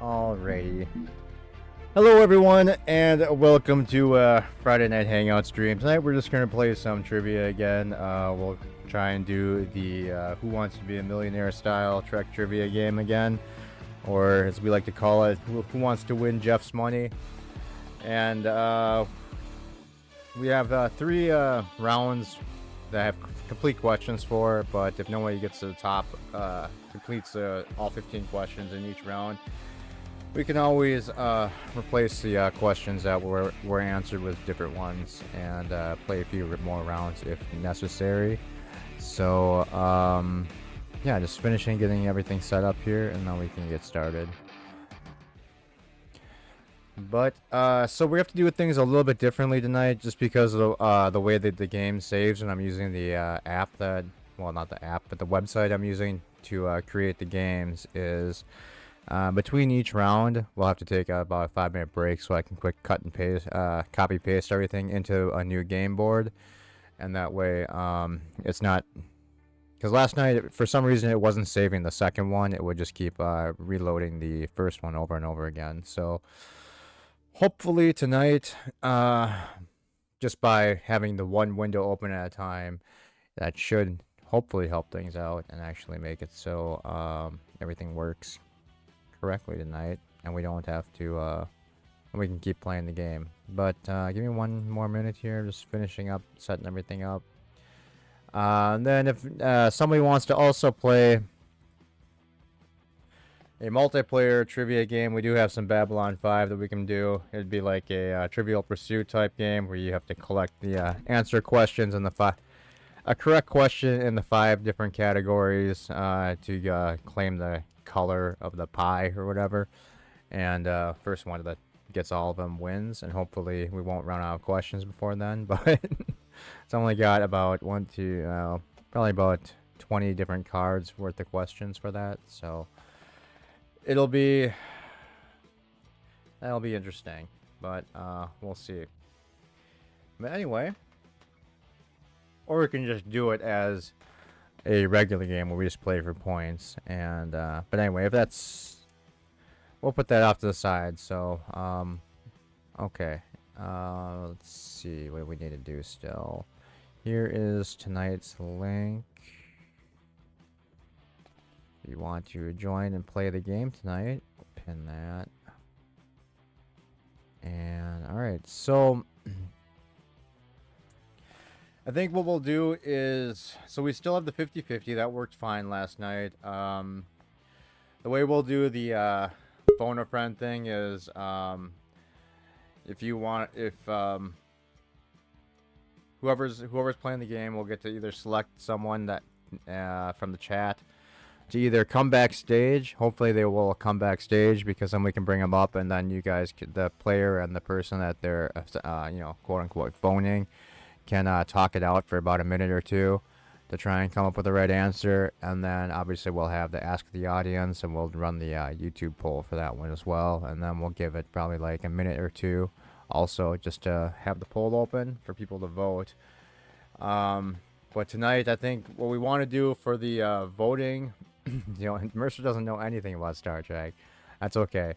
Alrighty. Hello, everyone, and welcome to Friday Night Hangout stream. Tonight, we're just going to play some trivia again. We'll try and do the Who Wants to Be a Millionaire style Trek trivia game again. Or, as we like to call it, Who Wants to Win Jeff's Money. And we have 3 rounds that I have complete questions for, but if nobody gets to the top, completes all 15 questions in each round, we can always replace the questions that were answered with different ones and play a few more rounds if necessary. So, yeah, just finishing getting everything set up here, and then we can get started. But, so we have to do things a little bit differently tonight just because of the way that the game saves, and I'm using the app that, well, not the app, but the website I'm using to create the games is... between each round, we'll have to take about a 5-minute break so I can quick cut and paste, copy paste everything into a new game board, and that way it's not, because last night for some reason it wasn't saving the second one. It would just keep reloading the first one over and over again. So hopefully tonight, just by having the one window open at a time, that should hopefully help things out and actually make it so everything works correctly tonight, and we don't have to we can keep playing the game. But give me one more minute here, just finishing up setting everything up, and then if somebody wants to also play a multiplayer trivia game, we do have some Babylon 5 that we can do. It'd be like a Trivial Pursuit type game where you have to collect the answer questions in the a correct question in the 5 different categories to claim the color of the pie or whatever, and first one that gets all of them wins, and hopefully we won't run out of questions before then. But it's only got about probably about 20 different cards worth of questions for that, so that'll be interesting, but we'll see. But anyway, or we can just do it as a regular game where we just play for points, and but anyway, if that's, we'll put that off to the side. So okay, let's see what we need to do still. Here is tonight's link. If you want to join and play the game tonight, pin that. And all right, so I think what we'll do is, so we still have the 50-50. That worked fine last night. The way we'll do the phone a friend thing is, if whoever's playing the game will get to either select someone that from the chat to either come backstage. Hopefully they will come backstage, because then we can bring them up, and then you guys, the player and the person that they're quote unquote phoning, can talk it out for about a minute or two to try and come up with the right answer, and then obviously we'll have the Ask the Audience, and we'll run the YouTube poll for that one as well, and then we'll give it probably like a minute or two also just to have the poll open for people to vote. But tonight, I think what we want to do for the voting, Mercer doesn't know anything about Star Trek. That's okay.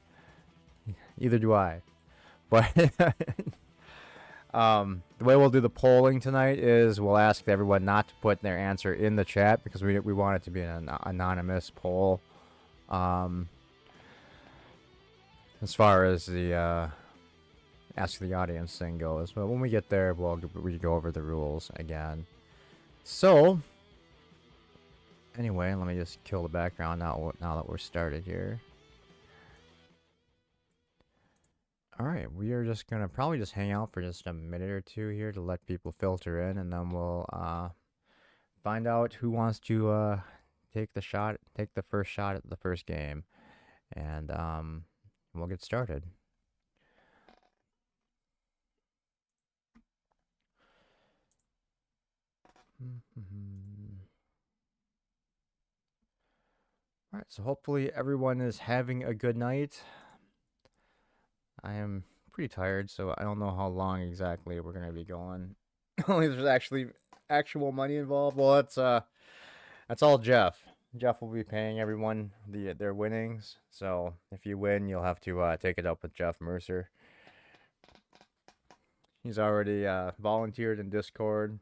Either do I. But the way we'll do the polling tonight is we'll ask everyone not to put their answer in the chat, because we want it to be an anonymous poll. As far as the Ask the Audience thing goes, but when we get there, we go over the rules again. So anyway, let me just kill the background now that we're started here. Alright, we are just gonna probably just hang out for just a minute or two here to let people filter in, and then we'll find out who wants to take the first shot at the first game, and we'll get started. Alright, so hopefully everyone is having a good night. I am pretty tired, so I don't know how long exactly we're gonna be going. Only there's actually actual money involved. Well, that's all Jeff. Jeff will be paying everyone their winnings. So if you win, you'll have to take it up with Jeff Mercer. He's already volunteered in Discord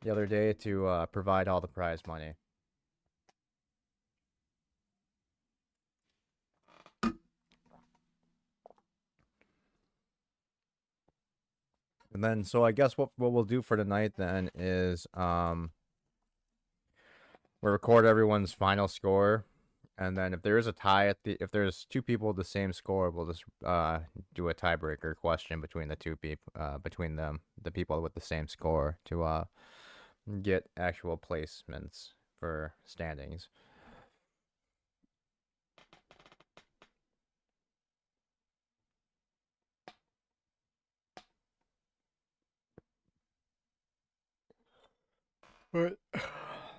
the other day to provide all the prize money. And then, so I guess what we'll do for tonight then is we'll record everyone's final score, and then if there is a tie if there's two people with the same score, we'll just do a tiebreaker question between the two people, between the people with the same score to get actual placements for standings. But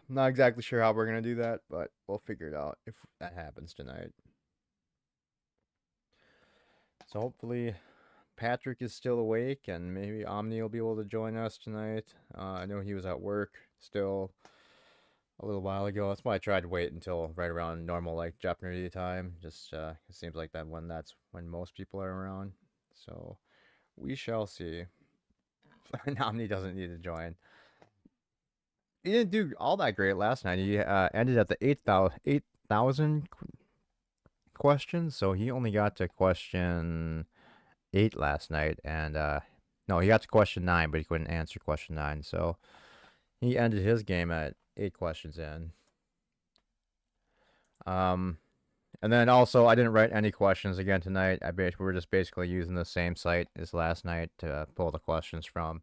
not exactly sure how we're gonna do that, but we'll figure it out if that happens tonight. So hopefully Patrick is still awake, and maybe Omni will be able to join us tonight. I know he was at work still a little while ago. That's why I tried to wait until right around normal, like Jeopardy time. Just it seems like that's when most people are around. So we shall see. Omni doesn't need to join. He didn't do all that great last night. He ended at the 8,000 questions, so he only got to question 8 last night, and no, he got to question 9, but he couldn't answer question 9, so he ended his game at 8 questions in. And then also, I didn't write any questions again tonight. We were just basically using the same site as last night to pull the questions from.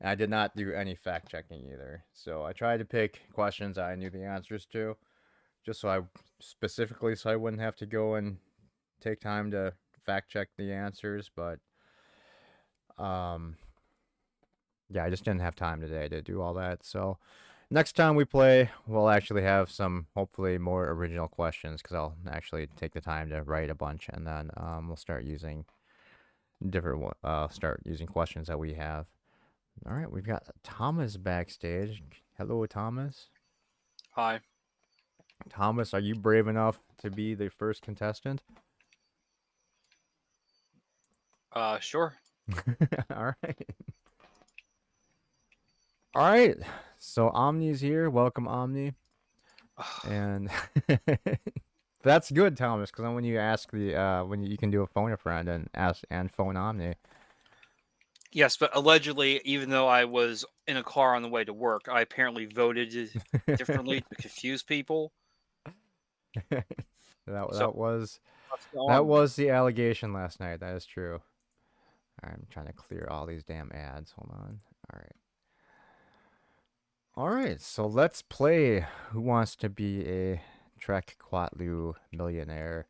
And I did not do any fact checking either. So I tried to pick questions I knew the answers to, just so I wouldn't have to go and take time to fact check the answers. But yeah, I just didn't have time today to do all that. So next time we play, we'll actually have some hopefully more original questions, because I'll actually take the time to write a bunch, and then we'll start using start using questions that we have. All right, we've got Thomas backstage. Hello, Thomas. Hi. Thomas, are you brave enough to be the first contestant? Sure. All right. All right. So Omni's here. Welcome, Omni. And that's good, Thomas, because then when you ask when you can do a phone a friend and ask and phone Omni. Yes, but allegedly, even though I was in a car on the way to work, I apparently voted differently to confuse people. that was On. the allegation last night. That is true. I'm trying to clear all these damn ads. Hold on. All right. All right, so let's play Who Wants to Be a Trek Quatlu Millionaire?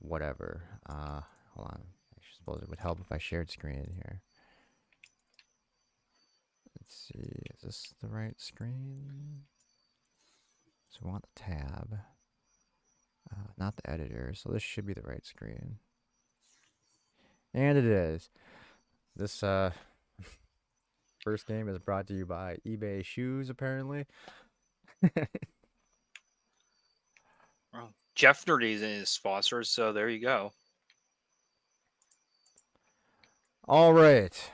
Whatever. Hold on. I suppose it would help if I shared screen here. Let's see. Is this the right screen? So we want the tab. Not the editor, so this should be the right screen. And it is. This first game is brought to you by eBay Shoes, apparently. Well, Jeff Nerdy's in his sponsors, so there you go. All right.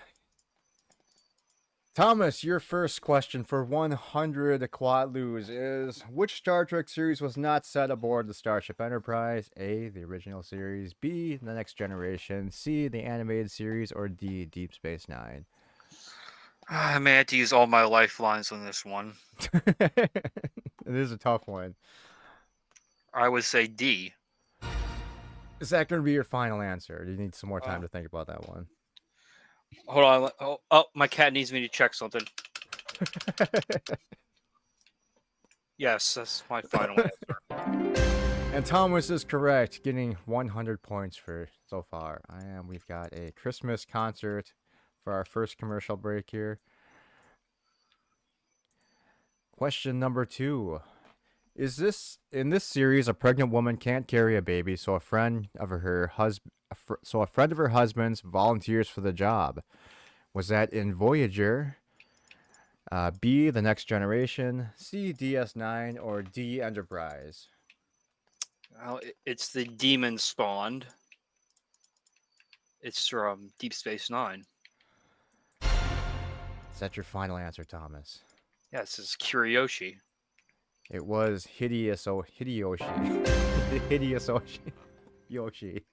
Thomas, your first question for 100 Quatloos is: which Star Trek series was not set aboard the Starship Enterprise? A, the original series, B, the Next Generation, C, the animated series, or D, Deep Space Nine? I may have to use all my lifelines on this one. It is a tough one. I would say D. Is that going to be your final answer? Or do you need some more time to think about that one? Hold on. Oh, my cat needs me to check something. Yes, that's my final answer. And Thomas is correct, getting 100 points for so far. We've got a Christmas concert for our first commercial break here. Question number 2. In this series, a pregnant woman can't carry a baby, so a friend of her husband's volunteers for the job. Was that in Voyager, B, The Next Generation, C, DS9, or D, Enterprise? Well, it's the demon spawned. It's from Deep Space Nine. Is that your final answer, Thomas? Yes, it's Kiriyoshi. It was Hideyoshi. Hideyoshi. Yoshi.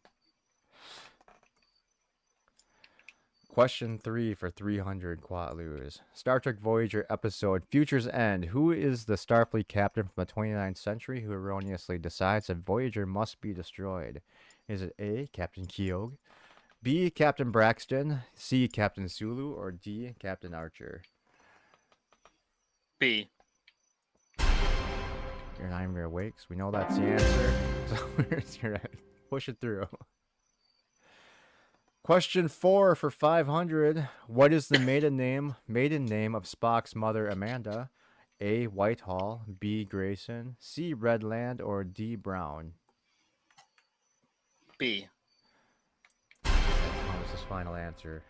Question 3 for 300 Quatloos. Star Trek Voyager episode Future's End. Who is the Starfleet captain from the 29th century who erroneously decides that Voyager must be destroyed? Is it A, Captain Keogh, B, Captain Braxton, C, Captain Sulu, or D, Captain Archer? B. You're not even awake, so we know that's the answer. So we're just gonna push it through. Question 4 for 500. What is the maiden name of Spock's mother, Amanda? A, Whitehall, B, Grayson, C, Redland, or D, Brown? B. Thomas's final answer.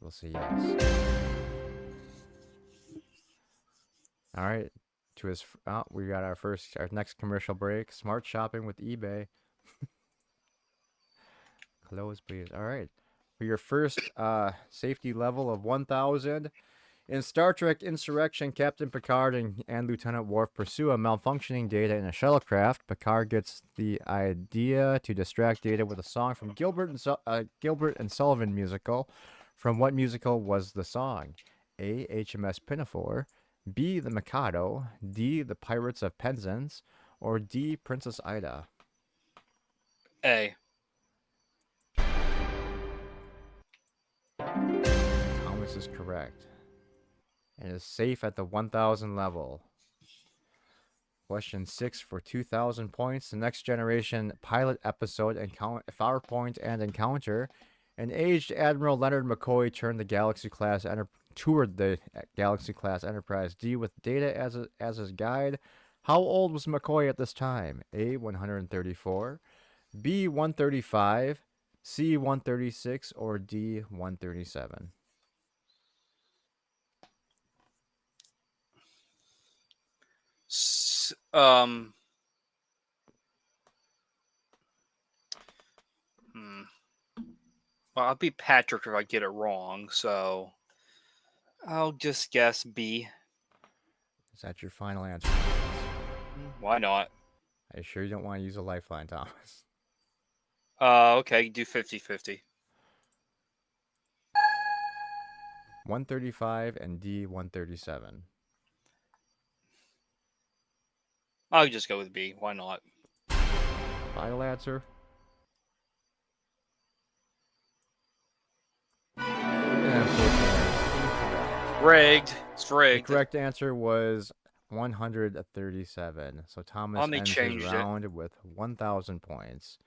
We'll say yes. All right. We got our next commercial break. Smart shopping with eBay. Close, please. All right. For your first safety level of 1,000, in Star Trek Insurrection, Captain Picard and Lieutenant Worf pursue a malfunctioning Data in a shuttlecraft. Picard gets the idea to distract Data with a song from Gilbert and Sullivan musical. From what musical was the song? A, HMS Pinafore, B, The Mikado, D, The Pirates of Penzance, or D, Princess Ida? A. Thomas is correct. And is safe at the 1,000 level. Question 6 for 2,000 points. The Next Generation pilot episode, Farpoint and Encounter. An aged Admiral Leonard McCoy toured the Galaxy class Enterprise D with Data as his guide. How old was McCoy at this time? A, 134, B, 135, C, 136, or D, 137? Well, I'll be Patrick if I get it wrong, so I'll just guess B. Is that your final answer? Why not? Are you sure you don't want to use a lifeline, Thomas? Okay, do 50-50. 135 and D, 137. I'll just go with B. Why not? Final answer? Rigged. It's rigged. The correct answer was 137. So Thomas ends his round with 1,000 points,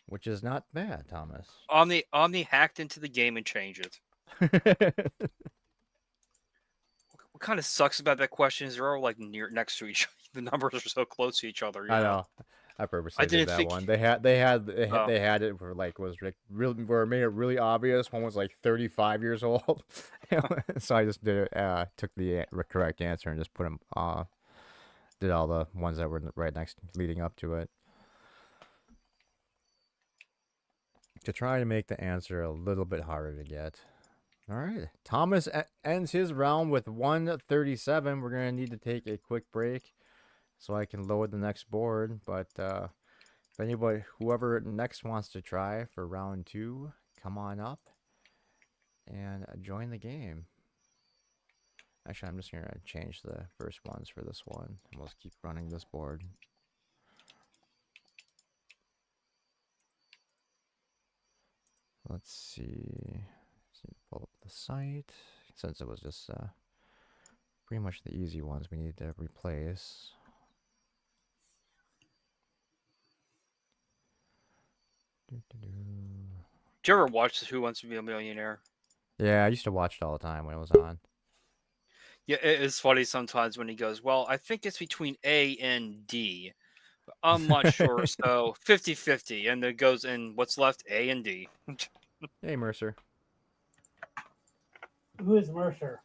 which is not bad, Thomas. Omni hacked into the game and changed it. What kind of sucks about that question is they're all like next to each other. The numbers are so close to each other. I know. I purposely did that one. They had it for like made it really obvious. One was like 35 years old, so I just did took the correct answer and just put them did all the ones that were right next leading up to it to try to make the answer a little bit harder to get. All right, Thomas ends his round with 137. We're gonna need to take a quick break so I can load the next board, but if whoever next wants to try for round 2, come on up and join the game. Actually, I'm just going to change the first ones for this one, and we'll just keep running this board. Let's see. Pull up the site. Since it was just pretty much the easy ones we need to replace. Did you ever watch Who Wants to Be a Millionaire? Yeah, I used to watch it all the time when it was on. Yeah, it's funny sometimes when he goes, well, I think it's between A and D. But I'm not sure, so 50-50. And it goes in what's left, A and D. Hey, Mercer. Who is Mercer?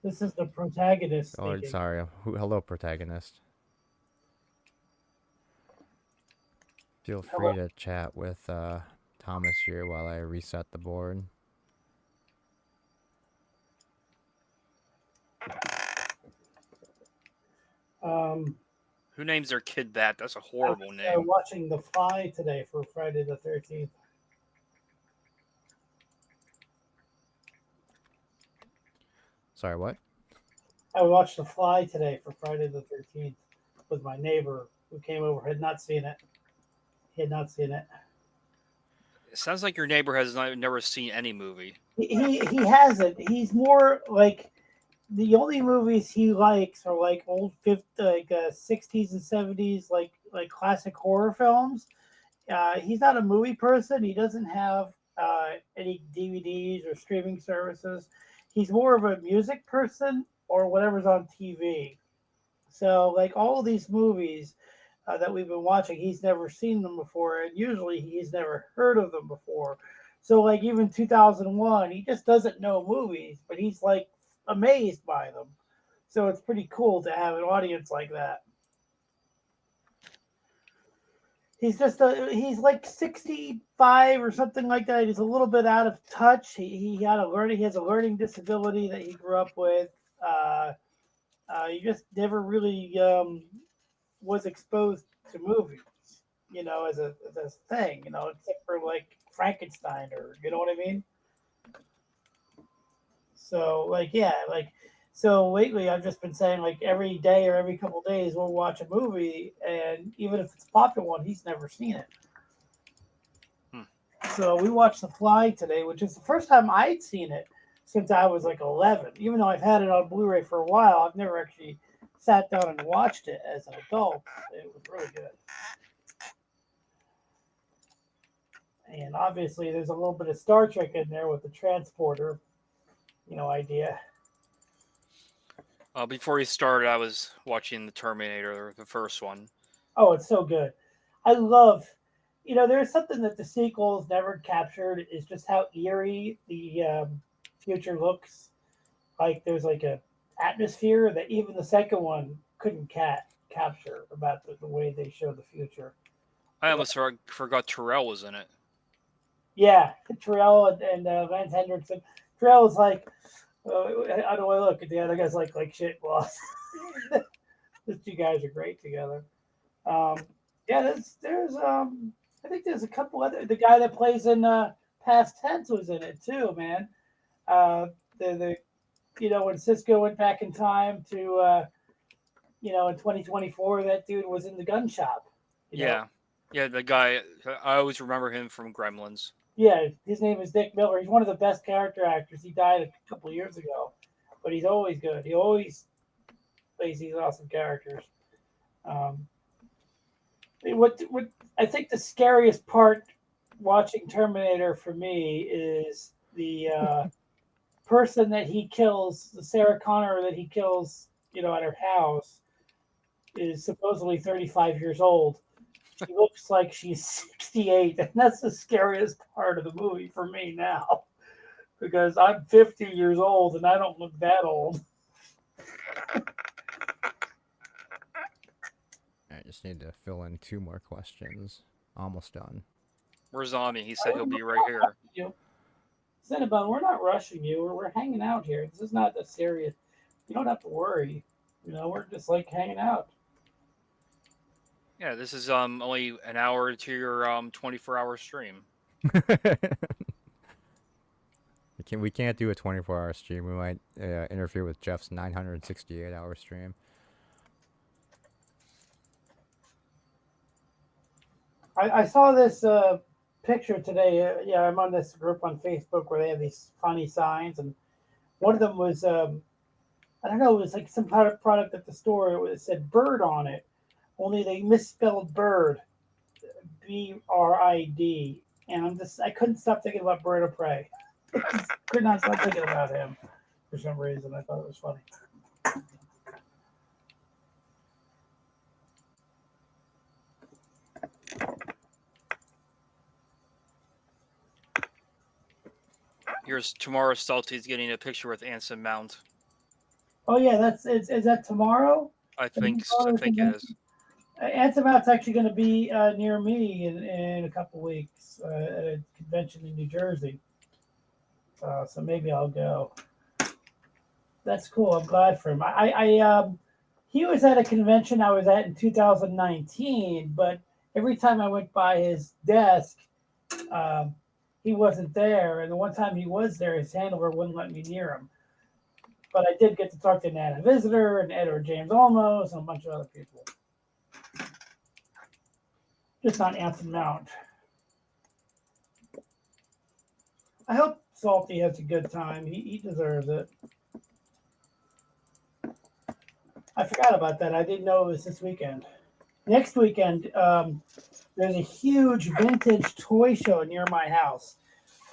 This is the protagonist Oh, speaking. sorry. Hello, protagonist. Feel Hello. free to chat with Thomas here while I reset the board. Um, Who names their kid that? That's a I horrible was name. watching The Fly today for Friday the 13th. Sorry, what? I watched The Fly today for Friday the 13th with my neighbor who came over. Had not seen it. He had not seen it. It sounds like your neighbor has never seen any movie. He hasn't. He's more like the only movies he likes are like old 50, like 60s and 70s, like classic horror films. He's not a movie person. He doesn't have any DVDs or streaming services. He's more of a music person or whatever's on TV. So, like all of these movies that we've been watching, he's never seen them before, and usually he's never heard of them before. So, like even 2001, he just doesn't know movies, but he's like amazed by them. So it's pretty cool to have an audience like that. He's like 65 or something like that. He's a little bit out of touch. He has a learning disability that he grew up with. Uh, he just never really was exposed to movies, as a thing, except for like Frankenstein or you know what I mean. So like yeah, like so lately I've just been saying like every day or every couple of days we'll watch a movie, and even if it's a popular one, he's never seen it. Hmm. So we watched The Fly today, which is the first time I'd seen it since I was like 11. Even though I've had it on Blu-ray for a while, I've never actually sat down and watched it as an adult. It was really good. And obviously, there's a little bit of Star Trek in there with the transporter, idea. Before he started, I was watching the Terminator, the first one. Oh, it's so good. I love, there's something that the sequels never captured is just how eerie the future looks. Like there's like a atmosphere that even the second one couldn't capture about the way they show the future. I almost forgot Terrell was in it. Yeah, Terrell and Lance Hendrickson. Terrell is like, how do I look? And the other guy's like shit, boss. Those two guys are great together. Um, yeah, I think there's a couple other. The guy that plays in Past Tense was in it too, man. Uh, the when Cisco went back in time to in 2024, that dude was in the gun shop. You know, Yeah, yeah, the guy. I always remember him from Gremlins. yeah, his name is Dick Miller. He's one of the best character actors. He died a couple of years ago, but he's always good. He always plays these awesome characters. Um, what I think the scariest part watching Terminator for me is the person that he kills, the Sarah Connor that he kills, at her house, is supposedly 35 years old. She looks like she's 68, and that's the scariest part of the movie for me now because I'm 50 years old and I don't look that old. I just need to fill in 2 more questions. Almost done. Where's Zombie? He said he'll be right here. You, Cinnabon, we're not rushing you. We're hanging out here. This is not that serious. You don't have to worry. We're just like hanging out. Yeah, this is only an hour to your 24-hour stream. We can't do a 24-hour stream. We might interfere with Jeff's 968-hour stream. I saw this picture today. Yeah, I'm on this group on Facebook where they have these funny signs, and one of them was I don't know, it was like some kind of product at the store. It said bird on it, only they misspelled bird, BRID, and I couldn't stop thinking about Bird of Prey. Could not stop thinking about him for some reason. I thought it was funny. Here's tomorrow. Salty's getting a picture with Anson Mount. Oh yeah, is that tomorrow? I That you think go to the it convention? is. Antimaut's actually going to be near me in a couple weeks at a convention in New Jersey. So maybe I'll go. That's cool. I'm glad for him. He was at a convention I was at in 2019, but every time I went by his desk, um, he wasn't there. And the one time he was there, his handler wouldn't let me near him. But I did get to talk to Nana Visitor and Edward James Olmos and a bunch of other people. Just not Anson Mount. I hope Salty has a good time. He deserves it. I forgot about that. I didn't know it was this weekend. Next weekend, there's a huge vintage toy show near my house.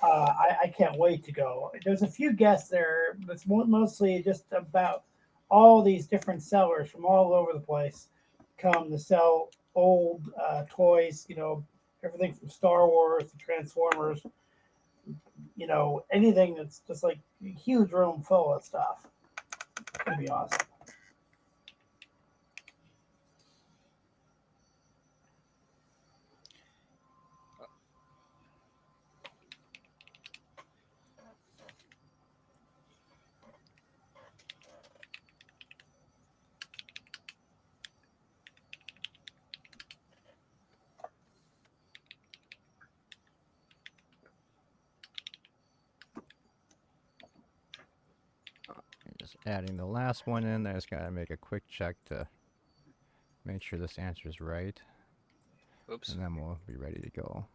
I can't wait to go. There's a few guests there, but it's mostly just about all these different sellers from all over the place come to sell old toys, everything from Star Wars to Transformers, anything that's just like a huge room full of stuff. It's going to be awesome. Just adding the last one in. I just gotta make a quick check to make sure this answer is right. Oops. And then we'll be ready to go.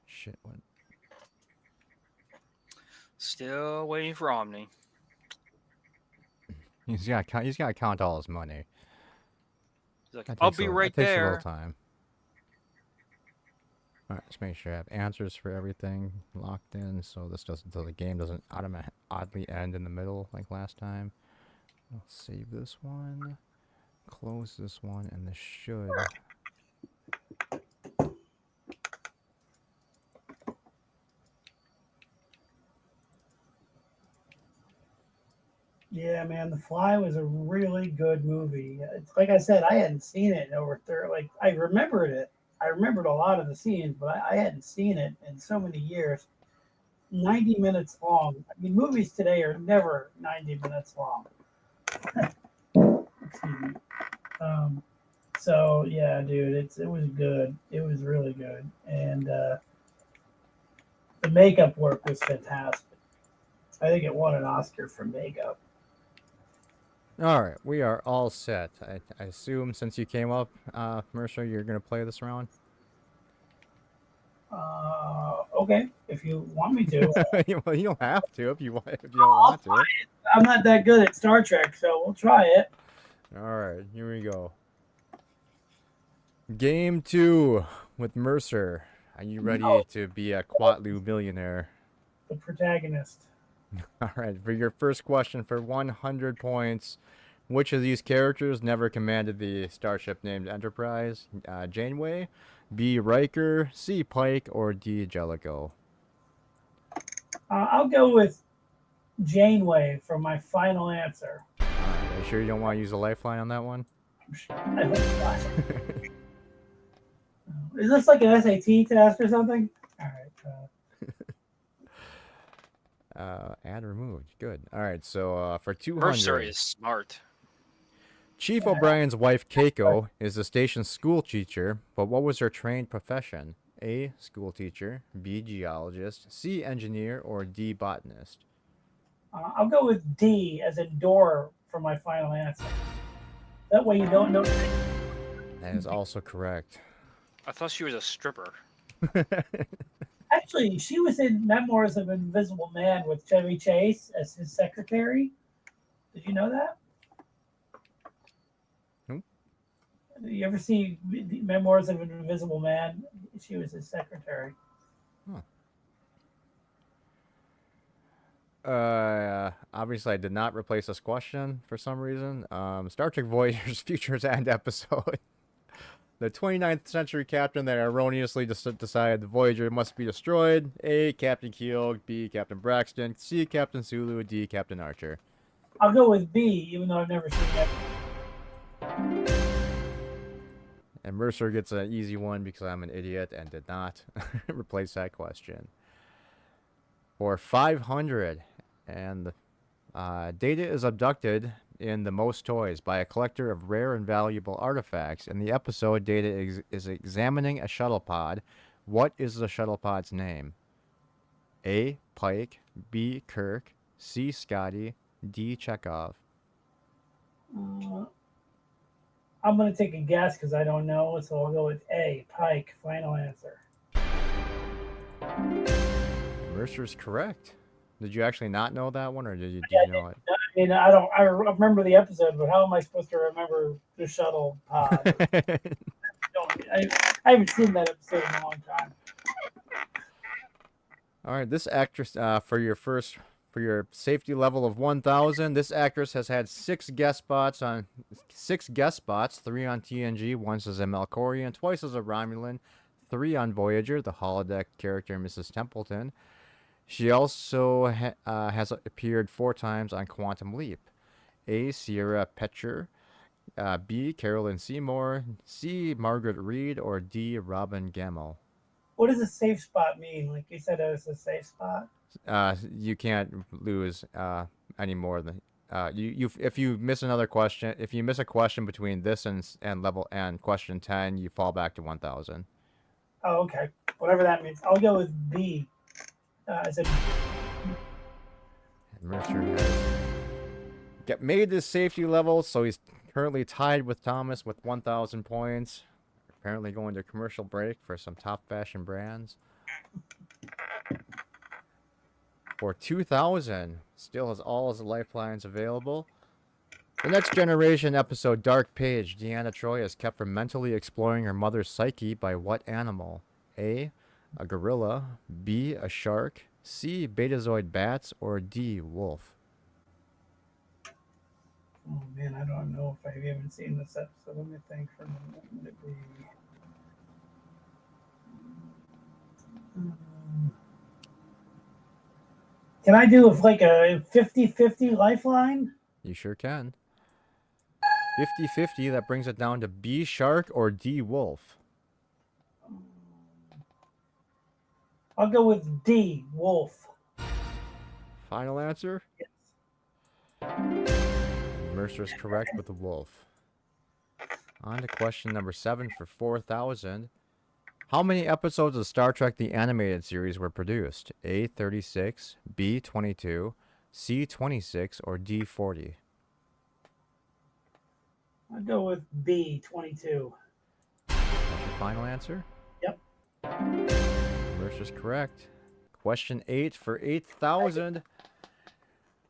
Shit, what? Still waiting for Omni. He's gotta count all his money. He's like, That I'll takes be a, right that takes a there. little time. Alright, let's make sure I have answers for everything locked in, so the game doesn't oddly end in the middle like last time. I'll save this one, close this one, and this should. Yeah, man, The Fly was a really good movie. It's like I said, I hadn't seen it in over 30. Like I remembered it. I remembered a lot of the scenes, but I hadn't seen it in so many years. 90 minutes long. I mean, movies today are never 90 minutes long. Excuse me. So yeah, dude, it was good. It was really good, and the makeup work was fantastic. I think it won an Oscar for makeup. Alright, we are all set. I assume since you came up, Mercer, you're gonna play this round? Okay, if you want me to. Well, you don't have to if you don't want to. I'm not that good at Star Trek, so we'll try it. Alright, here we go. Game 2 with Mercer. Are you ready to be a Quatlu millionaire? The protagonist. Alright, for your first question for 100 points, which of these characters never commanded the starship named Enterprise? Janeway, B. Riker, C. Pike, or D. Jellicoe? I'll go with Janeway for my final answer. Are you sure you don't want to use a lifeline on that one? I hope not. Is this like an SAT test or something? All right. Add removed. Good. All right. So for 200, Mercer is smart. Chief O'Brien's wife Keiko is the station's school teacher, but what was her trained profession? A. School teacher, B. Geologist, C. Engineer, or D. Botanist? I'll go with D as in door for my final answer. That way you don't know. That is also correct. I thought she was a stripper. Actually, she was in Memoirs of an Invisible Man with Chevy Chase as his secretary. Did you know that? Nope. You ever see the Memoirs of an Invisible Man? She was his secretary. Obviously, I did not replace this question for some reason. Star Trek Voyager's Futures End episode. The 29th century captain that erroneously decided the Voyager must be destroyed. A. Captain Keel. B. Captain Braxton. C. Captain Sulu. D. Captain Archer. I'll go with B, even though I've never seen that. And Mercer gets an easy one because I'm an idiot and did not replace that question. For 500, and Data is abducted in The Most Toys by a collector of rare and valuable artifacts. In the episode, Data is examining a shuttle pod. What is the shuttle pod's name? A. Pike. B. Kirk. C. Scotty. D. Chekhov. I'm going to take a guess because I don't know, so I'll go with A, Pike. Final answer. Mercer's correct. Did you actually not know that one, or did you know it? I mean, I remember the episode, but how am I supposed to remember the shuttle pod? I haven't seen that episode in a long time. All right, this actress, for your safety level of 1,000, this actress has had 6 guest spots, 3 on TNG, once as a Melkorian, twice as a Romulan, 3 on Voyager, the holodeck character Mrs. Templeton. She also has appeared 4 times on Quantum Leap. A. Sierra Petcher. B. Carolyn Seymour. C. Margaret Reed. Or D. Robin Gamel. What does a safe spot mean? Like you said, it was a safe spot. You can't lose any more than if you miss another question. If you miss a question between this and level and question 10, you fall back to 1,000. Oh, okay. Whatever that means. I'll go with B. I said. Mercer has made this safety level, so he's currently tied with Thomas with 1,000 points. Apparently going to commercial break for some top fashion brands. For 2,000, still has all his lifelines available. The Next Generation episode Dark Page, Deanna Troi is kept from mentally exploring her mother's psyche by what animal? A. A gorilla. B. A shark. C. Betazoid bats. Or D. Wolf. Oh man, I don't know if I haven't seen this episode. Let me think for a minute. What would it be? Can I do like a 50-50 lifeline? You sure can. 50-50, that brings it down to B. Shark or D. Wolf. I'll go with D. Wolf. Final answer? Yes. Mercer's correct with the wolf. On to question number 7 for 4,000. How many episodes of Star Trek the Animated Series were produced? A. 36, B. 22, C. 26, or D. 40? I'll go with B. 22. That's your final answer? Yep. Mercer's correct. Question 8 for 8,000.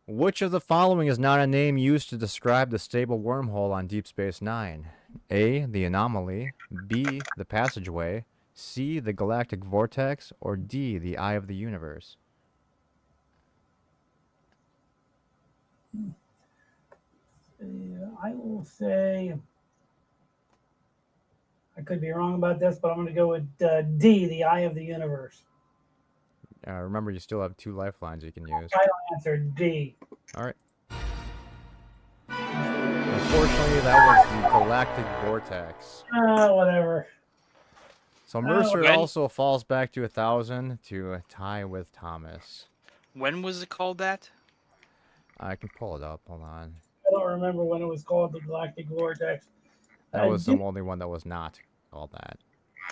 Which of the following is not a name used to describe the stable wormhole on Deep Space Nine? A. The Anomaly. B. The Passageway. C. The Galactic Vortex. Or D. The Eye of the Universe? I will say, I could be wrong about this, but I'm going to go with D. The Eye of the Universe. Remember, you still have 2 lifelines you can use. Final answer D. All right. Unfortunately, that was the Galactic Vortex. Whatever. So Mercer when- also falls back to 1,000 to tie with Thomas. When was it called that? I can pull it up. Hold on. I don't remember when it was called the Galactic Vortex. That was the only one that was not called that.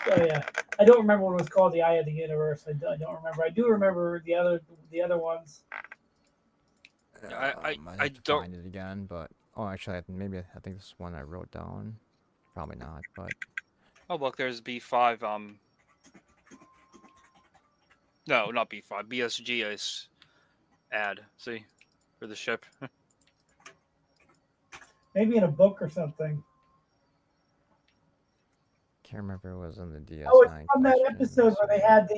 Oh yeah, I don't remember when it was called the Eye of the Universe. I don't remember. I do remember the other ones. I have to don't- find it again, but actually, I think this is one I wrote down. Probably not, but Oh, look, there's B5. No, not B5. BSG is ad. See, for the ship. Maybe in a book or something. can't remember if it was in the DS9. Oh, it's from that question. episode where they had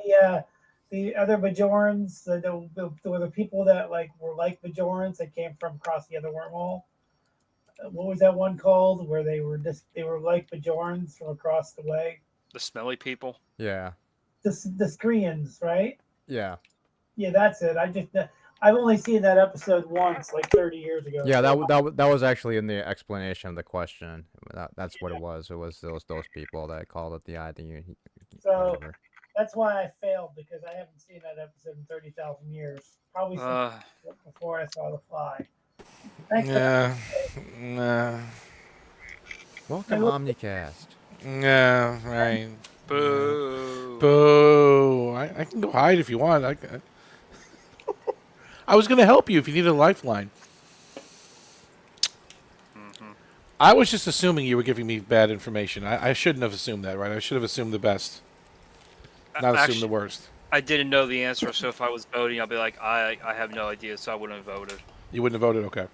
the other Bajorans, the people that were like Bajorans that came from across the other wormhole. what was that one called where they were like Bajorans from across the way? The smelly people. Yeah. The Screens, right? Yeah. Yeah, that's it. I've only seen that episode once, like 30 years ago. Yeah, that was actually in the explanation of the question. That's what it was. It was those people that called it the ID. So Whatever. that's why I failed because I haven't seen that episode in 30,000 years. Probably since before I saw The Fly. Thanks. Yeah. Nah. Welcome, Omnicast. Yeah, right. Boo. Boo. I can go hide if you want. I was going to help you if you needed a lifeline. I was just assuming you were giving me bad information. I shouldn't have assumed that, right? I should have assumed the best, not assume the worst. I didn't know the answer, so if I was voting, I'd be like, I have no idea, so I wouldn't have voted. You wouldn't have voted? Okay.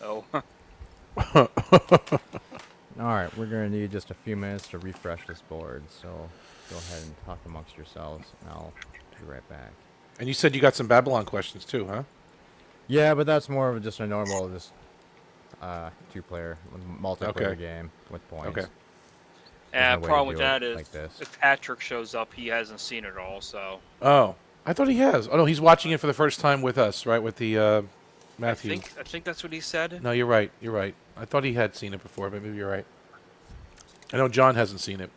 Oh. Alright, we're going to need just a few minutes to refresh this board, so go ahead and talk amongst yourselves, and I'll be right back. And you said you got some Babylon questions too, huh? Yeah, but that's more of just a normal, two-player multiplayer Okay. game with points. Okay. And no way to problem with do it that is, like this. if Patrick shows up, he hasn't seen it all, so... Oh, I thought he has. Oh, no, he's watching it for the first time with us, right? With the Matthew. I think that's what he said. No, you're right. You're right. I thought he had seen it before, but maybe you're right. I know John hasn't seen it.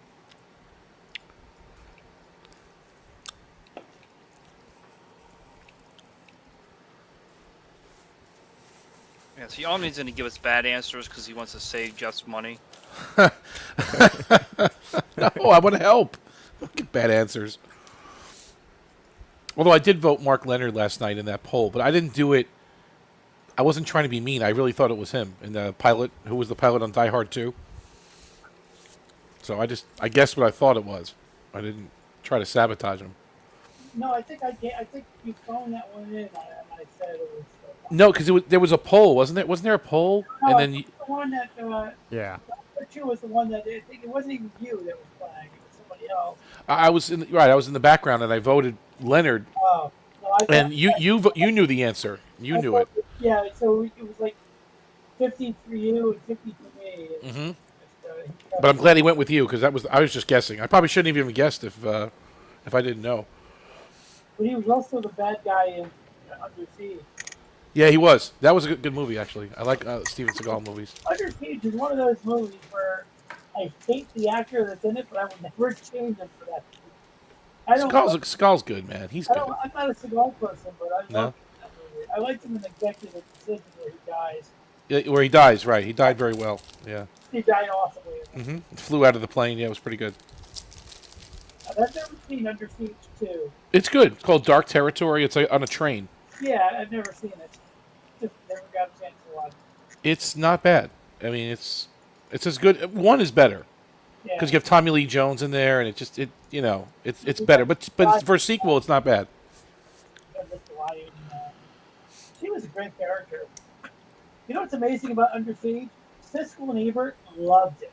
Yeah, so Omni's going to give us bad answers because he wants to save Jeff's money. No, I want to help. Don't get bad answers. Although I did vote Mark Leonard last night in that poll, but I didn't do it. I wasn't trying to be mean. I really thought it was him, and the pilot, who was the pilot on Die Hard 2. So I guessed what I thought it was. I didn't try to sabotage him. No, I think you phoned that one in, and I said it was. No, because there was a poll, wasn't there? Wasn't there a poll? No, And then the one that Yeah. two was the one that I think it wasn't even you that was playing; it was somebody else. I was in the background, and I voted Leonard. Oh, no, I thought, And you knew the answer. You I knew thought it. Yeah, so it was like 50 for you and 50 for me. Hmm. But I'm glad he went with you because I was just guessing. I probably shouldn't have even guessed if I didn't know. But he was also the bad guy in Under Siege. Yeah, he was. That was a good movie, actually. I like Steven Seagal movies. Under Siege is one of those movies where I hate the actor that's in it, but I would never change him for that. Seagal's good, man. He's good. I'm not a Seagal person, but I No? love that movie. I liked him in Executive Decision where he dies. Yeah, where he dies, right. He died very well. Yeah. He died awesomely. Hmm. Flew out of the plane. Yeah, it was pretty good. I've never seen Under Siege 2. It's good. It's called Dark Territory. It's on a train. Yeah, I've never seen it. Just never got a chance to watch it. It's not bad. I mean, it's as good. One is better Yeah. because you have Tommy Lee Jones in there, and it's better. But for a sequel, it's not bad. She was a great character. You know what's amazing about Under Siege? Siskel and Ebert loved it.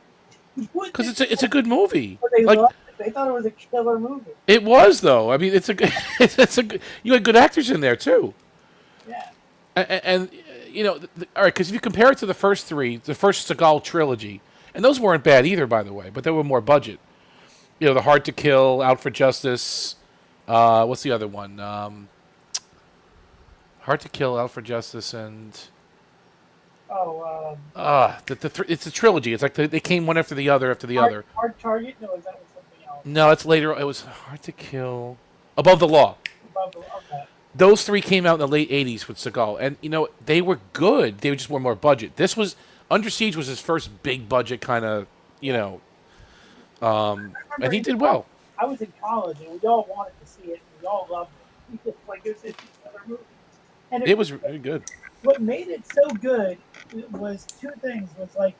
Because it's a good movie. They Like, loved it. They thought it was a killer movie. it was though. I mean, it's a good. It's a good. You had good actors in there too. Yeah. And all right, because if you compare it to the first three, the first Seagal trilogy, and those weren't bad either, by the way, but they were more budget. The Hard to Kill, Out for Justice. What's the other one? Hard to Kill, Out for Justice, and it's a trilogy. It's like they came one after the other after the other. Hard Target? No, is that was something else? No, it's later. It was Hard to Kill, Above the Law. Okay. Those three came out in the late 80s with Seagal, and they were good. They just were more budget. This was Under Siege was his first big budget kind of, and he did well. I was in college, and we all wanted to see it. And we all loved it. Like it was another movie. And It was really good. What made it so good was two things. Was like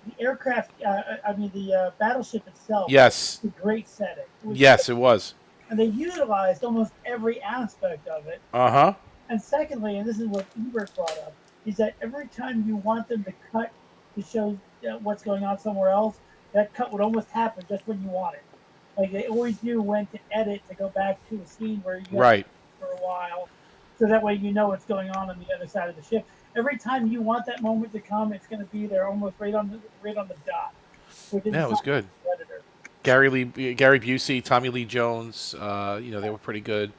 the aircraft. The battleship itself. Yes. Was a great setting. Yes, it was. And they utilized almost every aspect of it. Uh-huh. And secondly, and this is what Ebert brought up, is that every time you want them to cut to show what's going on somewhere else, that cut would almost happen just when you want it. Like they always knew when to edit to go back to a scene where you Right. for a while, so that way you know what's going on the other side of the ship. every time you want that moment to come, it's going to be there, almost right on the dot. Which is Yeah, it was not good. Predator. Gary Busey, Tommy Lee Jones. They were pretty good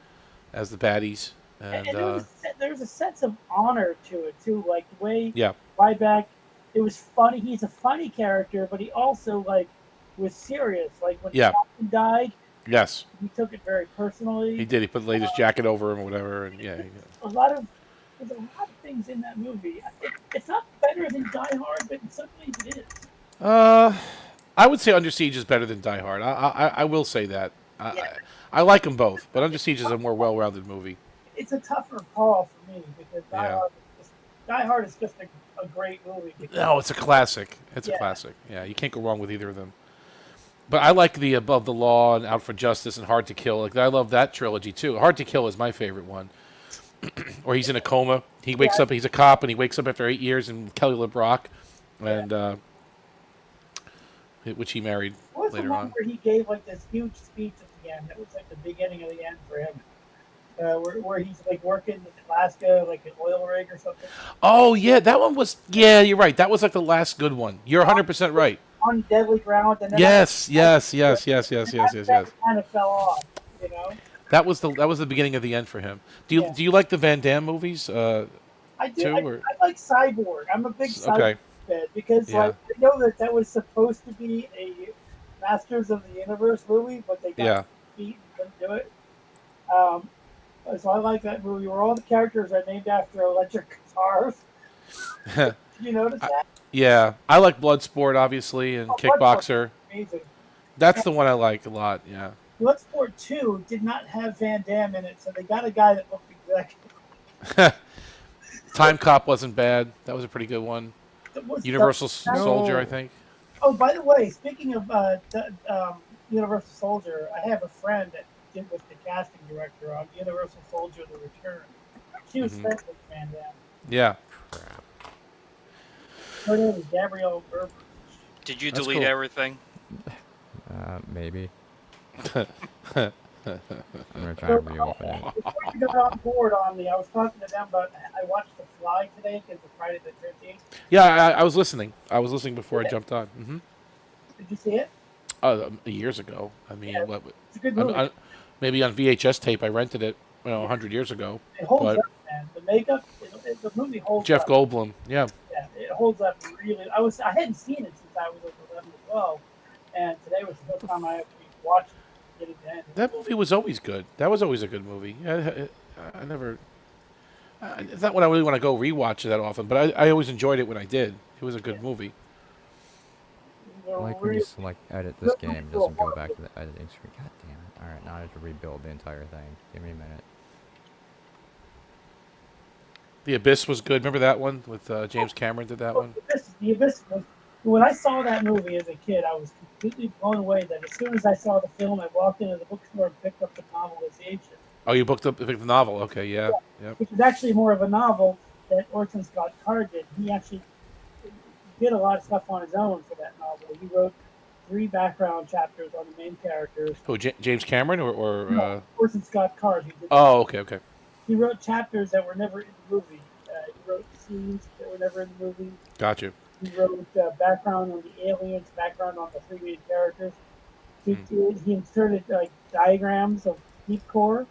as the baddies. And And there was a sense of honor to it too, like the way yeah, Ryback. It was funny. He's a funny character, but he also like was serious. Like when Yeah. Captain died, yes, he took it very personally. he did. He put laid his jacket over him or whatever. And yeah, There's a lot of things in that movie. It's not better than Die Hard, but in some ways it is. I would say Under Siege is better than Die Hard. I will say that. Yeah. I like them both, but Under Siege is a more well-rounded movie. It's a tougher call for me because Yeah. Die Hard is just a great movie. No, it's a classic. It's a Yeah. classic. Yeah, you can't go wrong with either of them. But I like the Above the Law and Out for Justice and Hard to Kill. Like I love that trilogy too. Hard to Kill is my favorite one. Or he's in a coma. He wakes up. He's a cop, and he wakes up after 8 years in Kelly LeBrock, and which he married What was the later one on. where he gave like this huge speech at the end? That was like the beginning of the end for him. Where he's like working in Alaska, like an oil rig or something. Oh yeah, that one was. Yeah, you're right. That was like the last good one. You're 100% right. On deadly ground, and then Yes. that kind of fell off, you know. That was the beginning of the end for him. Yeah. Do you like the Van Damme movies? I do. Too, I or- like Cyborg. I'm a big Cyborg Okay. fan because Yeah. like I know that was supposed to be a Masters of the Universe movie, but they got Yeah. beat and couldn't do it. So I like that movie where all the characters are named after electric guitars. Did you notice that? Yeah, I like Bloodsport obviously and Oh, Kickboxer. Amazing. That's the one I like a lot. Yeah. Bloodsport 2 did not have Van Damme in it, so they got a guy that looked exactly. Time Cop wasn't bad. That was a pretty good one. Was Universal No. Soldier, I think. Oh, by the way, speaking of Universal Soldier, I have a friend that was the casting director on Universal Soldier: The Return. She was friends with Van Damme. Yeah. Her name is Gabrielle Gerber. Did you That's delete cool. everything? Maybe. I'm gonna try and reopen it. Before you got on board on me, I was talking to them about. I watched The Fly today because it's Friday the 13th. Yeah, I was listening. I was listening before I jumped on. Did you see it? Years ago. I mean, Yeah. what? It's a good movie. Maybe on VHS tape. I rented it. 100 years ago. It holds but- up, man. The makeup, the movie holds Jeff up. Goldblum. Yeah. Yeah, it holds up really. I hadn't seen it since I was like 11 or 12, and today was the first time I actually watched it getting to end. That movie was always good. That was always a good movie. I never. It's not what I really want to go rewatch that often, but I always enjoyed it when I did. It was a good movie. They're I like when really- you select edit this game, it doesn't go back to the editing screen. God damn it. Alright, now I have to rebuild the entire thing. Give me a minute. The Abyss was good. Remember that one with James Cameron did that one? The Abyss was, when I saw that movie as a kid, I was completely blown away that as soon as I saw the film, I walked into the bookstore and picked up the novelization, Oh, you picked the novel. Okay, yeah. Yep. which is actually more of a novel that Orson Scott Card did. He actually did a lot of stuff on his own for that novel. He wrote 3 background chapters on the main characters. Who, James Cameron or No, Orson Scott Card. Oh, okay. He wrote chapters that were never in the movie. He wrote scenes that were never in the movie. Got you. He wrote background on the aliens, background on the 3 main characters. He inserted like diagrams of Deep Core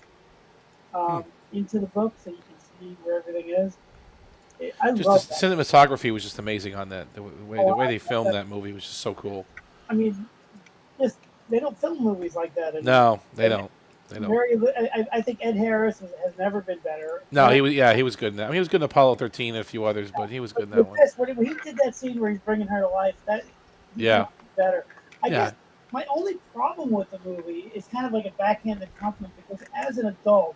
into the book so you can see where everything is. I Just love the that. cinematography was just amazing on that. The way they filmed that movie was just so cool. I mean, they don't film movies like that anymore. No, they don't. They don't. I think Ed Harris has never been better. No, he was good in that. I mean, he was good in Apollo 13 and a few others, but he was good in that With one. this, when he did that scene where he's bringing her to life, he Yeah. was better. I Yeah. guess my only problem with the movie is kind of like a backhanded compliment because as an adult,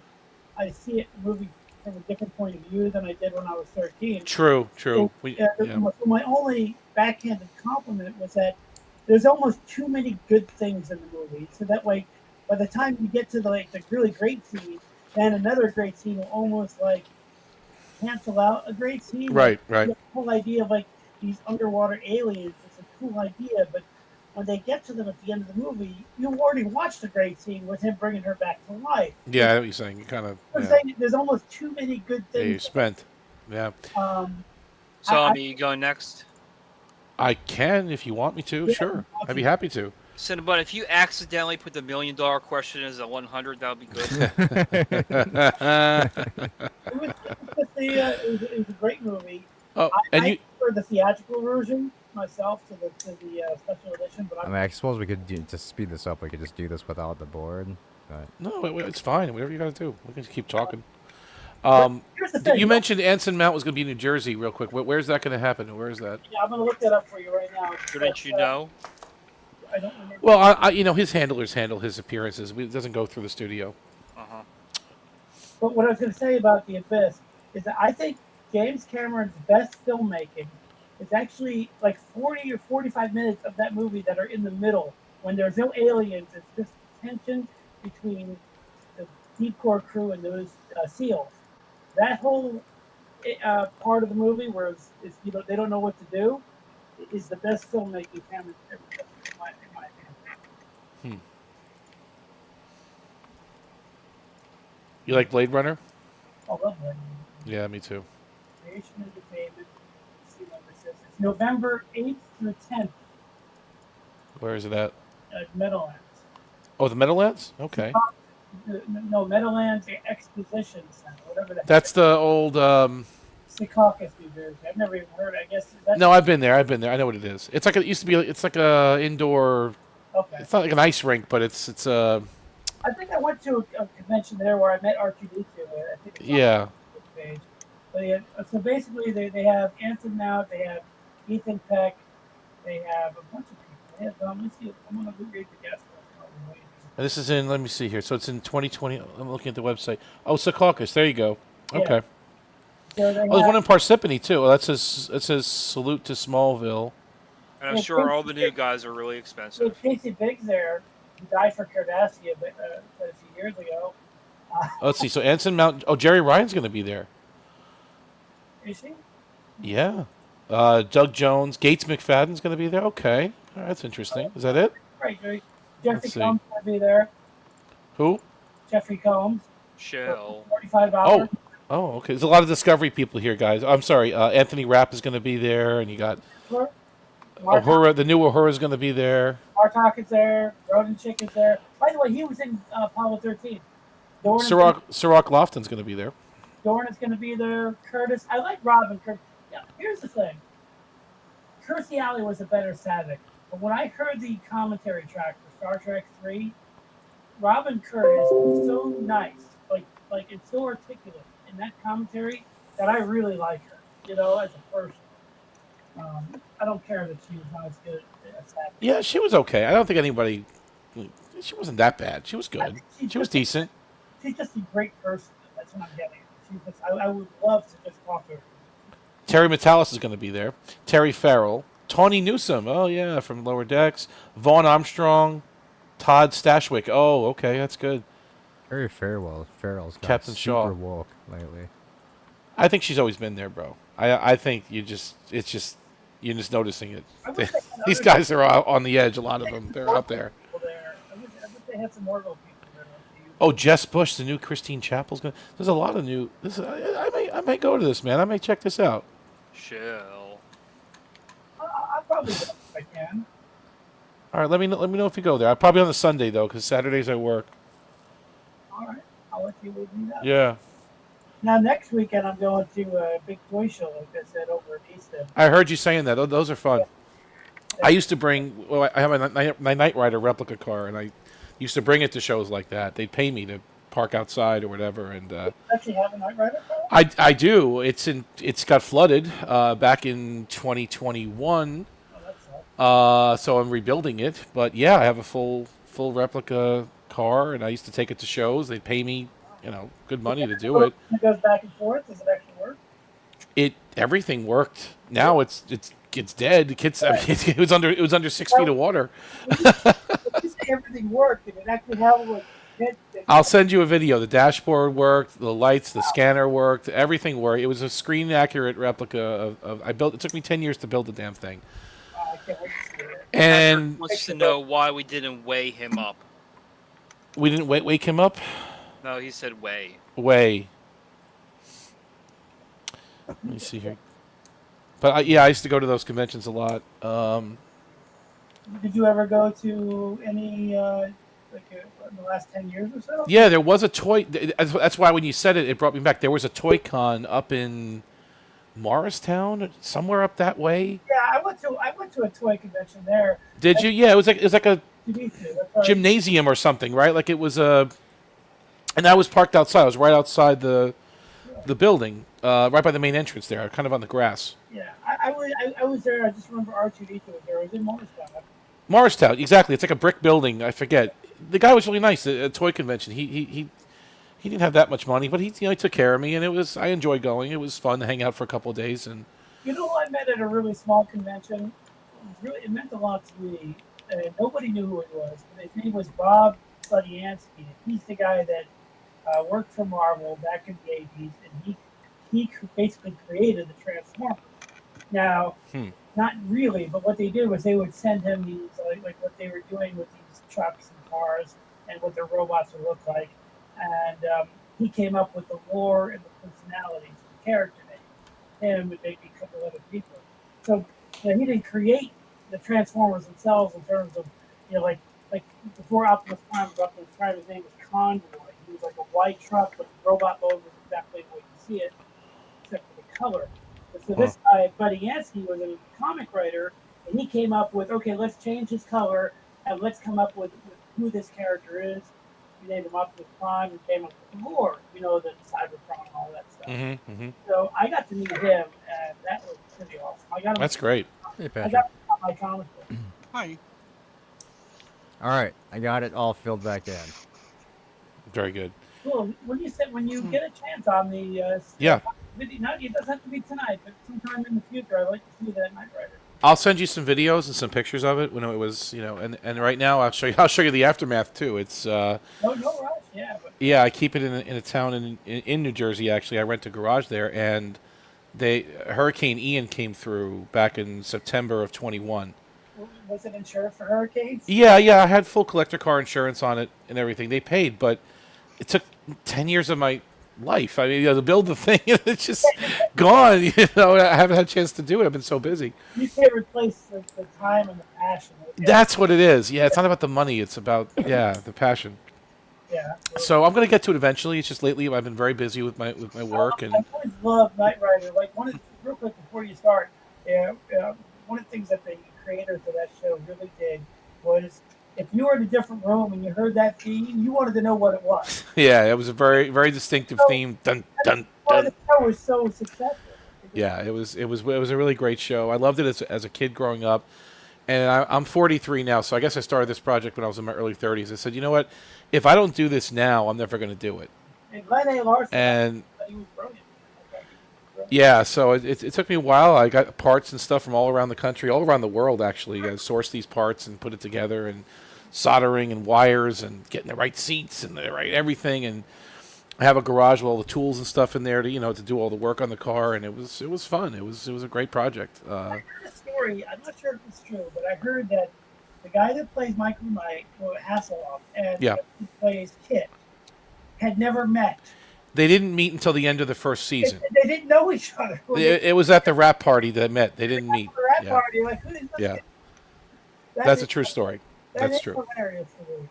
I see it movie from a different point of view than I did when I was 13. True. So, my only backhanded compliment was that there's almost too many good things in the movie, so that way, by the time you get to the really great scene, then another great scene will almost cancel out a great scene. Right. The whole idea of these underwater aliens is a cool idea, but when they get to them at the end of the movie, you already watched a great scene with him bringing her back to life. Yeah, I know what you're saying. You kind of. I'm saying there's almost too many good Yeah, you things. spent. Yeah. So, I- you going next? I can if you want me to. Yeah, Sure. I'd be happy to. Cinnabon, if you accidentally put the $1 million question as a 100, that would be good. It was a great movie. Oh, and I you prefer the theatrical version myself to the special edition, but I mean, I suppose we could to speed this up. We could just do this without the board. But no, it's fine. Whatever you got to do. We can just keep talking. here's the thing. You mentioned Anson Mount was going to be in New Jersey, real quick. Where's that going to happen? Where is that? Yeah, I'm gonna look that up for you right now. Shouldn't you know? I don't remember. Well, his handlers handle his appearances. It doesn't go through the studio. Uh-huh. But what I was going to say about The Abyss is that I think James Cameron's best filmmaking is actually like 40 or 45 minutes of that movie that are in the middle when there's no aliens. It's just tension between the deep core crew and those SEALs. That whole part of the movie where it's they don't know what to do is the best filmmaking Cameron's ever done, in my opinion. You like Blade Runner? I love that movie. Yeah, me too. Creation Entertainment. Let's see when this is. It's November 8th through 10th Where is it at? at Meadowlands. Oh, the Meadowlands? Okay. No, Meadowlands Exposition Center, whatever that. That's the old. Secaucus, New Jersey. I've never even heard. I guess that's No, I've been there. I know what it is. It's like it used to be. It's like a indoor. okay. It's not like an ice rink, but it's I think I went to a convention there where I met R2D2. I think it's on yeah. the page. But yeah, so basically, they have Anson Mount, they have Ethan Peck, they have a bunch of people. They have, let's see, I'm going to read the guest list. And this is in. Let me see here. So it's in 2020. I'm looking at the website. Oh, Secaucus. There you go. Okay. Yeah. So they Oh, there's have, one in Parsippany too. Oh, that says it says salute to Smallville. And I'm Yeah, sure all the new guys are really so expensive. Casey Biggs there, who died for Cardassia a few years ago. Let's see. So Anson Mount. Oh, Jerry Ryan's going to be there. Is she? Yeah. Doug Jones. Gates McFadden's going to be there. Okay. All right, that's interesting. Is that it? Right, Jeffrey Let's see. Combs will be there. Who? Jeffrey Combs. Shell. 45 Oh. hours. Oh, okay. There's a lot of Discovery people here, guys. I'm sorry. Anthony Rapp is going to be there, and you got Uhura. The new Uhura is going to be there. Martok is there. Roden Chick is there. By the way, he was in Apollo 13. Dorn is Sirach Lofton's going to be there. Dorn is going to be there. Curtis. I like Robin Curtis. Yeah, here's the thing. Kirstie Alley was a better Savick. But when I heard the commentary track for Star Trek 3, Robin Curtis was so nice. Like it's so articulate in that commentary that I really like her, as a person. I don't care that she was not as good as Savick. Yeah, she was okay. I don't think anybody. She wasn't that bad. She was good. She was decent. She's just a great person. That's what I'm getting. She's just, I would love to just talk to her. Terry Metalis is going to be there. Terry Farrell. Tawny Newsome. Oh, yeah, from Lower Decks. Vaughn Armstrong. Todd Stashwick. Oh, okay, that's good. Very Farewell's got Captain super Shaw. woke lately. I think she's always been there, bro. I think you're just noticing it. I wish they had These other guys are out on the edge. A lot of them. They're out there. people there. I wish they had some more of those people there. Oh, Jess Bush, the new Christine Chapel's going. There's a lot of new. I might go to this, man. I may check this out. Shell. I'll probably go if I can. All right, let me know if you go there. I'll probably on the Sunday though, because Saturdays I work. All right. I'll let you leave me know. Yeah, Now, next weekend, I'm going to a big toy show, like I said, over in Easton. I heard you saying that. Those are fun. I used to bring. Well, I have my Knight Rider replica car, and I used to bring it to shows like that. They'd pay me to park outside or whatever, and Actually, have a Knight Rider car? I do. It's got flooded back in 2021. Oh, that sucks. So I'm rebuilding it. But yeah, I have a full replica car, and I used to take it to shows. They'd pay me, good money to do it. It goes back and forth. Does it actually work? Everything worked. Now it's dead. The kids, it was under 6 feet of water. If you say everything worked, did it actually have like I'll send you a video. The dashboard worked, the lights, the scanner worked, everything worked. It was a screen accurate replica of I built. It took me 10 years to build the damn thing. I can't wait to see it. And Wants to know why we didn't weigh him up. we didn't wake him up. No, he said weigh. Way. Let me see here. But yeah, I used to go to those conventions a lot. Did you ever go to any in the last 10 years or so? Yeah, there was a toy. That's why when you said it, it brought me back. There was a Toy Con up in Morristown, somewhere up that way. Yeah, I went to a toy convention there. Did you? Yeah, it was like a You need to. That's right. gymnasium or something, right? Like it was a, and I was parked outside. I was right outside the building, right by the main entrance there, kind of on the grass. Yeah, I was there. I just remember R2D2 was there. I was in Morristown. Morristown, exactly. It's like a brick building. I forget. The guy was really nice at a toy convention. He didn't have that much money, but he took care of me, and I enjoyed going. It was fun to hang out for a couple of days, and You know, I met at a really small convention. It meant a lot to me. Nobody knew who he was, but his name was Bob Budiansky. He's the guy that worked for Marvel back in the '80s, and he basically created the Transformers. Now, not really, but what they did was they would send him these like what they were doing with these trucks and cars and what their robots would look like, and he came up with the lore and the personalities of the character name. Him and maybe a couple other people. So he didn't create the Transformers themselves in terms of like before Optimus Prime was Optimus Prime, his name was Convoy. He was like a white truck, but the robot mode was exactly the way you see it, except for the color. But so this guy, Buddy Yancey, was a comic writer, and he came up with, okay, let's change his color, and let's come up with who this character is. He named him Optimus Prime and came up with the lore, the Cybertron and all that stuff. So I got to meet him, and that was pretty awesome. I got him. that's great. Hey, I Patrick. got him on my comic book. Hi. All right, I got it all filled back in. Very good. Cool. When you get a chance on the Yeah. video, no, it doesn't have to be tonight, but sometime in the future, I'd like to see that Knight Rider. I'll send you some videos and some pictures of it when it was, and right now I'll show you the aftermath too. It's No rush, yeah. But yeah, I keep it in a town in New Jersey. Actually, I rent a garage there, and Hurricane Ian came through back in September of 21. was it insured for hurricanes? Yeah, I had full collector car insurance on it and everything. They paid, but it took 10 years of my life. I mean, to build the thing, it's just gone. I haven't had a chance to do it. I've been so busy. You can't replace the time and the passion. That's what it is. Yeah, it's not about the money. It's about the passion. Yeah. So I'm gonna get to it eventually. It's just lately I've been very busy with my work and I always loved Knight Rider. Like real quick before you start, one of the things that the creators of that show really did was if you were in a different room and you heard that theme, you wanted to know what it was. yeah, it was a very very distinctive theme. Dun dun Why dun. the show was so successful. Yeah, it was a really great show. I loved it as a kid growing up, and I'm 43 now, so I guess I started this project when I was in my early 30s. I said, you know what, if I don't do this now, I'm never going to do it. And Glenn A. Larson, And he was brilliant. yeah, so it took me a while. I got parts and stuff from all around the country, all around the world actually. I sourced these parts and put it together, and soldering and wires and getting the right seats and the right everything. And I have a garage with all the tools and stuff in there to do all the work on the car, and it was fun. It was a great project. I heard a story. I'm not sure if it's true, but I heard that the guy that plays Michael Knight, Hasselhoff, and Yeah. who plays Kit, had never met. They didn't meet until the end of the first season. They didn't know each other. It was at the rap party that met. They didn't meet. That Yeah. party, like, who is this Yeah. kid? That's is- a true story. that That's is true. hilarious to me.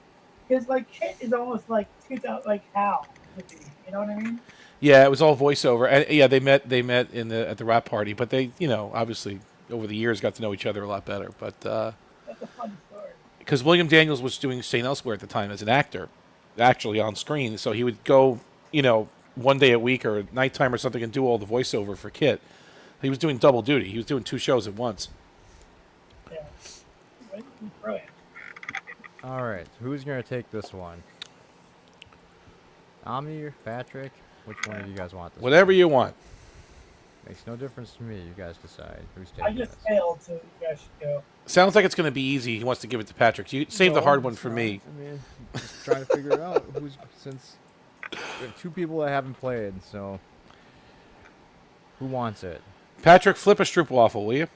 Because like Kit is almost like 2000, like Hal. You know what I mean? Yeah, it was all voiceover, and yeah, they met at the rap party, but they obviously over the years got to know each other a lot better. But That's a fun story. because William Daniels was doing St. Elsewhere at the time as an actor, actually on screen, so he would go one day a week or nighttime or something and do all the voiceover for Kit. He was doing double duty. He was doing 2 shows at once. Yeah. Brilliant. All right, who's gonna take this one? Omni or Patrick? Which one of you guys want this? Whatever you want. Makes no difference to me. You guys decide who's I taking just this. failed, so you guys should go. Sounds like it's going to be easy. He wants to give it to Patrick. You save the No, hard one it's for not. me. I mean, just trying to figure it out since we have 2 people that haven't played, so who wants it? Patrick, flip a stroopwafel, will you?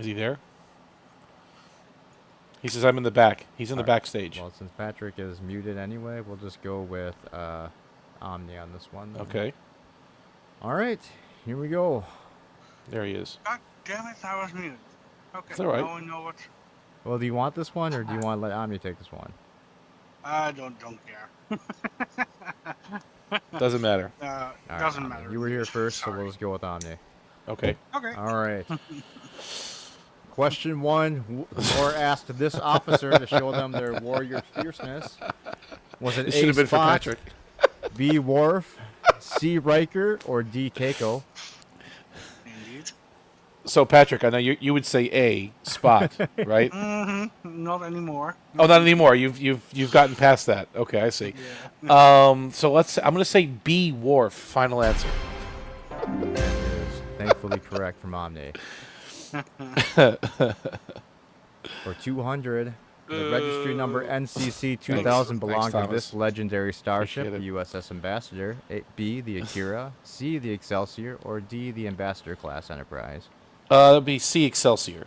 Is he there? He says, I'm in the back. He's in the Alright, backstage. Well, since Patrick is muted anyway, we'll just go with Omni on this one. then. Okay. All right, here we go. There he is. God damn it, I was muted. Okay, It's all right. no one know what. Well, do you want this one, or do you want to let Omni take this one? I don't care. Doesn't matter. All right, Doesn't Omni, matter. You were here first, so Sorry. we'll just go with Omni. Okay. Okay. All right. Question 1. War asked this officer to show them their warrior fierceness. Was it It should A. have been for Spock, Patrick. B. Worf, C. Riker, or D. Keiko? Indeed. So Patrick, I know you would say A, Spot, right? Mm-hmm. Not anymore. Oh, not anymore. You've gotten past that. Okay, I see. Yeah. So I'm gonna say B, Worf. Final answer. That is thankfully correct from Omni. For 200, the registry number NCC 2000 belonged to Thomas. this legendary starship, Appreciate the USS Ambassador. B. The Akira, C. The Excelsior, or D. The Ambassador class Enterprise? That'd be C, Excelsior.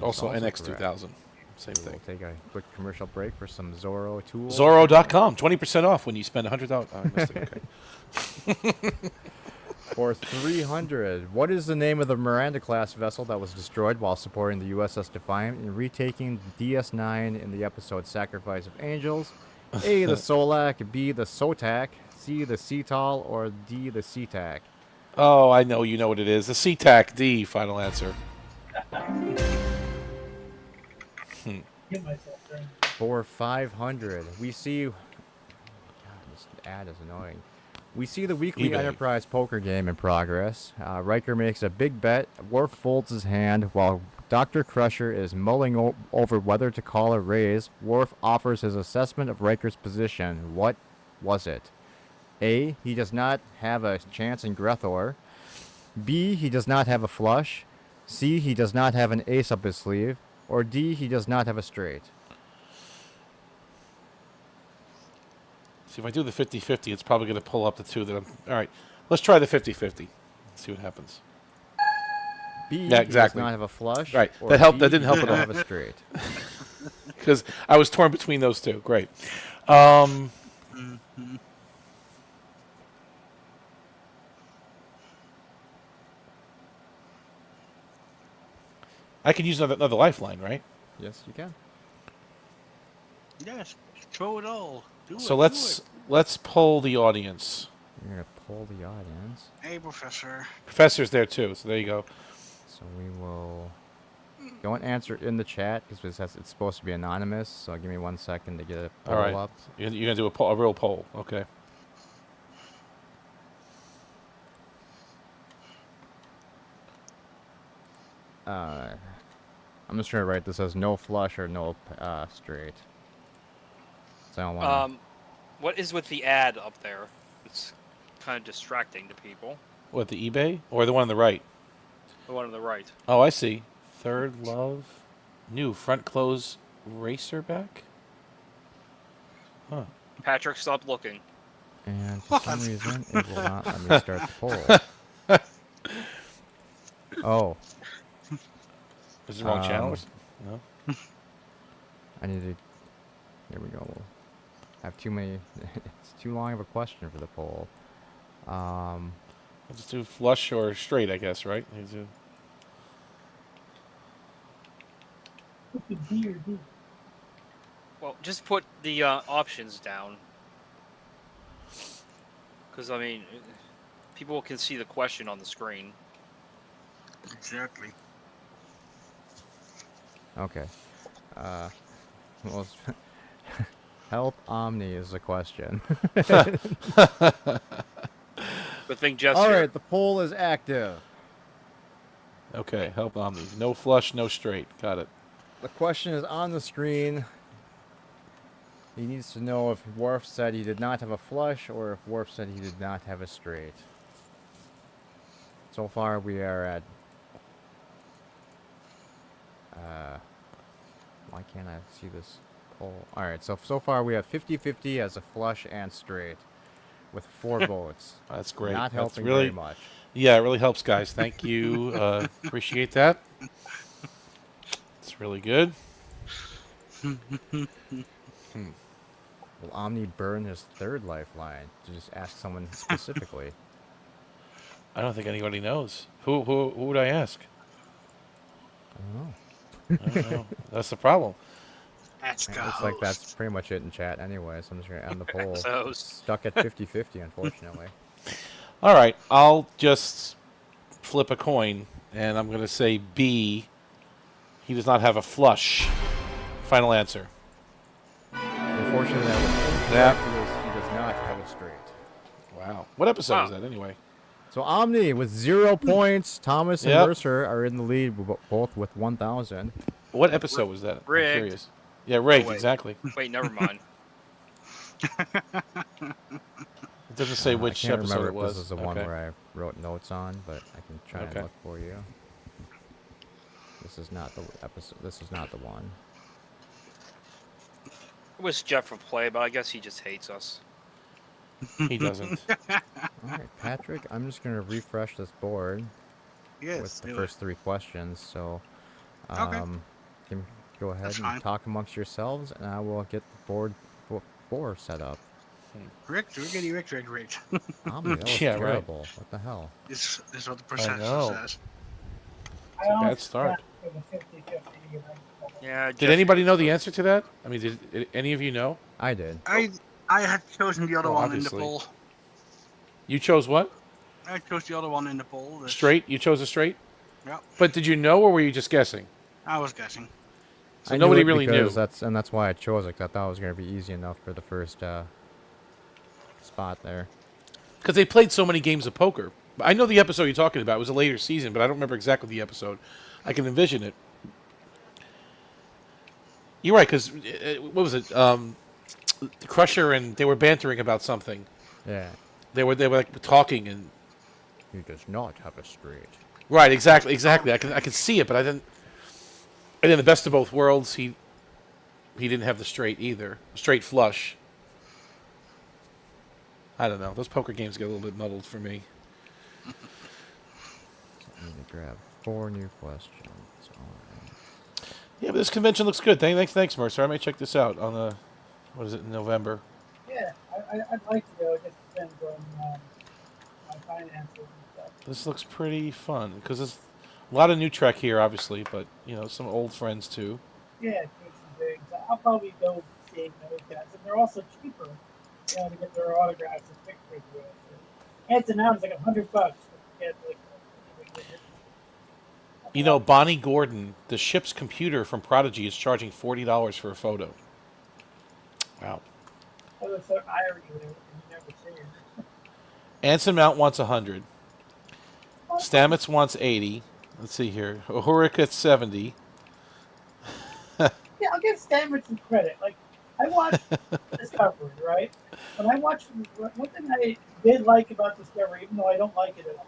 Also also NX2000. Same We'll thing. take a quick commercial break for some Zorro tools. Zorro.com, 20% off when you spend $100. Oh, I missed it. Okay. For 300, what is the name of the Miranda class vessel that was destroyed while supporting the USS Defiant and retaking DS9 in the episode Sacrifice of Angels? A. The Solak, B. The Sotak, C. The Seatal, or D. The Seatac? Oh, I know you know what it is. The SeaTac D. Final answer. Get myself there. For 500, we see. God, this ad is annoying. We see the weekly eBay. Enterprise poker game in progress. Riker makes a big bet. Worf folds his hand while Dr. Crusher is mulling over whether to call a raise. Worf offers his assessment of Riker's position. What was it? A. He does not have a chance in Grethor. B. He does not have a flush. C. He does not have an ace up his sleeve. Or D. He does not have a straight. See, if I do the 50-50, it's probably going to pull up the two that I'm... All right, let's try the 50-50. See what happens. B. Yeah, He does exactly. not have a flush. Right. Or That helped- D, that didn't he help does at not all. have a straight. Because I was torn between those two. Great. I could use another lifeline, right? Yes, you can. Yes. Throw it all. Do So it, let's poll the audience. You're gonna pull the audience. do it. Hey, Professor. Professor's there too, so there you go. So we will. Don't answer it in the chat because it's supposed to be anonymous. So give me 1 second to get a poll All right. up. You're gonna do a real poll, okay? I'm just trying to write this as no flush or no straight. So I don't want. What is with the ad up there? It's kind of distracting to people. What, the eBay or the one on the right? The one on the right. Oh, I see. Third Love, new front close racer back. Huh. Patrick, stop looking. And for some reason, it will not let me start the poll. Oh, Is it the wrong channel? Or no. I need to. There we go. We'll have too many. It's too long of a question for the poll. Let's do flush or straight, I guess, right? D or D. Well, just put the options down. Because, I mean, people can see the question on the screen. Exactly. Okay. Well, help Omni is the question. Good thing Jeff's All here. right, the poll is active. Okay, help Omni. No flush, no straight. Got it. The question is on the screen. He needs to know if Worf said he did not have a flush or if Worf said he did not have a straight. So far, we are at. Why can't I see this poll? All right, so far we have 50-50 as a flush and straight, with 4 votes. That's great. Not That's helping really, very much. Yeah, it really helps, guys. Thank you. Appreciate that. It's really good. Will Omni burn his third lifeline? To just ask someone specifically. I don't think anybody knows. Who would I ask? I don't know. I don't know. That's the problem. That's the Looks like that's host. pretty much it in chat anyway, so I'm just going to end the poll. So Stuck at 50-50, unfortunately. All right, I'll just flip a coin, and I'm going to say B. He does not have a flush. Final answer. Unfortunately, that was Yeah. incorrect. He does not have it straight. Wow. What episode Wow. is that anyway? So Omni with 0 points. Thomas and Yep. Mercer are in the lead, both with 1,000. What episode was that? I'm Rigged. curious. Yeah, rigged, Oh, wait. exactly. wait, never mind. It doesn't say which I can't episode remember it was. if this is the one Okay. where I wrote notes on, but I can try Okay. and look for you. This is not the episode. This is not the one. I wish Jeff would play, but I guess he just hates us. He doesn't. All right, Patrick. I'm just gonna refresh this board Yes. with the do first 3 questions. So, Okay. you can go ahead That's and fine. talk amongst yourselves, and I will get the board 4 set up. it. Rigged. Riggedy, rigged. Omni, that was Yeah, right. terrible. What the hell? This is what the percentage know. says. I a bad almost start. went for the 50-50, you know. Yeah. Did anybody know the answer to that? I mean, did any of you know? I did. I had chosen the other Oh, one obviously. in the poll. You chose what? I chose the other one in the poll. this- Straight? You chose a straight? Yep. But did you know, or were you just guessing? I was guessing. So I knew nobody it really because knew. That's why I chose it. 'Cause I thought it was gonna be easy enough for the first spot there. Because they played so many games of poker. I know the episode you're talking about. It was a later season, but I don't remember exactly the episode. I can envision it. You're right, because what was it? Crusher and they were bantering about something. Yeah. They were like talking and He does not have a straight. right, exactly. I can see it, but I didn't. And in the best of both worlds, he didn't have the straight either. Straight flush. I don't know. Those poker games get a little bit muddled for me. I'm gonna grab 4 new questions. All right. Yeah, but this convention looks good. Thanks, Mercer. I may check this out on what is it, in November? Yeah, I'd like to go. It just depends on my finances and stuff. This looks pretty fun because there's a lot of new Trek here, obviously, but some old friends too. Yeah, Case and Biggs. I'll probably go seeing those guys, and they're also cheaper. To get their autographs and pictures with. Hanson now is like $100 to get like. Bonnie Gordon, the ship's computer from Prodigy, is charging $40 for a photo. Wow. Oh, there's some irony there, and you never see it. Anson Mount wants 100. Stamets wants 80. Let's see here. Uhura gets 70. Yeah, I'll give Stamets some credit. Like, I watched Discovery, right? When I watched, one thing I did like about Discovery, even though I don't like it at all,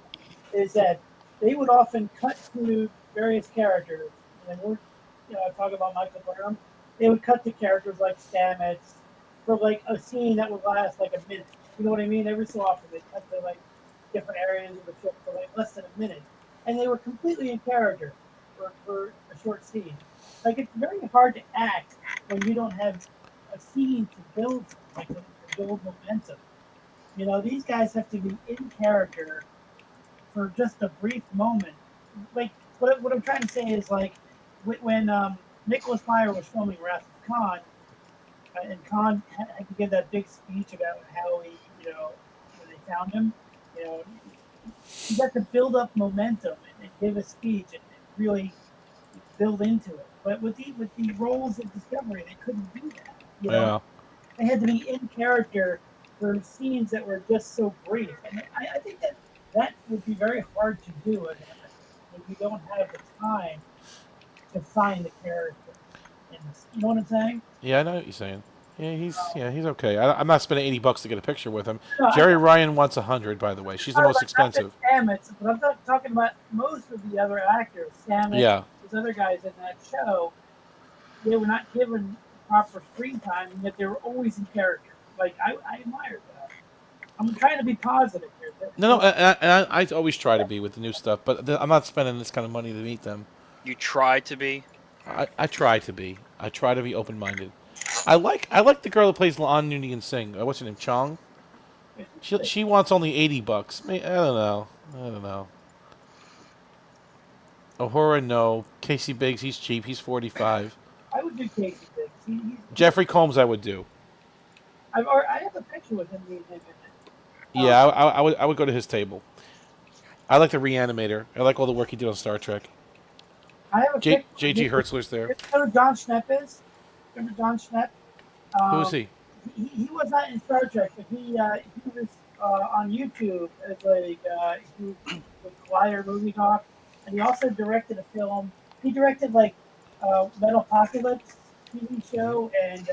is that they would often cut to various characters. And they weren't, talking about Michael Burnham. They would cut to characters like Stamets for like a scene that would last like a minute. You know what I mean? Every so often they cut to like different areas of the ship for like less than a minute, and they were completely in character for a short scene. Like, it's very hard to act when you don't have a scene to build, like to build momentum. These guys have to be in character for just a brief moment. Like, what I'm trying to say is, like, when Nicholas Meyer was filming Wrath of Khan, and Khan had to give that big speech about how he, when they found him, you got to build up momentum and give a speech and really build into it. But with the roles of Discovery, they couldn't do that. Yeah. They had to be in character for scenes that were just so brief. And I think that would be very hard to do if you don't have the time to find the character. And you know what I'm saying? Yeah, I know what you're saying. Yeah, he's okay. I'm not spending $80 to get a picture with him. No, Jerry Ryan wants 100, by the way. She's the most expensive. Stamets, but I'm talking about most of the other actors. Stamets, Yeah. those other guys in that show, they were not given proper screen time, and yet they were always in character. Like, I admire that. I'm trying to be positive here. No, I always try to be with the new stuff, but I'm not spending this kind of money to meet them. You try to be. I try to be. I try to be open-minded. I like the girl that plays Lan Noonien Singh. What's her name? Chong. She wants only $80. I don't know. Uhura, no. Casey Biggs, he's cheap. He's 45. I would do Casey Biggs. Jeffrey Combs, I would do. I have a picture with him. Yeah, I would go to his table. I like the Reanimator. I like all the work he did on Star Trek. I have a picture. J.G. Hertzler's there. You know who John Schnepp is? Remember John Schnepp? Who is he? He was not in Star Trek, but he was on YouTube as he would Collider Movie Talk, and he also directed a film. He directed Metalopocalypse TV show and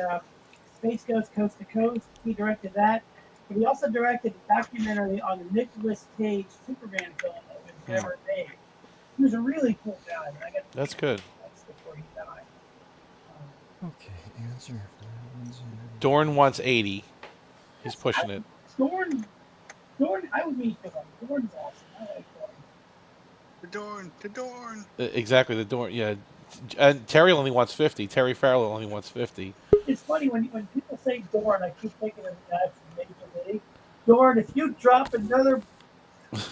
Space Ghost Coast to Coast. He directed that, but he also directed a documentary on the Nicolas Cage Superman film that was never made. He was a really cool guy. And I got That's good. before he died. Okay, answer. Dorn wants 80. He's pushing it. Dorn, I would meet with him. Dorn's awesome. I like Dorn. The Dorn. Exactly, the Dorn. Yeah, and Terry only wants 50. Terry Farrell only wants 50. It's funny when people say Dorn, I keep thinking of the guy from Major League. Dorn, if you drop another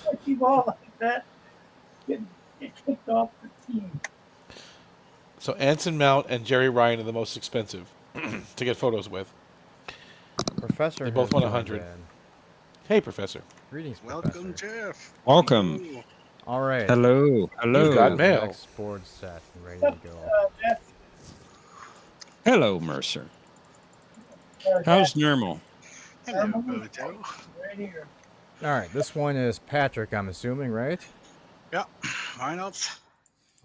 lucky ball like that, get kicked off the team. So Anson Mount and Jerry Ryan are the most expensive to get photos with. Professor. They both has want 100. joined in. Professor. Professor. Greetings, Welcome, Professor. Jeff. Welcome. Ooh. All right. Hello. Hello. You've got mail. Next board set and ready to go. Jeff, Hello, Mercer. Jeff, How's normal? Hello, I'm Bojo. right here. All right, this one is Patrick, I'm assuming, right? Yeah, why not?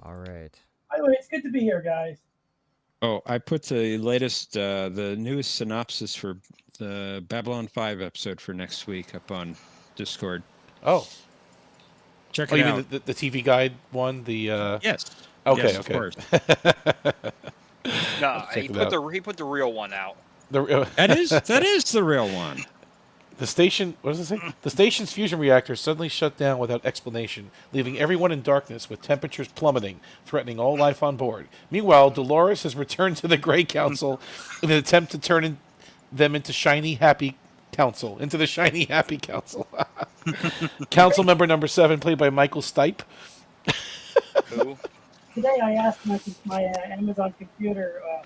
All right. By the way, it's good to be here, guys. Oh, I put the latest, the newest synopsis for the Babylon 5 episode for next week up on Discord. Oh. Check Oh, it you out. mean the TV guide one? The Yes. Okay, Yes, okay. Of course. No, check he it put out. he put the real one out. That is the real one. The station, what does it say? The station's fusion reactor suddenly shut down without explanation, leaving everyone in darkness with temperatures plummeting, threatening all life on board. Meanwhile, Dolores has returned to the Grey Council in an attempt to turn them into shiny, happy council. Into the shiny, happy council. Council member number 7, played by Michael Stipe. Who? Today I asked my Amazon computer to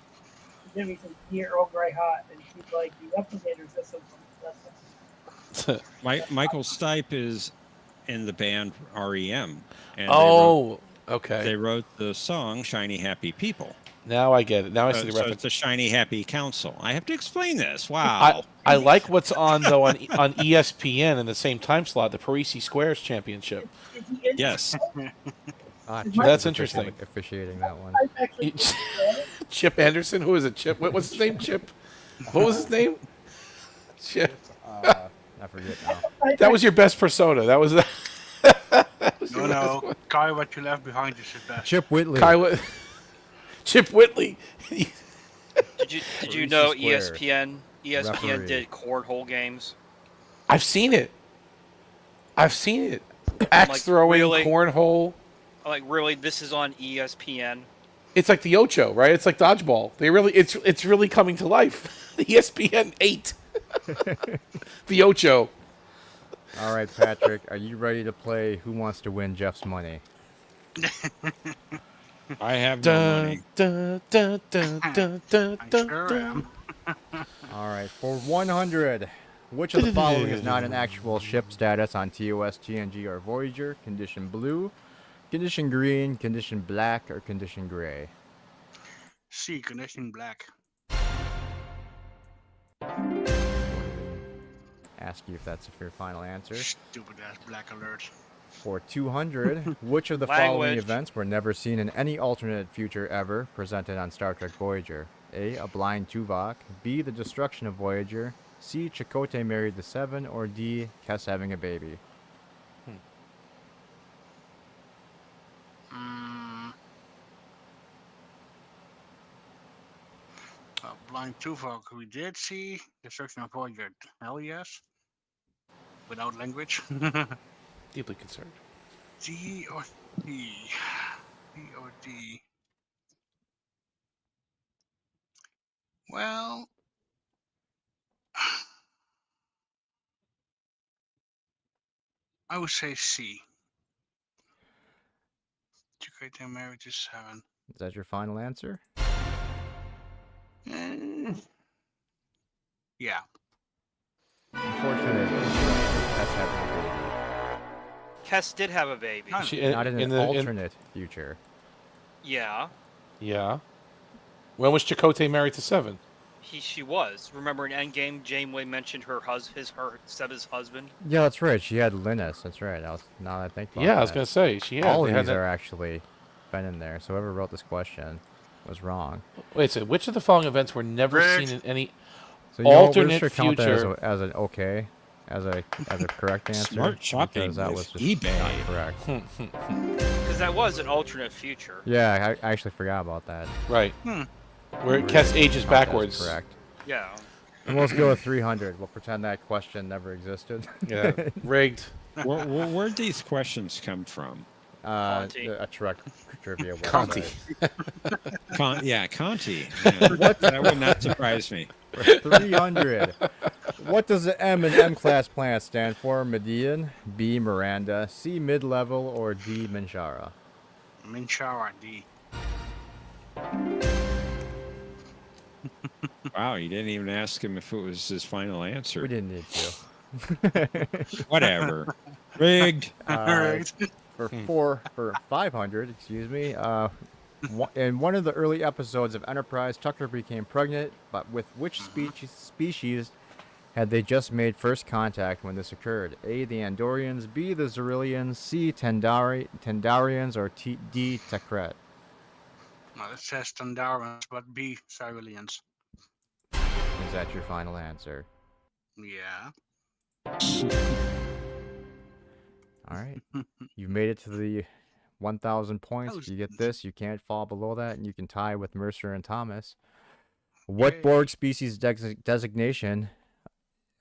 give me some gear Earl Grey hot, and she's like, the replicator system from Michael Stipe is in the band REM. And Okay. they wrote the song Shiny Happy People. Now I get it. Now I see the So reference. it's the Shiny Happy Council. I have to explain this. Wow. I like what's on though on ESPN in the same time slot, the Parisi Squares Championship. Is he in Yes. Is Chip That's is interesting. Officiating that one. I've actually Chip Anderson, who is it? Chip? What's his name? Chip? What was his name? Chip. I forget now. That was your best persona. That was. No, Kai, what you left behind is his best. Chip Whitley. Chip Whitley. Did you Parisi know Squares. ESPN Referee. did cornhole games? I've seen it. Axe like, throwing, really? cornhole. Like really, this is on ESPN. It's like the Ocho, right? It's like dodgeball. It's really coming to life. The ESPN 8. The Ocho. All right, Patrick, are you ready to play Who Wants to Win Jeff's Money? I have no money. I sure am. All right, for 100, which of the following is not an actual ship status on TOS, TNG, or Voyager? Condition blue, condition green, condition black, or condition gray? C, condition black. Ask you if that's your final answer. Stupid ass black alert. For 200, which of the following Language. events were never seen in any alternate future ever presented on Star Trek Voyager? A. A blind Tuvok. B. The destruction of Voyager. C. Chakotay married the Seven. Or D. Kes having a baby. Blind Tuvok, we did see Destruction of Voyager. Hell yes. Without language. Deeply concerned. D or D? D or D? Well, I would say C. Chakotay married to 7. Is that your final answer? Yeah. Unfortunately, it's incorrect. That's having a baby. Kess did have a baby. Nice. She, Not in an alternate future. Yeah, yeah. When was Chakotay married to 7? she was. Remember in Endgame, Janeway mentioned her Seba's husband. Yeah, that's right. She had Linus. That's right. Now that I think about Yeah, I was that. gonna say she had. All they of had these are actually been in there. So whoever wrote this question was wrong. Wait a second. Which of the following events were never Rigged. seen in any So you know what, we're alternate just gonna count that future? as an okay, as a correct answer. Smart shopping because that with was just eBay. not correct. Because that was an alternate future. Yeah, I actually forgot about that. Right. Hmm. Where We're Kess gonna ages count that as backwards. Correct. Yeah. And let's go with 300. We'll pretend that question never existed. Yeah. Rigged. Where'd these questions come from? Conti. A truck trivia Conti. website. Yeah, Conti. Yeah, that would not surprise me. 300. What does the M in M-class plant stand for? Median, B, Miranda, C, mid-level, or D, Minshara? Minshara D. Wow, you didn't even ask him if it was his final We answer. didn't need to. Whatever. Rigged. Alright. For 500, excuse me. In one of the early episodes of Enterprise, Tucker became pregnant, but with which species had they just made first contact when this occurred? A, the Andorians, B, the Zerillians, C, Tendarians, or D, Tekret? Well, it says Tandarans, but B, Cyrilians. Is that your final answer? Yeah. All right. You've made it to the 1,000 points. If you get this, you can't fall below that, and you can tie with Mercer and Thomas. What Yay. Borg species designation?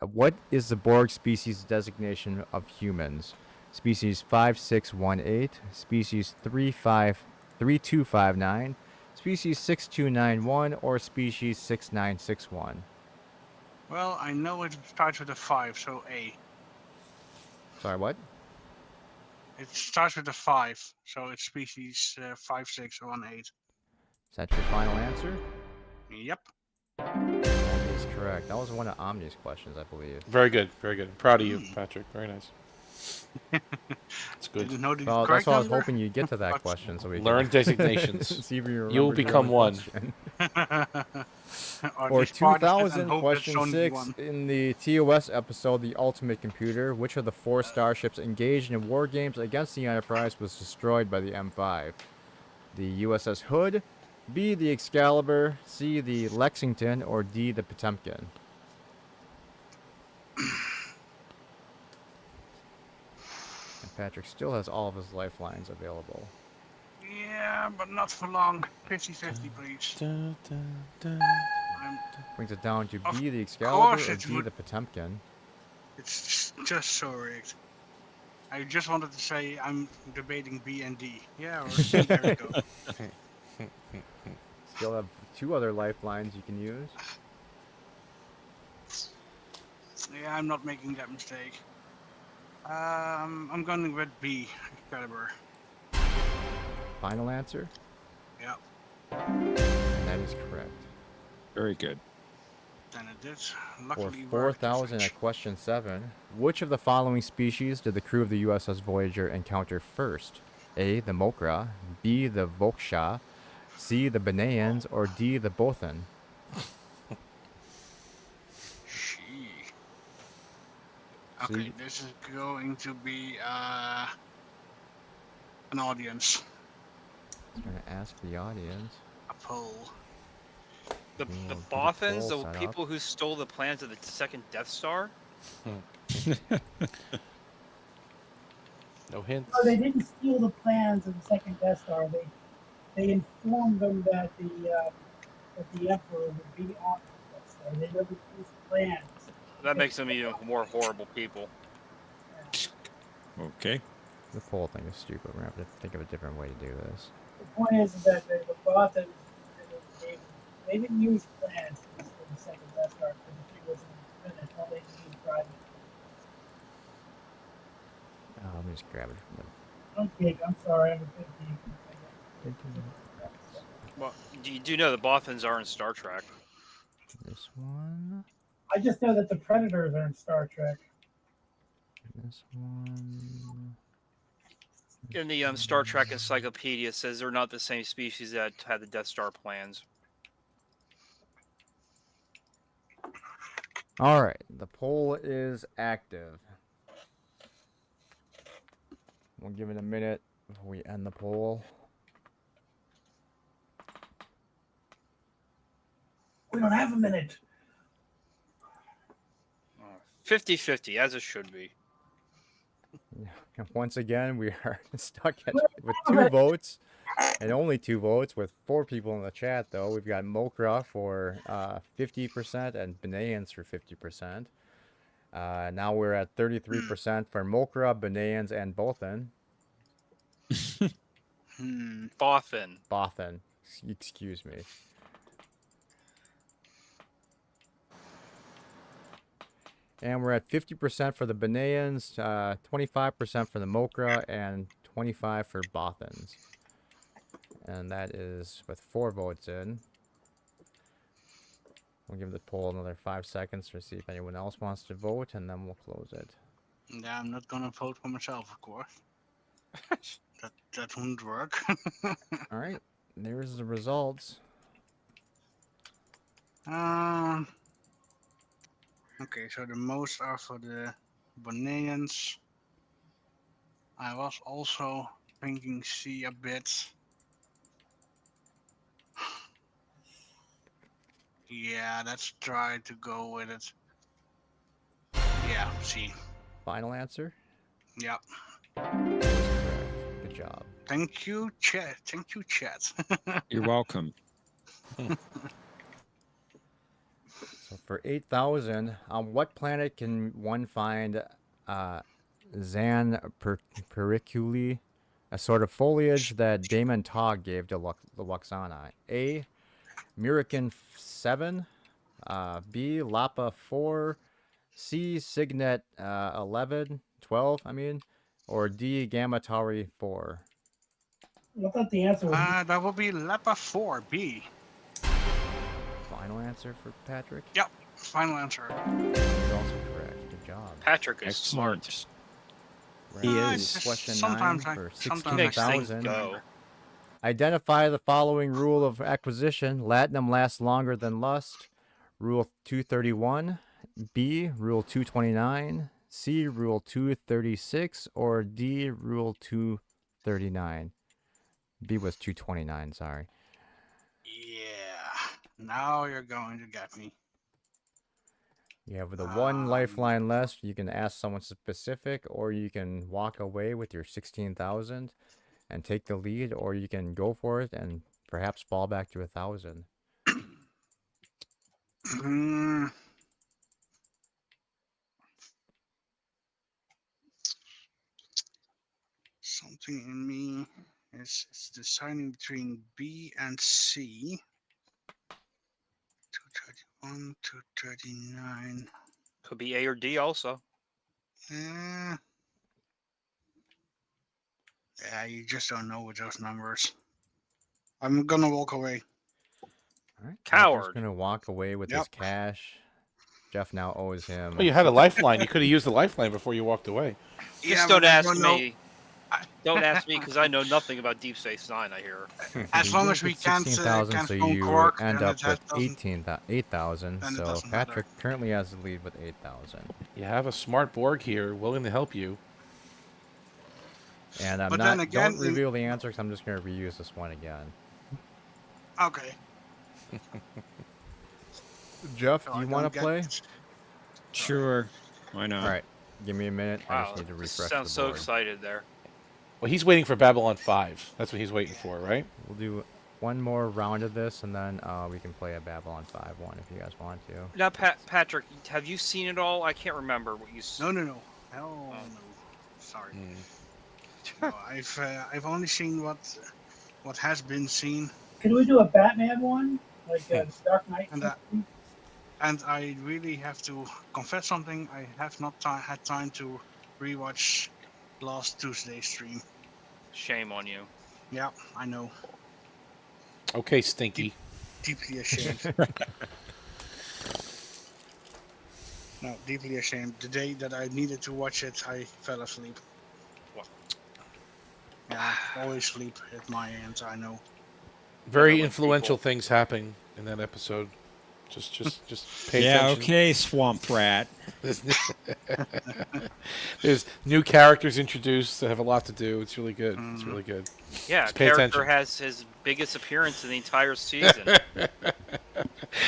What is the Borg species designation of humans? Species 5618, species 3259, species 6291, or species 6961? Well, I know it starts with a 5, so A. Sorry, what? It starts with a 5, so it's species 5618. Is that your final answer? Yep. That is correct. That was one of Omni's questions, I believe. Very good. Very good. Proud of you, Patrick. Very nice. It's good. Didn't know the Well, that's correct why I was number? hoping you'd get to that But- question, so we can Learn designations. see if you You'll remembered your become own one. question. Or Or this part of it 2000, and hope question it's only 6, one. in the TOS episode, The Ultimate Computer, which of the 4 starships engaged in war games against the Enterprise was destroyed by the M5? The USS Hood, B, the Excalibur, C, the Lexington, or D, the Potemkin? And Patrick still has all of his lifelines available. Yeah, but not for long. 50-50, please. Dun, dun, dun. I'm, Brings it down to Of B, the Excalibur, course or it D, would- the Potemkin. it's just so rigged. I just wanted to say I'm debating B and D. Yeah, or C, there we go. Still have 2 other lifelines you can use. Yeah, I'm not making that mistake. I'm going with B, Excalibur. Final answer? Yeah, And that is correct. Very good. then it did. For Luckily, we're 4,000 at at question 7, which of the following species did the crew of the USS Voyager encounter first? A, the Mokra, B, the Voksha, C, the Beneans, or D, the Bothan? Gee. So Okay, you- this is going to be an audience, I'm going to ask the audience. a poll. The Ooh, the get a Bothans, poll the set up. people who stole the plans of the second Death Star. No hints. No, they didn't steal the plans of the second Death Star. They informed them that the Emperor would be on the Death Star. They never used plans. That makes them even more horrible people. Okay. The poll thing is stupid. We're going to have to think of a different way to do this. The point is that the Bothans they didn't use plans. They second Death Star because if he was in it, all they need is driving. Let me just grab it from I'm big. I'm sorry. I'm a big geek. Well, you do know the Bothans are in Star Trek. this one, I just know that the Predators are in Star Trek. this one. In the Star Trek Encyclopedia, it says they're not the same species that had the Death Star plans. All right, the poll is active. We'll give it a minute before we end the poll. We don't have a minute. 50-50, as it should be. Once again, we are stuck with 2 votes, and only 2 votes, with 4 people in the chat, though. We've got Mokra for 50% and Benayans for 50%. Now we're at 33% for Mokra, Benayans, and Bothan. Bothan. Excuse me. And we're at 50% for the Benayans, 25% for the Mokra, and 25% for Bothans. And that is with 4 votes in. We'll give the poll another 5 seconds to see if anyone else wants to vote, and then we'll close it. Yeah, I'm not gonna vote for myself, of course. that won't work. All right, there's the results. Okay, so the most are for the Bonaians. I was also thinking C a bit. Yeah, let's try to go with it. Yeah, C. Final answer? Yep. Good job. Thank you, chat. Thank you, chat. You're welcome. So for 8,000, on what planet can one find Zan periculi, a sort of foliage that Damon Togg gave to the Luxana? A. Murican 7, B. Lapa 4, C. Signet 12, or D. Gamma Tauri 4. I thought the answer was That would be Lepa 4B. Final answer for Patrick? Yep, final answer. Is also correct. Good job. Patrick is smart. Excellent. We're He at is. Question 9 Sometimes for sometimes Makes things 16,000. go. Identify the following rule of acquisition. Latinum lasts longer than lust. Rule 231. B. Rule 229. C. Rule 236. Or D. Rule 239. B was 229, sorry. Yeah, now you're going to get me. You have the one lifeline left. You can ask someone specific, or you can walk away with your 16,000 and take the lead, or you can go for it and perhaps fall back to 1,000. Something in me is deciding between B and C. 231, 239. Could be A or D also. Yeah, you just don't know with those numbers. I'm gonna walk away. All right. Coward. Going to walk away with his Yep. cash. Jeff now owes him. Well, you had a lifeline. You could have used the lifeline before you walked away. Just but don't I ask don't know- me. Don't ask me because I know nothing about Deep Space Nine. I hear. As long as we can't 16,000, can't so phone you Quark, end then up it has- with doesn't- 8,000. then it So doesn't matter. Patrick currently has the lead with 8,000. You have a smart Borg here, willing to help you. And I'm But not. then again, Don't reveal the answer because I'm just going to reuse this one again. Okay. Jeff, so do I you don't want to get- play? Sure. Why not? All right, give me a minute. I Wow, just need to refresh sounds the so board. excited there. Well, he's waiting for Babylon 5. That's what he's waiting for, right? We'll do one more round of this, and then we can play a Babylon 5 one if you guys want to. Now, Patrick, have you seen it all? I can't remember what you. No. Hell no. Sorry. No, I've only seen what has been seen. Can we do a Batman one? Like the Dark Knight? And that- And I really have to confess something. I have not had time to rewatch last Tuesday's stream. Shame on you. Yeah, I know. Okay, Stinky. Deeply ashamed. No, deeply ashamed. The day that I needed to watch it, I fell asleep. What? Yeah, I always sleep at my end, I know. Very like influential people. things happen in that episode. Just pay Yeah, attention. okay, Swamp Rat. There's new characters introduced that have a lot to do. It's really good. It's really good. Yeah, Just pay character attention. has his biggest appearance in the entire season.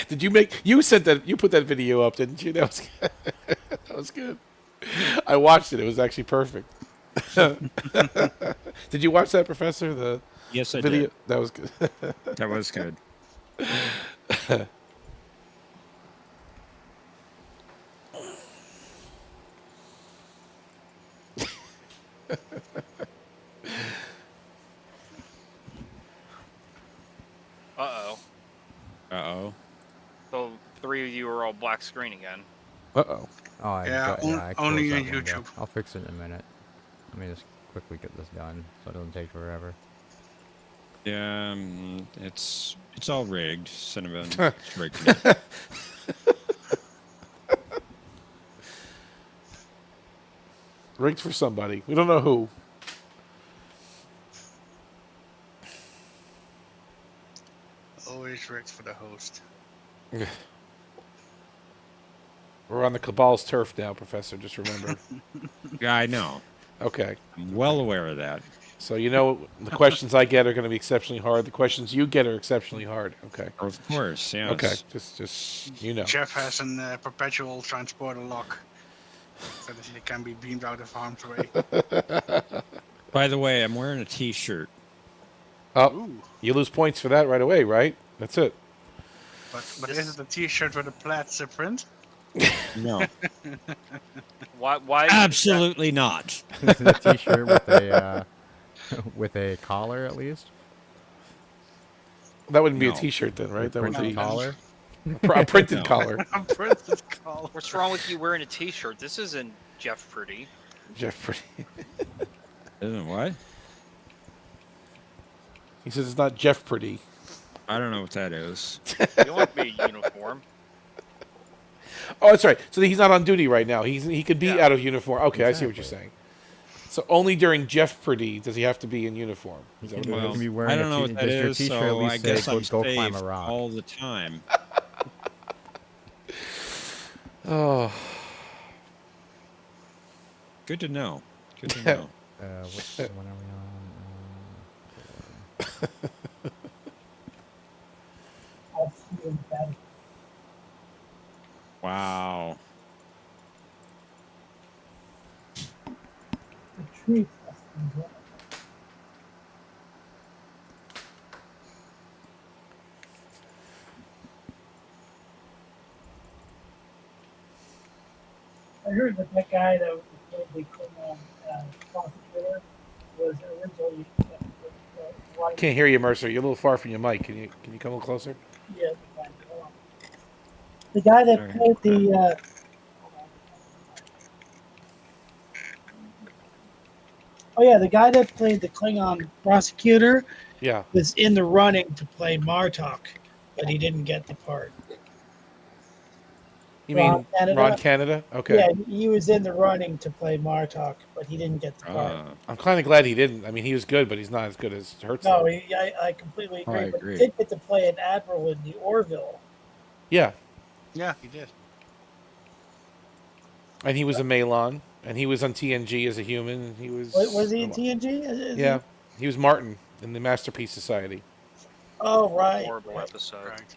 Did you make? You sent that. You put that video up, didn't you? That was that was good. I watched it. It was actually perfect. Did you watch that, Professor? The Yes, I video did. that was good. That was good. Uh-oh. Uh-oh. So 3 of you are all black screen again. Uh-oh. Oh, Yeah, I only closed on that window. YouTube. I'll fix it in a minute. Let me just quickly get this done so it doesn't take forever. Yeah, it's all rigged. Cinnamon. It's rigged. Rigged for somebody. We don't know who. Always rigged for the host. We're on the Cabal's turf now, Professor. Just remember. Yeah, I know. Okay. I'm well aware of that. So you know the questions I get are going to be exceptionally hard. The questions you get are exceptionally hard. Okay. Of course, yes. Okay. Just you know. Jeff has a perpetual transporter lock, so that he can be beamed out of harm's way. By the way, I'm wearing a T-shirt. Oh, Ooh, you lose points for that right away, right? That's it. but is it a T-shirt with a plaid print? No, Why? absolutely not. Is it a t-shirt with a with a collar at least? That wouldn't be a No. T-shirt then, right? That would Printed be collar. a printed No. collar. A printed collar. What's wrong with you wearing a T-shirt? This isn't Jeff Pretty. Jeffrey. Isn't what? He says it's not Jeff Pretty. I don't know what that is. You don't have to be a uniform. Oh, that's right. So he's not on duty right now. He could be Yeah. out of uniform. Okay, I see what you're Exactly. saying. So only during Jeff Pretty does he have to be in uniform. Is that what it Well, is? be wearing I a don't know t- what that does your is, t-shirt at so I least say, guess I'm go climb a safe rock? all the time. Oh, Good to know. Good to know. Which one are we on? I'll see you in bed. Wow. The truth must be real. I heard that guy that played the criminal prosecutor was originally white. can't hear you, Mercer. You're a little far from your mic. Can you come a little closer? Yeah, hold on. The guy that Alright. played the the guy that played the Klingon prosecutor Yeah. was in the running to play Martok, but he didn't get the part. You Ron mean Canada? Ron Canada? Okay. Yeah, he was in the running to play Martok, but he didn't get the part. I'm kind of glad he didn't. I mean, he was good, but he's not as good as Hertzler. No, I completely Oh, agree. I But agree. he did get to play an admiral in the Orville. Yeah, Yeah, he did. and he was a Malon, and he was on TNG as a human. And he was. Was he in TNG? Is Yeah, he? he was Martin in the Masterpiece Society. Oh, right. Horrible episode. Right.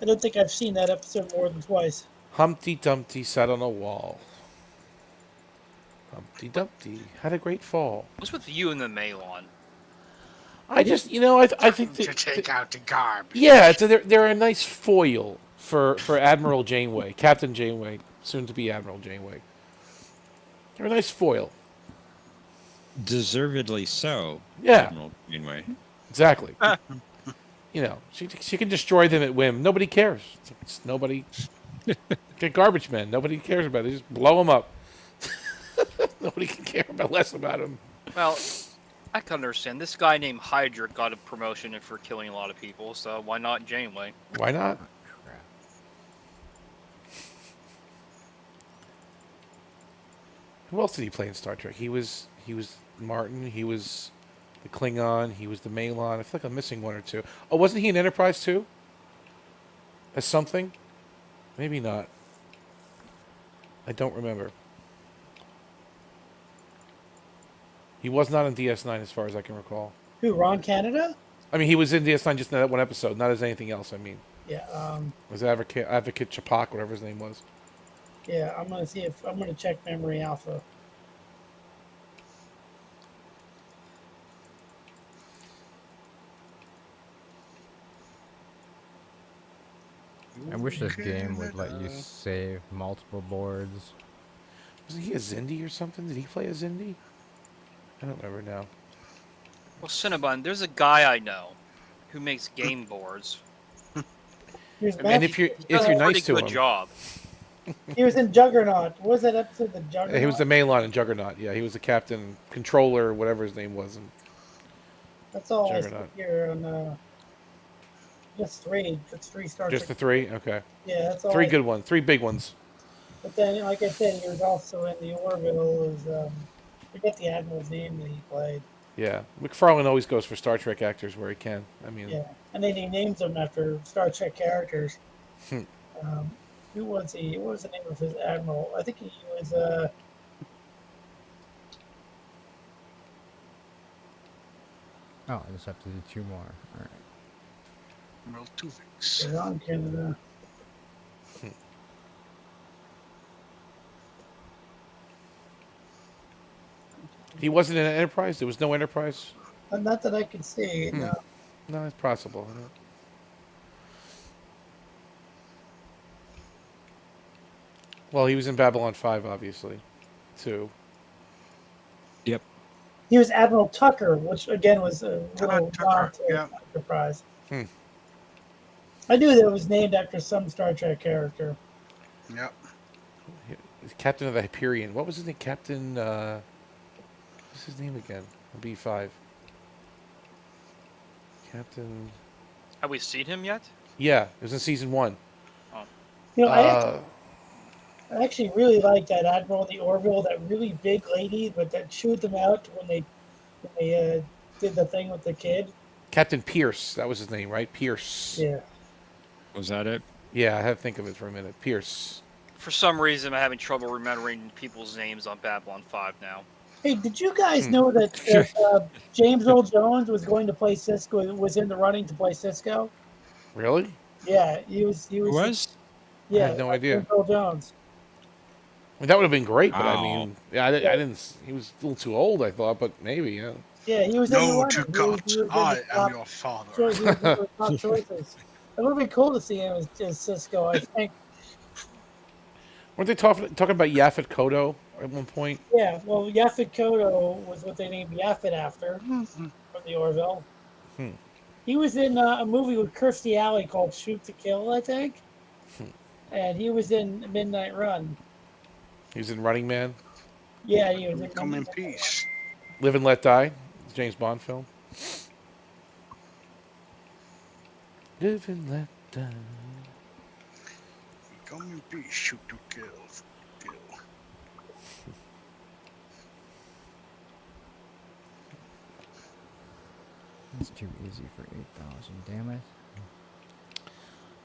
I don't think I've seen that episode more than twice. Humpty Dumpty sat on a wall. Humpty Dumpty had a great fall. What's with you and the Malon? I just, I think To take out the garbage. yeah, they're a nice foil for Admiral Janeway, Captain Janeway, soon to be Admiral Janeway. They're a nice foil. Deservedly so. Yeah. Admiral Greenway. Exactly. She can destroy them at whim. Nobody cares. It's nobody. Get garbage men. Nobody cares about it. Just blow them up. Nobody can care about less about him. Well, I can understand. This guy named Hydra got a promotion for killing a lot of people, so why not Janeway? Why not? Crap. Who else did he play in Star Trek? He was Martin. He was the Klingon. He was the Malon. I feel like I'm missing one or two. Oh, wasn't he in Enterprise too? As something? Maybe not. I don't remember. He was not in DS9 as far as I can recall. Who? Ron Canada? I mean, he was in DS9 just in that one episode, not as anything else. I mean, Yeah. it was Advocate Chapak, whatever his name was. Yeah. I'm gonna check Memory Alpha. I wish this game would let you save multiple boards. Wasn't he a Zindi or something? Did he play a Zindi? I don't remember now. Well, Cinnabon, there's a guy I know who makes game boards. Here's And Matthew. if you're Does a nice pretty to good him, job. He was in Juggernaut. What was that episode? The Juggernaut. he was the Malon in Juggernaut. Yeah, he was the captain, controller, whatever his name was. And That's all I see Juggernaut. here on. Just three. That's 3 Star just the Trek. 3. Okay, Yeah, that's all. 3 I- good ones, 3 big ones. But then, like I said, he was also in the Orville. I forget the admiral's name that he played. Yeah, McFarlane always goes for Star Trek actors where he can. I mean, Yeah, and then he names them after Star Trek characters. Hmm. Who was he? What was the name of his admiral? I think he was. Oh, I just have to do 2 more. All right. Well, 2 weeks. Ron Canada. he wasn't in an Enterprise. There was no Enterprise. Not that I can see. Hmm. No. No, it's possible. I don't- Well, he was in Babylon 5, obviously, too. He was Admiral Tucker, which again was a little Tucker, nod to yeah. Enterprise. Hmm. I knew that it was named after some Star Trek character. Yep. He's Captain of the Hyperion. What was his name? Captain. What's his name again? On B5. Captain. Have we seen him yet? Yeah, it was in season 1. You know, I actually really liked that Admiral of the Orville, that really big lady, but that chewed them out when they did the thing with the kid. Captain Pierce. That was his name, right? Pierce. Yeah. Was that it? Yeah, I had to think of it for a minute. Pierce. For some reason, I'm having trouble remembering people's names on Babylon 5 now. Hey, did you guys know that James Earl Jones was going to play Cisco? Was in the running to play Cisco? Really? Yeah, he was. Who was? Yeah, I had no idea. James Earl Jones. I mean, that would have been great, but I Wow. mean, yeah, I didn't. He was a little too old, I thought, but maybe. Yeah. Yeah, he was in the No running. to He God, was in the I am top your father. choice- he was one of the top choices. It would have been cool to see him as Cisco. I think. Weren't they talking about Yaphet Kotto at one point? Yeah, well, Yaphet Kotto was what they named Yaphet after from the Orville. Hmm. He was in a movie with Kirstie Alley called Shoot to Kill, I think. And he was in Midnight Run. He was in Running Man, Yeah, he was in Come in Midnight peace. Live and Let Die, James Bond film. Live and Let Die. Come in peace. Shoot to kill. Kill. That's too easy for 8,000. Damn it.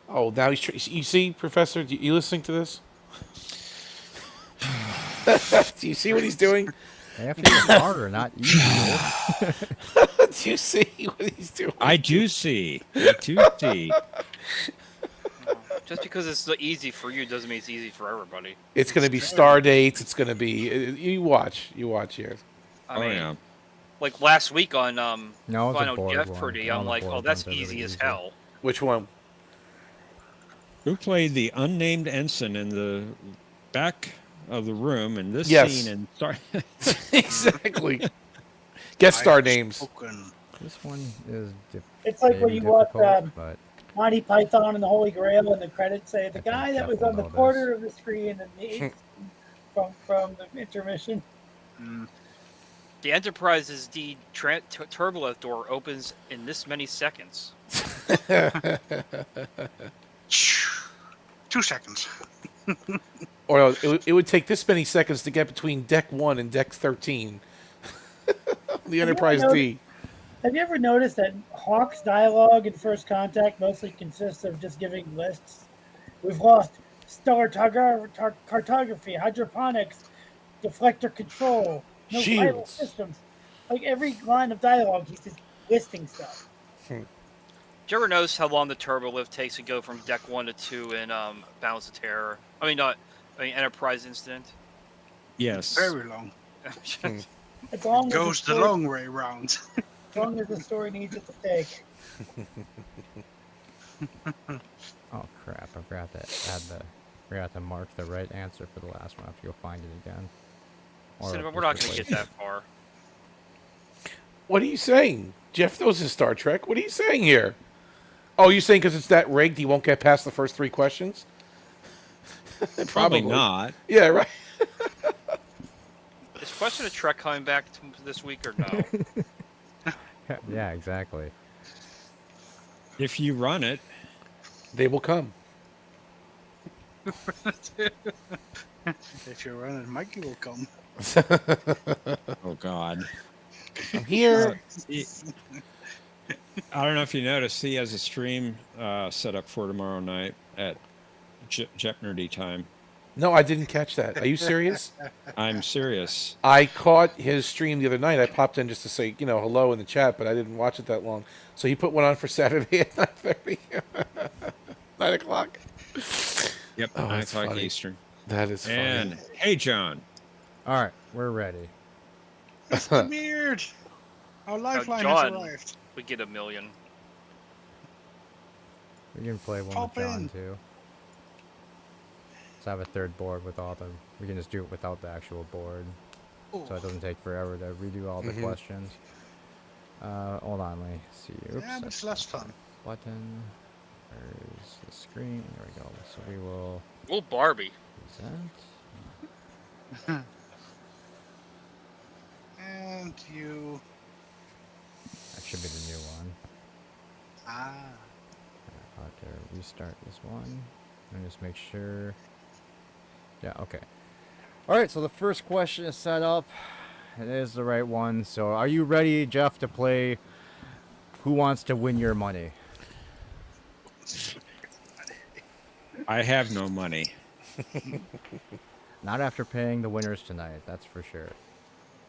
Oh, now you see, Professor? You listening to this? Do you see what he's doing? They have to get harder, not easier. Do you see what he's doing? I do see. I do see. Just because it's so easy for you doesn't mean it's easy for everybody. It's going to be star dates. It's going to be. You watch here. I Oh mean, yeah. like last week on No, it's a Final board one. Jeopardy, All I'm the like, board oh, that's ones are easy really as easy. hell. Which one? Who played the unnamed ensign in the back of the room in this Yes. scene? And sorry, Exactly. Guest star I have names. spoken. This one is It's like when maybe you watch difficult, but Monty Python and the Holy Grail, and the credits say the I think guy that Jeff was will on the know this. corner of the screen and the eighth from the intermission. Mm. The Enterprise's D turbolift door opens in this many seconds. 2 seconds. Or it would take this many seconds to get between deck 1 and deck 13. The Enterprise D. Have you ever noticed that Hawk's dialogue in First Contact mostly consists of just giving lists? We've lost stellar cartography, hydroponics, deflector control, no vital Shields. systems. Like every line of dialogue, he's just listing stuff. Did you ever notice how long the turbolift takes to go from deck 1 to 2 in Balance of Terror? Enterprise Incident. Yes. Very long. As long as Goes the long way round. As long as the story needs it to take. Oh crap! I forgot to mark the right answer for the last one. If you'll find it again. Or Cinema, just we're not going to replace get it. that far. What are you saying? Jeff knows his Star Trek. What are you saying here? Oh, you saying because it's that rigged he won't get past the first 3 questions? Probably not. Yeah, right. Is Question of Trek coming back this week or no? Yeah, exactly. If you run it, They will come. If you're running, Mikey will come. oh God. I'm here. I don't know if you noticed, he has a stream set up for tomorrow night at Jep Nerdy time. No, I didn't catch that. Are you serious? I'm serious. I caught his stream the other night. I popped in just to say, hello in the chat, but I didn't watch it that long. So he put one on for Saturday at 9:30. 9 o'clock. Yep, Oh, 9 that's o'clock funny. Eastern. That is funny. And hey, John. All right, we're ready. Weird. Our lifeline has John. arrived. We get a million. We can play one Pop with John in. too. Let's have a third board with all the. We can just do it without the actual board, so it doesn't take forever to redo all the Mhm. questions. Hold on, let me see. Oops, Yeah, but that's it's less not fun. the button. Where's the screen? There we go. So we will Oh, Barbie. present. And you. That should be the new one. Ah. I'll have to restart this one and just make sure. Yeah, okay. Alright, so the first question is set up. It is the right one. So are you ready, Jeff, to play Who Wants to Win Your Money? I have no money. Not after paying the winners tonight, that's for sure.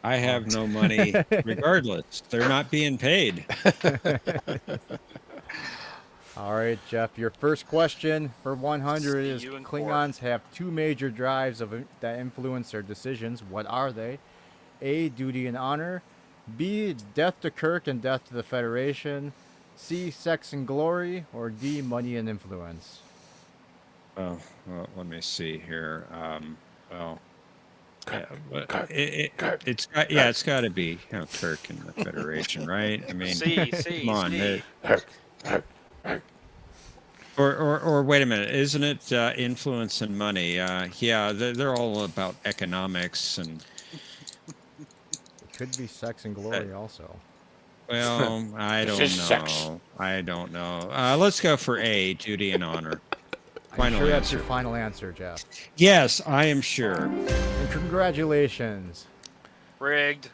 I have no money regardless. They're not being paid. Alright, Jeff, your first question for 100 is See you in court. Klingons have 2 major drives that influence their decisions. What are they? A, duty and honor. B, death to Kirk and death to the Federation. C, sex and glory. Or D, money and influence. Oh, well, let me see here. Well, yeah, but Kirk, it's got to be Kirk and the Federation, right? I mean, C, come on. C. Or wait a minute, isn't it influence and money? Yeah, they're all about economics and. It could be sex and glory also. Well, I don't This is sex. know. I don't know. Let's go for A, duty and honor. I'm Final sure that's your answer. final answer, Jeff. Yes, I am sure. And congratulations. Rigged.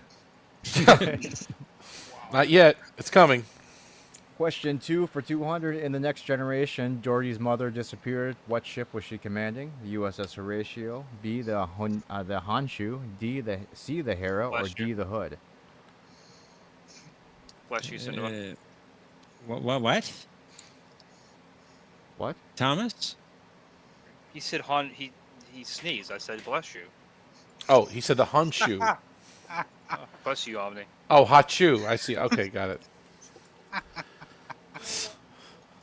Not yet. It's coming. Question 2 for 200. In the Next Generation, Geordi's mother disappeared. What ship was she commanding? The USS Horatio, B, the Honshu, C, the Hera, or Bless D, you. the Hood? Bless you, Cinema. What? What? Thomas? He said he sneezed. I said bless you. Oh, he said the Honshu. Oh, bless you, Omni. Oh, Hachu. I see. Okay, got it.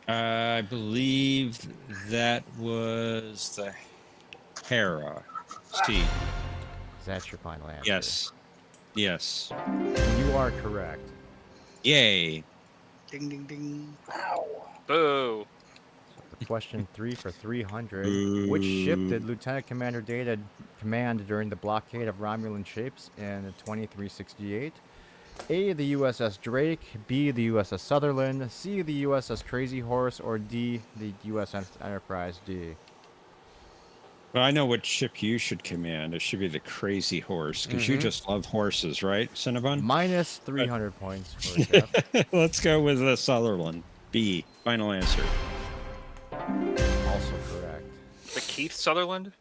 I believe that was the Hera. Steve. Is that your final answer? Yes. Yes. You are correct. Yay. Ding, ding, ding. Wow. Boo. question 3 for 300. Which ship did Lieutenant Commander Data command during the blockade of Romulan ships in 2368? A, the USS Drake, B, the USS Sutherland, C, the USS Crazy Horse, or D, the USS Enterprise D? Well, I know what ship you should command. It should be the Crazy Horse, because you just love horses, right, Cinnabon? Minus 300 points for Jeff. Let's go with the Sutherland. B. Final answer. Also correct. The Keith Sutherland?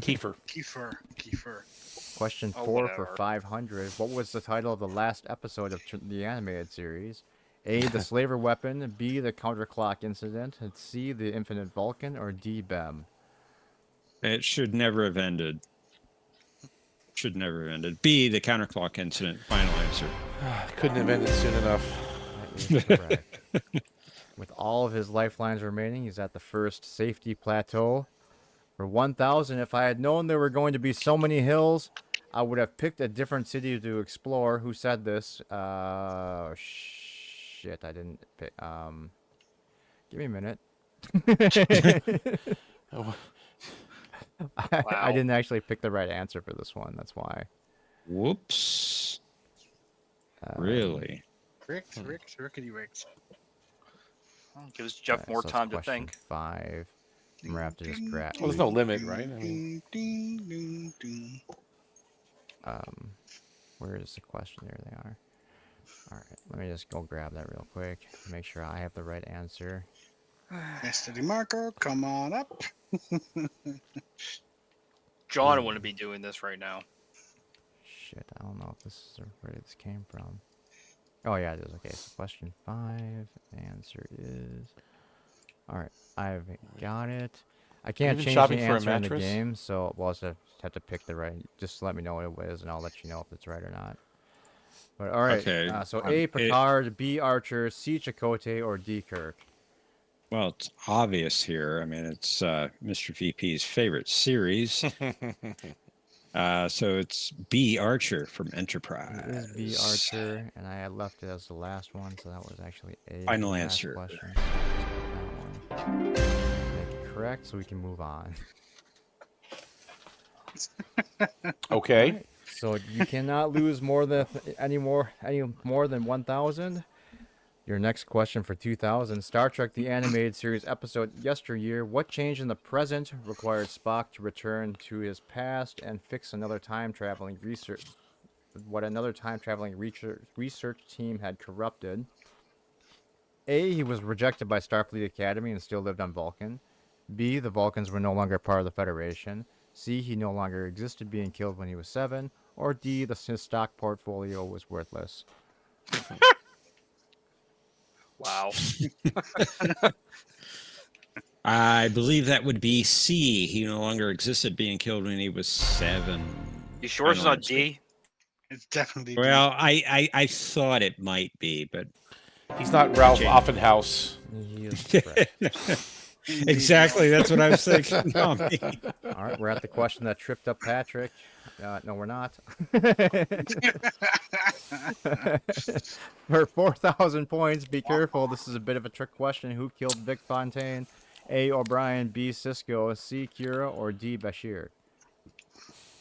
Kiefer. Kiefer. Question Oh, 4 for whatever. 500. What was the title of the last episode of the animated series? A, the Slaver Weapon, B, the Counterclock Incident, C, the Infinite Vulcan, or D, BEM? It should never have ended. Should never have ended. B. The counterclock incident. Final answer. Couldn't have ended soon enough. That is correct. With all of his lifelines remaining, he's at the first safety plateau. For 1,000, if I had known there were going to be so many hills, I would have picked a different city to explore. Who said this? Shit, I didn't pick. Give me a minute. Oh, I didn't actually pick the right answer for this one. That's why. Whoops. Really? Rickety Ricks. Gives Jeff Alright, more so it's time to question think. 5. I'm gonna have to just grab. well, there's no limit, right? I mean, Where is the question? There they are. All right, let me just go grab that real quick. Make sure I have the right answer. Mr. DeMarco, come on up. John wouldn't be doing this right now. Shit, I don't know if this is where this came from. Oh yeah, it is. Okay, so question 5. The answer is. All right, I've got it. I can't even change shopping the for a answer in the mattress? game, so we'll just have to pick the right. Just let me know what it is, and I'll let you know if it's right or not. But all right. Okay, So um, A, it- Picard, B, Archer, C, Chakotay, or D, Kirk. Well, it's obvious here. I mean, it's Mr. VP's favorite series. So it's B. Archer from Enterprise. It is B, Archer, and I had left it as the last one, so that was actually A. Final the last answer. Question. That one. Make it correct, so we can move on. okay. So you cannot lose more than any more than 1,000. Your next question for 2,000. Star Trek: The Animated Series episode Yesteryear. What change in the present required Spock to return to his past and fix another time traveling research? What another time traveling research team had corrupted. A, he was rejected by Starfleet Academy and still lived on Vulcan. B, the Vulcans were no longer part of the Federation. C, he no longer existed, being killed when he was 7. Or D, his stock portfolio was worthless. Wow. I believe that would be C. He no longer existed, being killed when he was 7. You sure it's Final not answer. D? It's definitely D. Well, I thought it might be, but He's not Ralph Jane. Offenhouse. He is correct. Indeed. exactly. That's what I was thinking. Tommy. All right, we're at the question that tripped up Patrick. No, we're not. For 4,000 points, be careful. This is a bit of a trick question. Who killed Vic Fontaine? A, O'Brien, B, Cisco, C, Kira, or D, Bashir?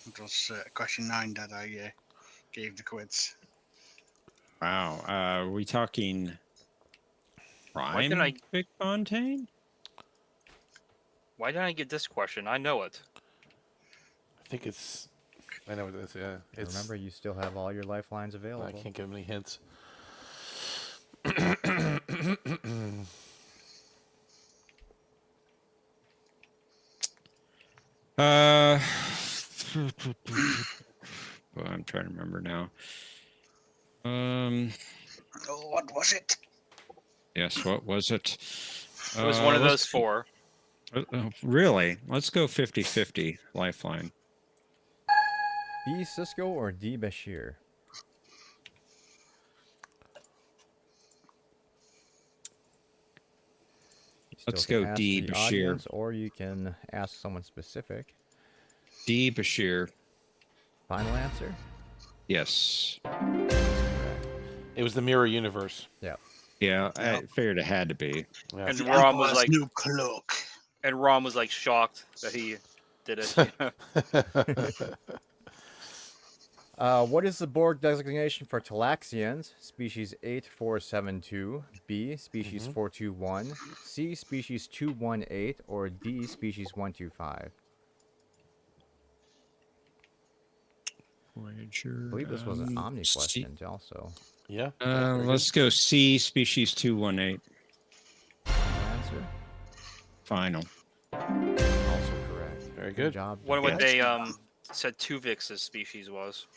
It was question 9 that I gave the quiz. Wow. Are we talking Why didn't Prime I- Vic Fontaine? Why didn't I get this question? I know it. I think it's. I know what it is. Yeah. It's, Remember, you still have all your lifelines I available. can't give him any hints. Well, I'm trying to remember now. Oh, what was it? Yes, what was it? It was one of let's- those 4. Really? Let's go 50-50 lifeline. B, Cisco, or D, Bashir? You Let's still can go ask D, the Bashir. audience, or you can ask someone specific. D. Bashir. Final answer? Yes. It was the Mirror Universe. Yeah. Yeah, Yeah. I figured it had to be. Yeah. And The Rom was Emperor's like, new cloak. and Rom was like shocked that he did it. You know? What is the Borg designation for Talaxians? Species 8472, B, species 421, C, species 218, or D, species 125? Voyager. I believe this was an Omni question also. Yeah. Let's go C, species 218. Answer? Final. Also correct. Very good. job. What Jeff. they said Tuvix's species was.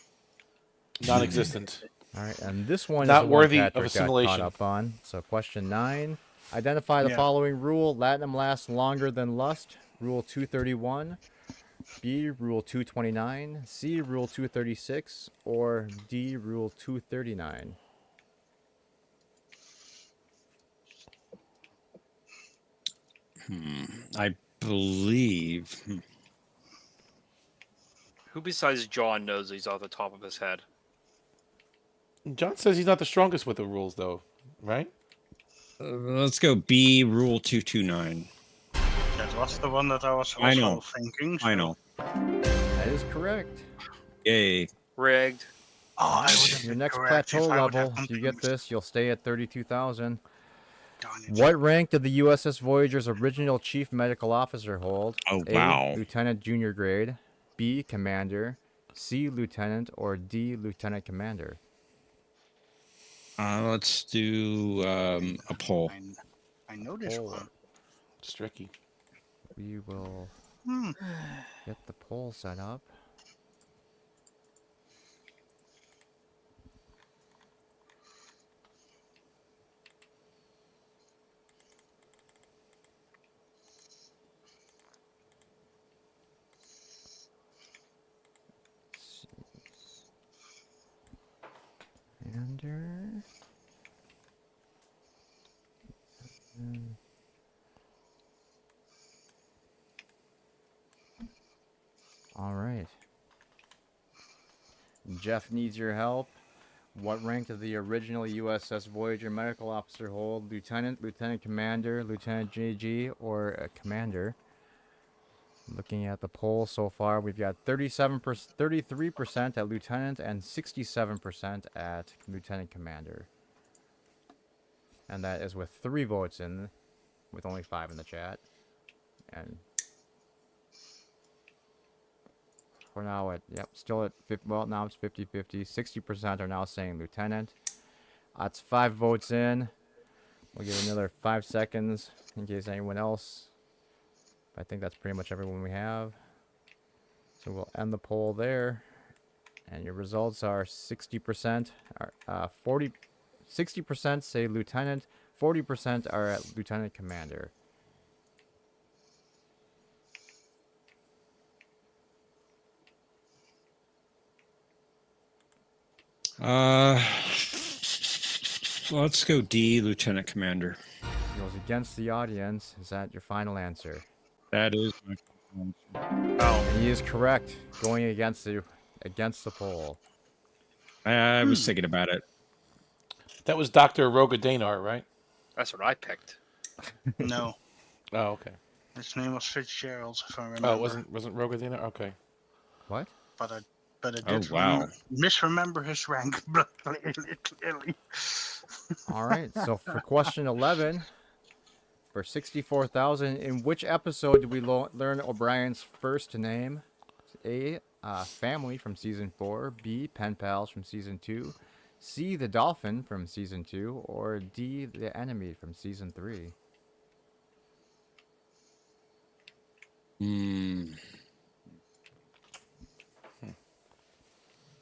Non-existent. All right, and this one Not is the one worthy of Patrick got assimilation. caught up on. So question 9. Identify the Yeah. following rule. Latinum lasts longer than lust. Rule 231. B, rule 229. C, rule 236. Or D, rule 239. I believe. Who besides John knows these off the top of his head? John says he's not the strongest with the rules, though, right? Let's go B, rule 229. That was the one that I was I also know. thinking. so- Final. That is correct. Yay. Rigged. Oh, I would have Your been next correct if plateau I would have level, if you get confused. this, you'll stay at 32,000. Darn it. What rank did the USS Voyager's original chief medical officer hold? Oh, A, wow. Lieutenant Junior Grade. B, Commander. C, Lieutenant. Or D, Lieutenant Commander. Let's do a poll. I know this Poll. one. It's tricky. We will Hmm. get the poll set up. Commander. All right. Jeff needs your help. What rank did the original USS Voyager medical officer hold? Lieutenant, Lieutenant Commander, Lieutenant JG, or a Commander? Looking at the poll so far, we've got 33% at Lieutenant and 67% at Lieutenant Commander. And that is with 3 votes in, with only 5 in the chat. And we're now at, still at, well, now it's 50-50. 60% are now saying Lieutenant. That's 5 votes in. We'll give another 5 seconds in case anyone else. I think that's pretty much everyone we have. So we'll end the poll there. And your results are 60%, 60% say Lieutenant, 40% are at Lieutenant Commander. Let's go D, Lieutenant Commander. Goes against the audience. Is that your final answer? That is my Oh, And he is correct, going against the poll. I was thinking about it. That was Dr. Roga-Danar, right? that's what I picked. No, Oh, okay. his name was Fitzgerald, if I remember. Oh, it wasn't Roga-Danar? Okay. What? But I Oh, did wow. misremember his rank, but clearly. All right. So for question 11, for 64,000, in which episode did we learn O'Brien's first name? A, Family from season 4. B, Pen Pals from season 2. C, The Dolphin from season 2. Or D, The Enemy from season 3.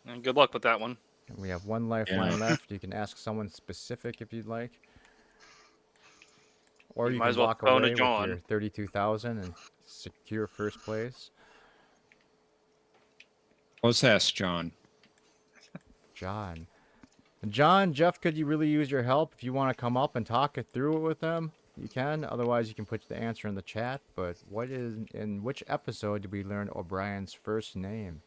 And good luck with that one. We have 1 lifeline left. You can ask someone specific if you'd like. Or You you might can as well walk phone a away with John. your 32,000 and secure first place. Let's ask John. John, Jeff, could you really use your help? If you want to come up and talk it through it with them, you can. Otherwise, you can put the answer in the chat. But in which episode did we learn O'Brien's first name?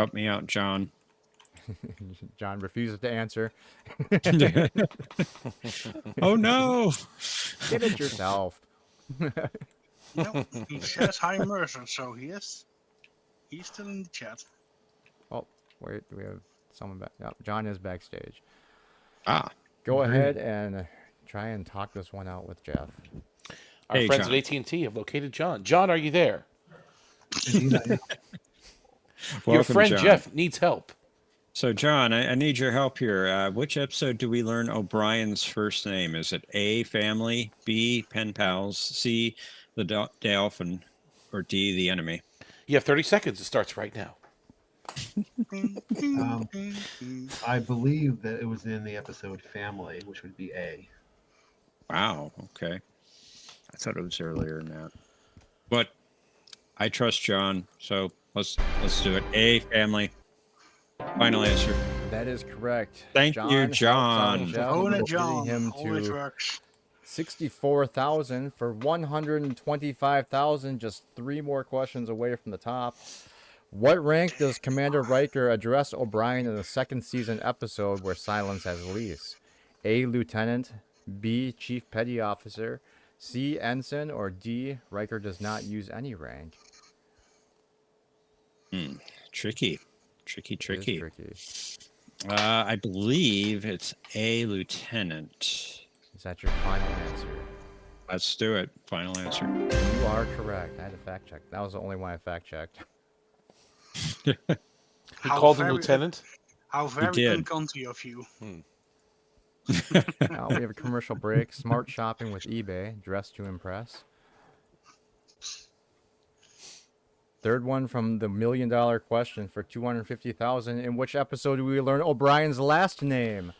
Help me out, John. John refuses to answer. Oh no! Get it yourself. No, he says hi Mercer, so he's still in the chat. Oh, wait, do we have someone back? Yep, John is backstage. Ah, Go ahead and try and talk this one out with Jeff. Our Hey, friends John. at AT&T have located John. John, are you there? Your welcome, friend John. Jeff needs help. So, John, I need your help here. Which episode do we learn O'Brien's first name? Is it A, family, B, pen pals, C, the dolphin, or D, the enemy? You have 30 seconds. It starts right now. I believe that it was in the episode Family, which would be A. Wow. Okay. I thought it was earlier than that. But I trust John, so let's do it. A, family. Final answer. That is correct. Thank you, helps out John. Jeff, Own it, getting John. him Always to works. 64,000 for 125,000. Just 3 more questions away from the top. What rank does Commander Riker address O'Brien in the second season episode where silence has lease? A, lieutenant, B, chief petty officer, C, ensign, or D, Riker does not use any rank? Tricky. It is Tricky. tricky. I believe it's A, lieutenant. Is that your final answer? Let's do it. Final answer. You are correct. I had to fact check. That was the only one I fact checked. He How called him very- lieutenant. How very did. uncountry of you. Now we have a commercial break. Smart shopping with eBay. Dress to impress. Third one from the $1 million question for 250,000. In which episode do we learn O'Brien's last name?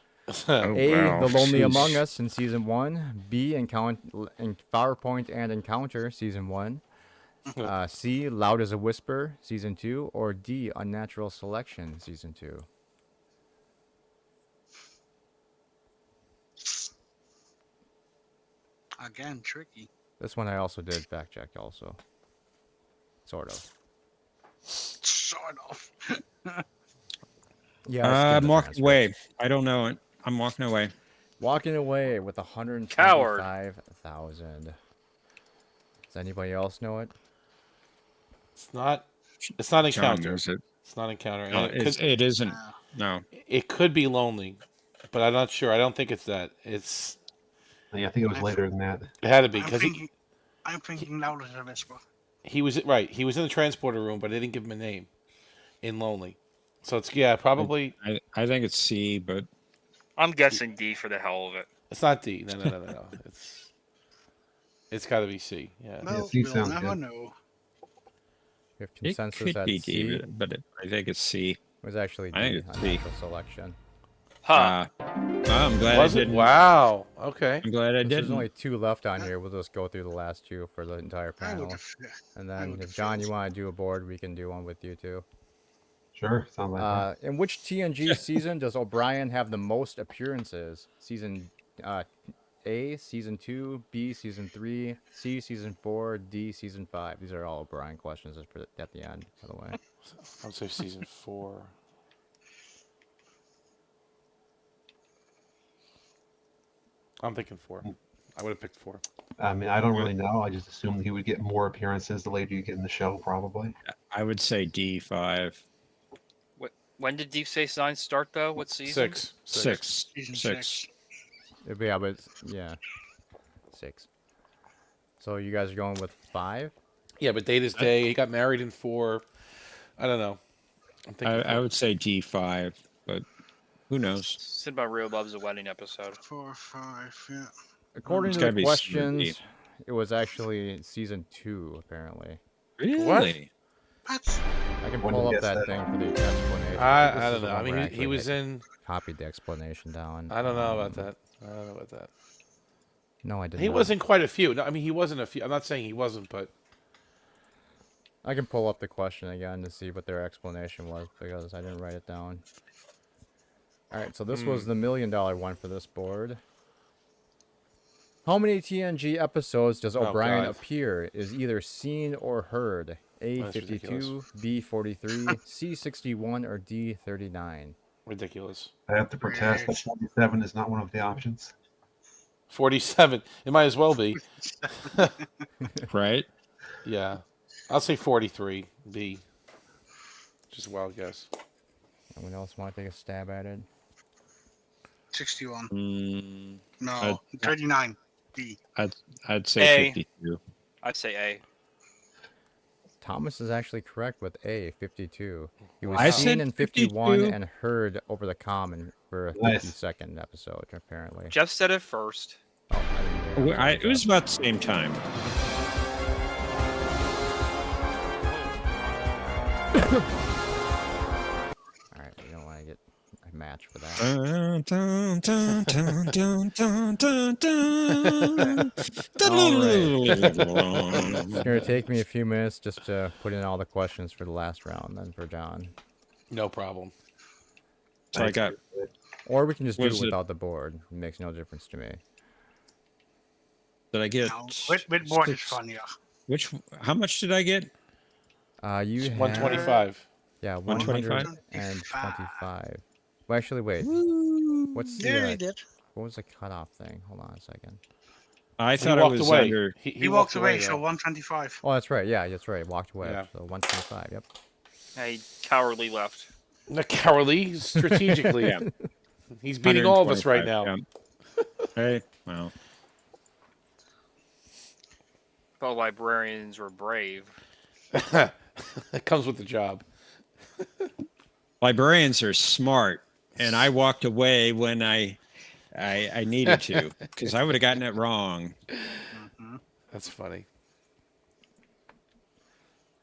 Oh, A, wow. The Lonely Jeez. Among Us in season 1. B, in PowerPoint and Encounter season 1. C, Loud as a Whisper season 2. Or D, Unnatural Selection season 2. Again, tricky. This one I also did fact check also. Sort of. Sort of. Yeah. I skimmed I'm the walking transcripts. away. I don't know it. I'm walking away. Walking away with 125,000. Does anybody else know it? It's not John encounter. knows it. It's not encounter. And No, it isn't. Uh, No. it could be lonely, but I'm not sure. I don't think it's that. It's Yeah, I think it was later than that. it had to be I'm because thinking loud as a whisper. he was right. He was in the transporter room, but they didn't give him a name in lonely. So it's probably I think it's C, but I'm guessing D for the hell of it. it's not D. No. It's got to be C. Yeah. Well, C we'll sounds never good. know. We have it consensus could that be C D, but I think it's C. was actually D, I think it's C. Unnatural Selection. Huh. I'm glad Was I it? didn't. Wow. Okay. I'm glad I Since there's didn't. only 2 left on here, we'll just go through the last 2 for the entire I would panel. have. And I then would if have John, you failed. want to do a board, we can do one with you too. Sure, sounds like that. In which TNG season does O'Brien have the most appearances? Season A, season 2, B, season 3, C, season 4, D, season 5. These are all O'Brien questions at the end, by the way. I would say season 4. I'm thinking 4. I would have picked 4. I mean, I don't really know. I just assumed he would get more appearances the later you get in the show, probably. I would say D5. When did Deep Space Nine start though? What season? 6. Season Six. 6. Yeah, but yeah, 6. So you guys are going with 5? Yeah, but Data's Day. He got married in 4. I don't know. I'm thinking I would say D5, but who knows? Cinema Real Loves a Wedding episode. 4, 5, yeah. According It's to the gotta be season questions, it was actually season 2 apparently. Really? What? I can When pull he up gets that that thing for the explanation. I This don't is the know. I one where mean, actually he was had in. copied the explanation down. I don't know about that. I don't know about that. No, I didn't. He was in quite a few. No, I mean, he wasn't a few. I'm not saying he wasn't, but I can pull up the question again to see what their explanation was because I didn't write it down. All right, so this was the $1 million one for this board. How many TNG episodes does Oh, O'Brien God. appear? Is either seen or heard? A, That's ridiculous. 52, B, 43, C, 61, or D, 39. Ridiculous. I have to protest that Weird. 47 is not one of the options. 47. It might as well be. Right? Yeah. I'll say 43. B. Just a wild guess. Anyone else want to take a stab at it? 61. Mm, No, 39. B. I'd say A. 52. I'd say A. Thomas is actually correct with A, 52. He was I seen said in 51 52. and heard over the common for a Nice. 50-second episode, apparently. Jeff said it first. Oh, I didn't hear it. Sorry, It was Jeff. about the same time. All right, we don't want to get a match for that. Dun, dun, dun, dun, dun, dun, dun, dun. It's going to take me a few minutes just to put in all the questions for the last round, then for John. No problem. So I got Or we can just do Was it it- without the board. It makes no difference to me. Did I get No, with board is six- funnier. How much did I get? You have 125. Yeah, 125? 125. Well, actually, wait. What's the Yeah, he did. what was the cutoff thing? Hold on a second. I He thought it walked was away. under. He walked away, though. so 125. Oh, that's right. Yeah, that's right. Walked away. Yeah. So 125. Yep. He cowardly left. The cowardly, strategically. Yeah. He's beating all of us right now. 125, yeah. Hey, well, Fellow librarians were brave. It comes with the job. librarians are smart, and I walked away when I needed to, because I would have gotten it wrong. That's funny.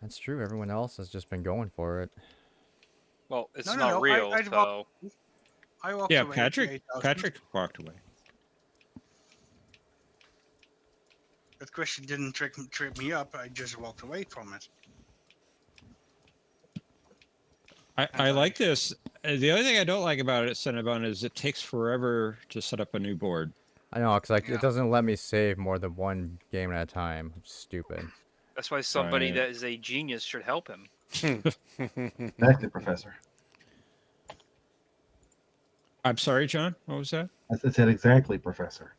That's true. Everyone else has just been going for it. Well, it's No, not no, real, I'd so I walked Yeah, away. with Patrick. 8,000. Patrick walked away. That question didn't trip me up. I just walked away from it. I like this. The only thing I don't like about it, Cinnabon, is it takes forever to set up a new board. I know, because Yeah. it doesn't let me save more than one game at a time. It's stupid. that's why somebody Right. that is a genius should help him. Exactly, Professor. I'm sorry, John. What was that? I said exactly, Professor.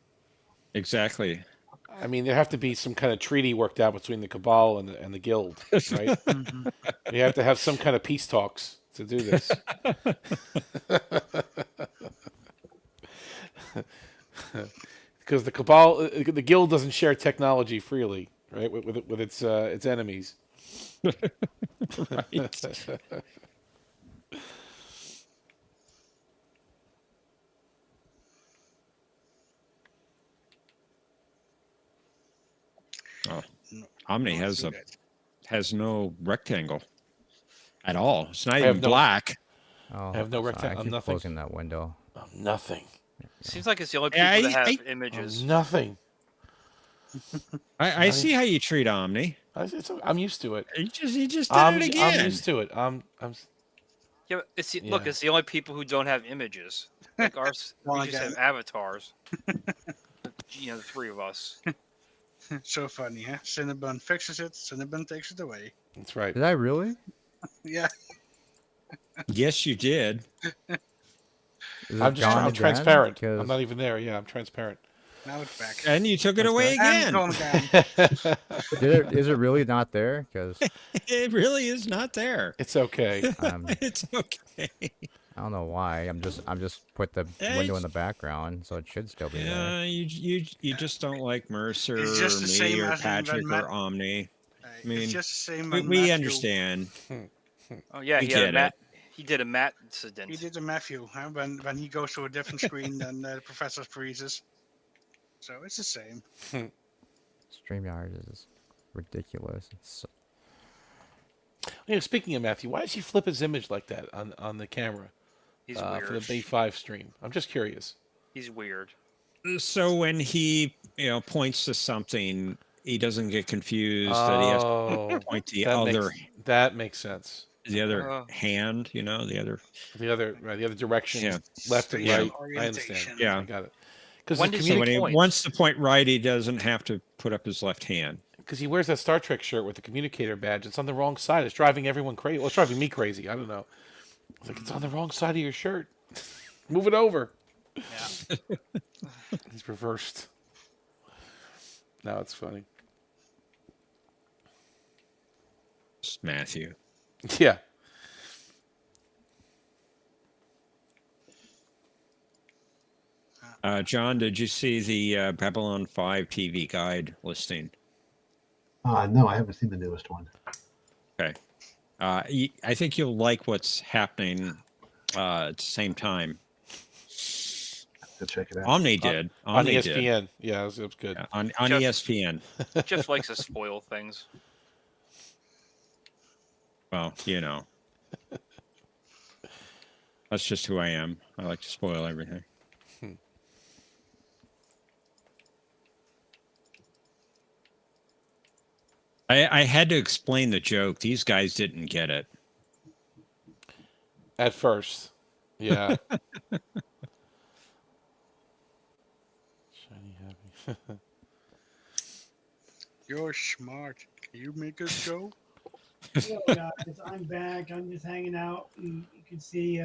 Exactly. I mean, there have to be some kind of treaty worked out between the Cabal and the Guild, right? We have to have some kind of peace talks to do this. Because the Cabal, the Guild doesn't share technology freely, right? With its enemies. Right. Oh, No, Omni don't has do a that. has no rectangle at all. It's not I have even no- black. Oh, I have no sorry, rectangle. I keep Nothing. closing that window. Oh, nothing. Seems like it's the only people Yeah, that have I- Oh, images. nothing. I see how you treat Omni. I'm used to it. You just did I'm it again. used to it. I'm Yeah, but it's look, Yeah. it's the only people who don't have images. Like ours, Well, we just again. have avatars. The three of us. So funny, huh? Cinnabon fixes it, Cinnabon takes it away. That's right. Did I really? Yeah. Yes, you did. Is I'm it just gone I'm again? transparent. 'Cause- I'm not even there. Yeah, I'm transparent. Now it's back. And you took it That's away And again. gone again. Is it really not there? Because It really is not there. It's okay. It's okay. I don't know why. I'm just put the window in the background, so it should still be there. Yeah, you just don't like Mercer It's just or the me same or as when Patrick Matt- or Omni. Hey, mean, it's just the same. We, when we Matthew- understand. Oh yeah, We he had a get mat. He did a mat incident. He did to Matthew huh? when he goes to a different screen than the Professor freezes. So it's the same. StreamYard is ridiculous. It's Speaking of Matthew, why does he flip his image like that on the camera He's for the weird. B5 stream? I'm just curious. He's weird. So when he points to something, he doesn't get confused that he has Oh, to point the that other that makes sense. hand. The other. The other direction, Yeah. left and Spatial right. I understand. orientation. Yeah. I got it. Because When does So he when he point? wants to point right, he doesn't have to put up his left hand. he wears that Star Trek shirt with the communicator badge. It's on the wrong side. It's driving everyone crazy. Well, it's driving me crazy. I don't know. It's like, it's on the wrong side of your shirt. Move it over. Yeah. He's reversed. No, it's funny. It's Matthew. Yeah. John, did you see the Babylon 5 TV guide listing? No, I haven't seen the newest one. Okay. I think you'll like what's happening at the same time. Go check it out. Omni did. On Omni did. ESPN. Yeah, it was good. Yeah, on Jeff- ESPN. Jeff likes to spoil things. Well, you know. That's just who I am. I like to spoil everything. I had to explain the joke. These guys didn't get it. At first. Yeah. Shiny happy. You're smart. Can you make us go? Hello, guys. I'm back. I'm just hanging out. And you can see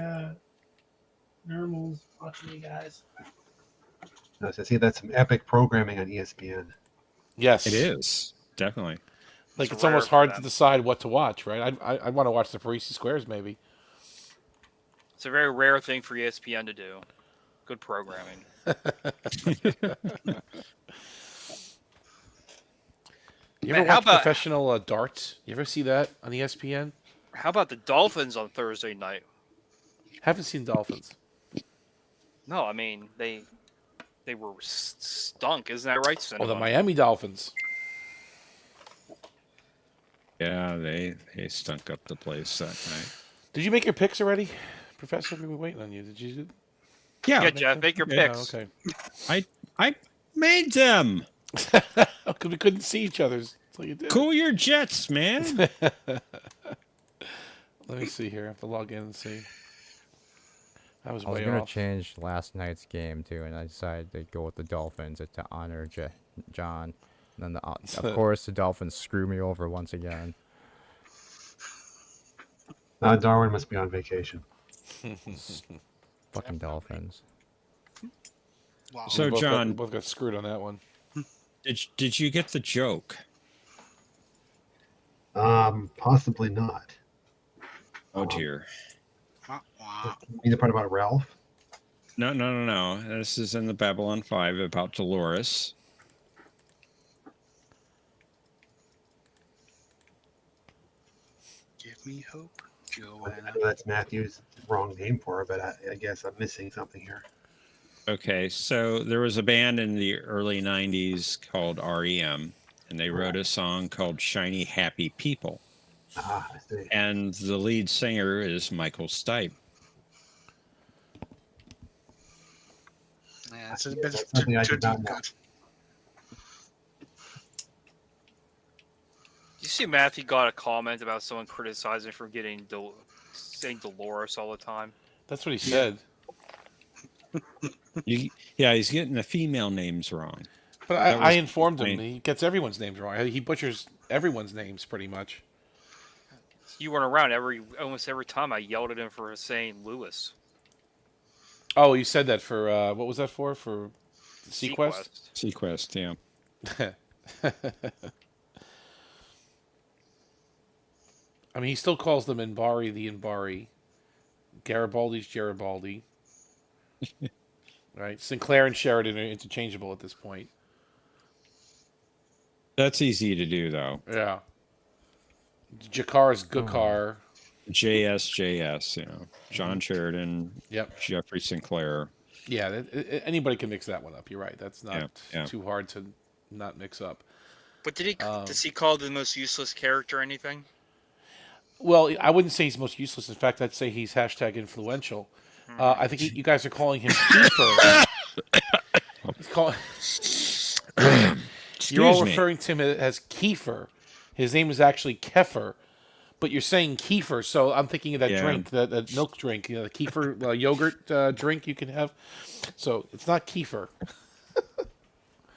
Normal's watching you guys. I see that's some epic programming on ESPN. Yes. It is. Definitely. Like, It's it's almost rare for hard to them. decide what to watch, right? I want to watch the Parisi Squares, maybe. It's a very rare thing for ESPN to do. Good programming. You Man, ever how watch about- professional darts? You ever see that on ESPN? How about the Dolphins on Thursday night? Haven't seen Dolphins. No, I mean they were stunk, isn't that right, Oh, Cinnamon? the Miami Dolphins. Yeah, they stunk up the place that night. Did you make your picks already, Professor? We've been waiting on you. Did you? Yeah, Jeff, make your Yeah, picks. Okay. I made them. Because we couldn't see each other. So you did. Cool your jets, man. Let me see here. I have to log in and see. I was I was way gonna off. change last night's game too, and I decided to go with the Dolphins to honor John. And then, of course, the Dolphins screw me over once again. Darwin must be on vacation. Fucking Dolphins. Wow. So, We both John- both got screwed on that one. Did you get the joke? Possibly not. Oh dear. Wow. You mean the part about Ralph? No. This is in the Babylon 5 about Dolores. Give me hope, I Joanna. know that's Matthew's wrong name for her, but I guess I'm missing something here. Okay, so there was a band in the early 90s called REM, and they wrote a song called Shiny Happy People. I see. And the lead singer is Michael Stipe. Yeah, it's a Yeah, bit that's too, something I too did not deep know. cut. You see, Matthew got a comment about someone criticizing for saying Dolores all the time. That's what he said. Yeah, he's getting the female names wrong. But That I was informed him. fine. He gets everyone's names wrong. He butchers everyone's names pretty much. You weren't around almost every time I yelled at him for saying Lewis. Oh, you said that for what was that for? For Sequest? Sequest, yeah. I mean, he still calls them Inbari the Inbari. Garibaldi's Garibaldi. Right? Sinclair and Sheridan are interchangeable at this point. That's easy to do, though. Yeah. Jakar's Gukar. JS, you know. John Sheridan, Yep. Jeffrey Sinclair. Yeah, anybody can mix that one up. You're right. That's not Yeah. too hard to not mix up. But does he call the most useless character anything? Well, I wouldn't say he's most useless. In fact, I'd say he's hashtag influential. I think you guys are calling him Kiefer. You're all me. referring to him as Kiefer. His name is actually Kefir, but you're saying Kiefer. So I'm thinking of that Yeah. drink, that milk drink, the Kefir yogurt drink you can have. So it's not Kiefer.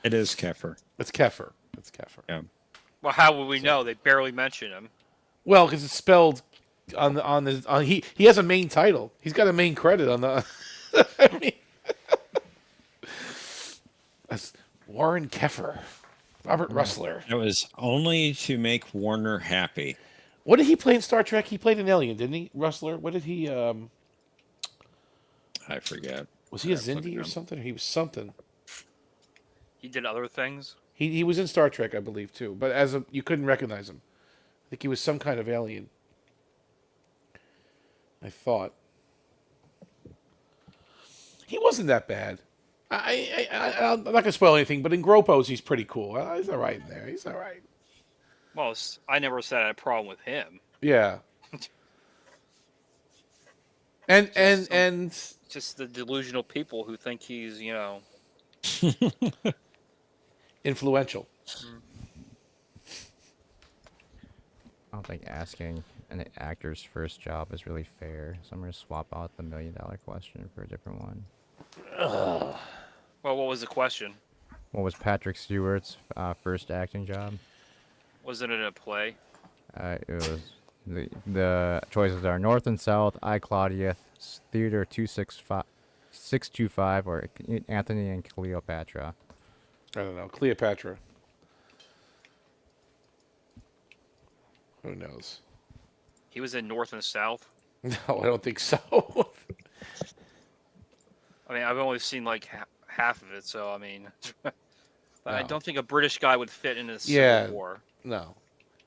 It is Kefir. It's Kefir. It's Kefir. Yeah. Well, how would we know? They barely mention him. Well, because it's spelled he has a main title. He's got a main credit on the. I mean, that's Warren Kefir, Robert Russler. It was only to make Warner happy. What did he play in Star Trek? He played an alien, didn't he? Russler. What did he? I forget. Was he a I've looked Zindi or him. something? He was something. He did other things. He was in Star Trek, I believe, too. But you couldn't recognize him. I think he was some kind of alien. I thought. He wasn't that bad. I'm not gonna spoil anything, but in Gropos he's pretty cool. He's all right in there. He's all right. Well, I never said I had a problem with him. Yeah. And Just the delusional people who think he's, influential. I don't think asking an actor's first job is really fair, so I'm gonna swap out the $1 million question for a different one. Well, what was the question? What was Patrick Stewart's first acting job? Was it in a play? It was the choices are North and South, I Claudia, Theater 625, or Anthony and Cleopatra. I don't know. Cleopatra. Who knows? He was in North and South. No, I don't think so. I mean, I've only seen like half of it, so I mean, I No. don't think a British guy would fit in a Civil Yeah. War. No.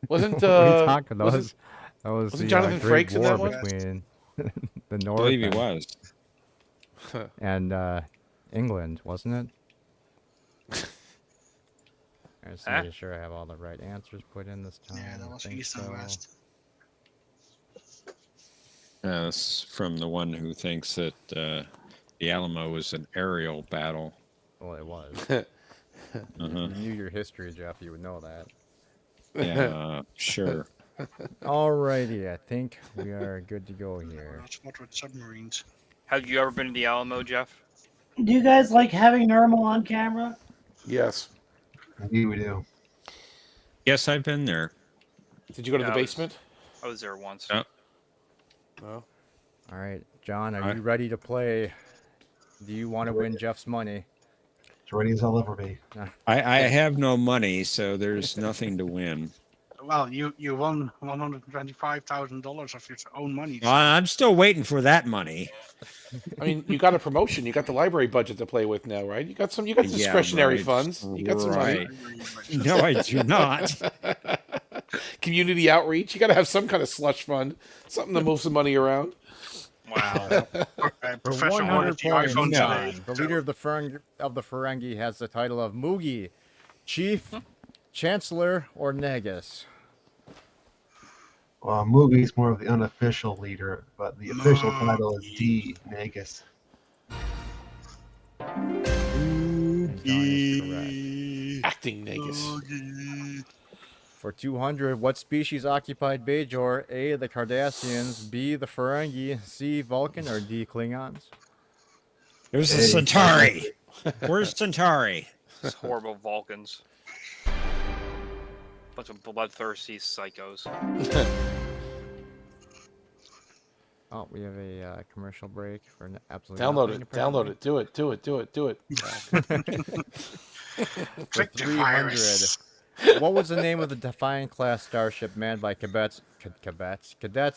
Wasn't What are you talking? That wasn't- was wasn't the Jonathan Great Frakes in War that one? between the I North believe he was. and England, wasn't it? I'm just Huh? making sure I have all the right answers put in this time. Yeah, that I was think East and so. West. It's from the one who thinks that the Alamo was an aerial battle. Well, it was. Uh-huh. If you knew your history, Jeff, you would know that. Yeah, sure. Alrighty, I think we are good to go here. That's what with submarines. Have you ever been to the Alamo, Jeff? Do you guys like having Normal on camera? Yes. Indeed, we do. Yes, I've been there. Did you go to Yeah, the I was- basement? I was there once. Oh. No. All right, John, are Alright. you ready to play? Do you want to win Jeff's money? As ready as I'll ever be. I have no money, so there's nothing to win. Well, you won $125,000 of your own money. Well, I'm still waiting for that money. I mean, you got a promotion. You got the library budget to play with now, right? You got some. You got Yeah, discretionary right, funds. You got some money. right. No, I do not. Community outreach. You got to have some kind of slush fund, something to move some money around. Wow. For Professor 100 ordered the points, iPhone no. today. the leader of the Ferengi has the title of Mugi, Chief, Chancellor, or Negus. Well, Mugi's more of the unofficial leader, but the official title is D. Nagus. And John is correct. Acting Nagus. For 200, what species occupied Bajor? A, the Cardassians, B, the Ferengi, C, Vulcan, or D, Klingons? There's a Centauri. Where's Centauri? These horrible Vulcans. Bunch of bloodthirsty psychos. Oh, we have a commercial break for absolutely Download nothing, it. Download apparently. it. Do it. Do it. Do it. Do it. For Click the 300, virus. what was the name of the Defiant class starship manned by cadets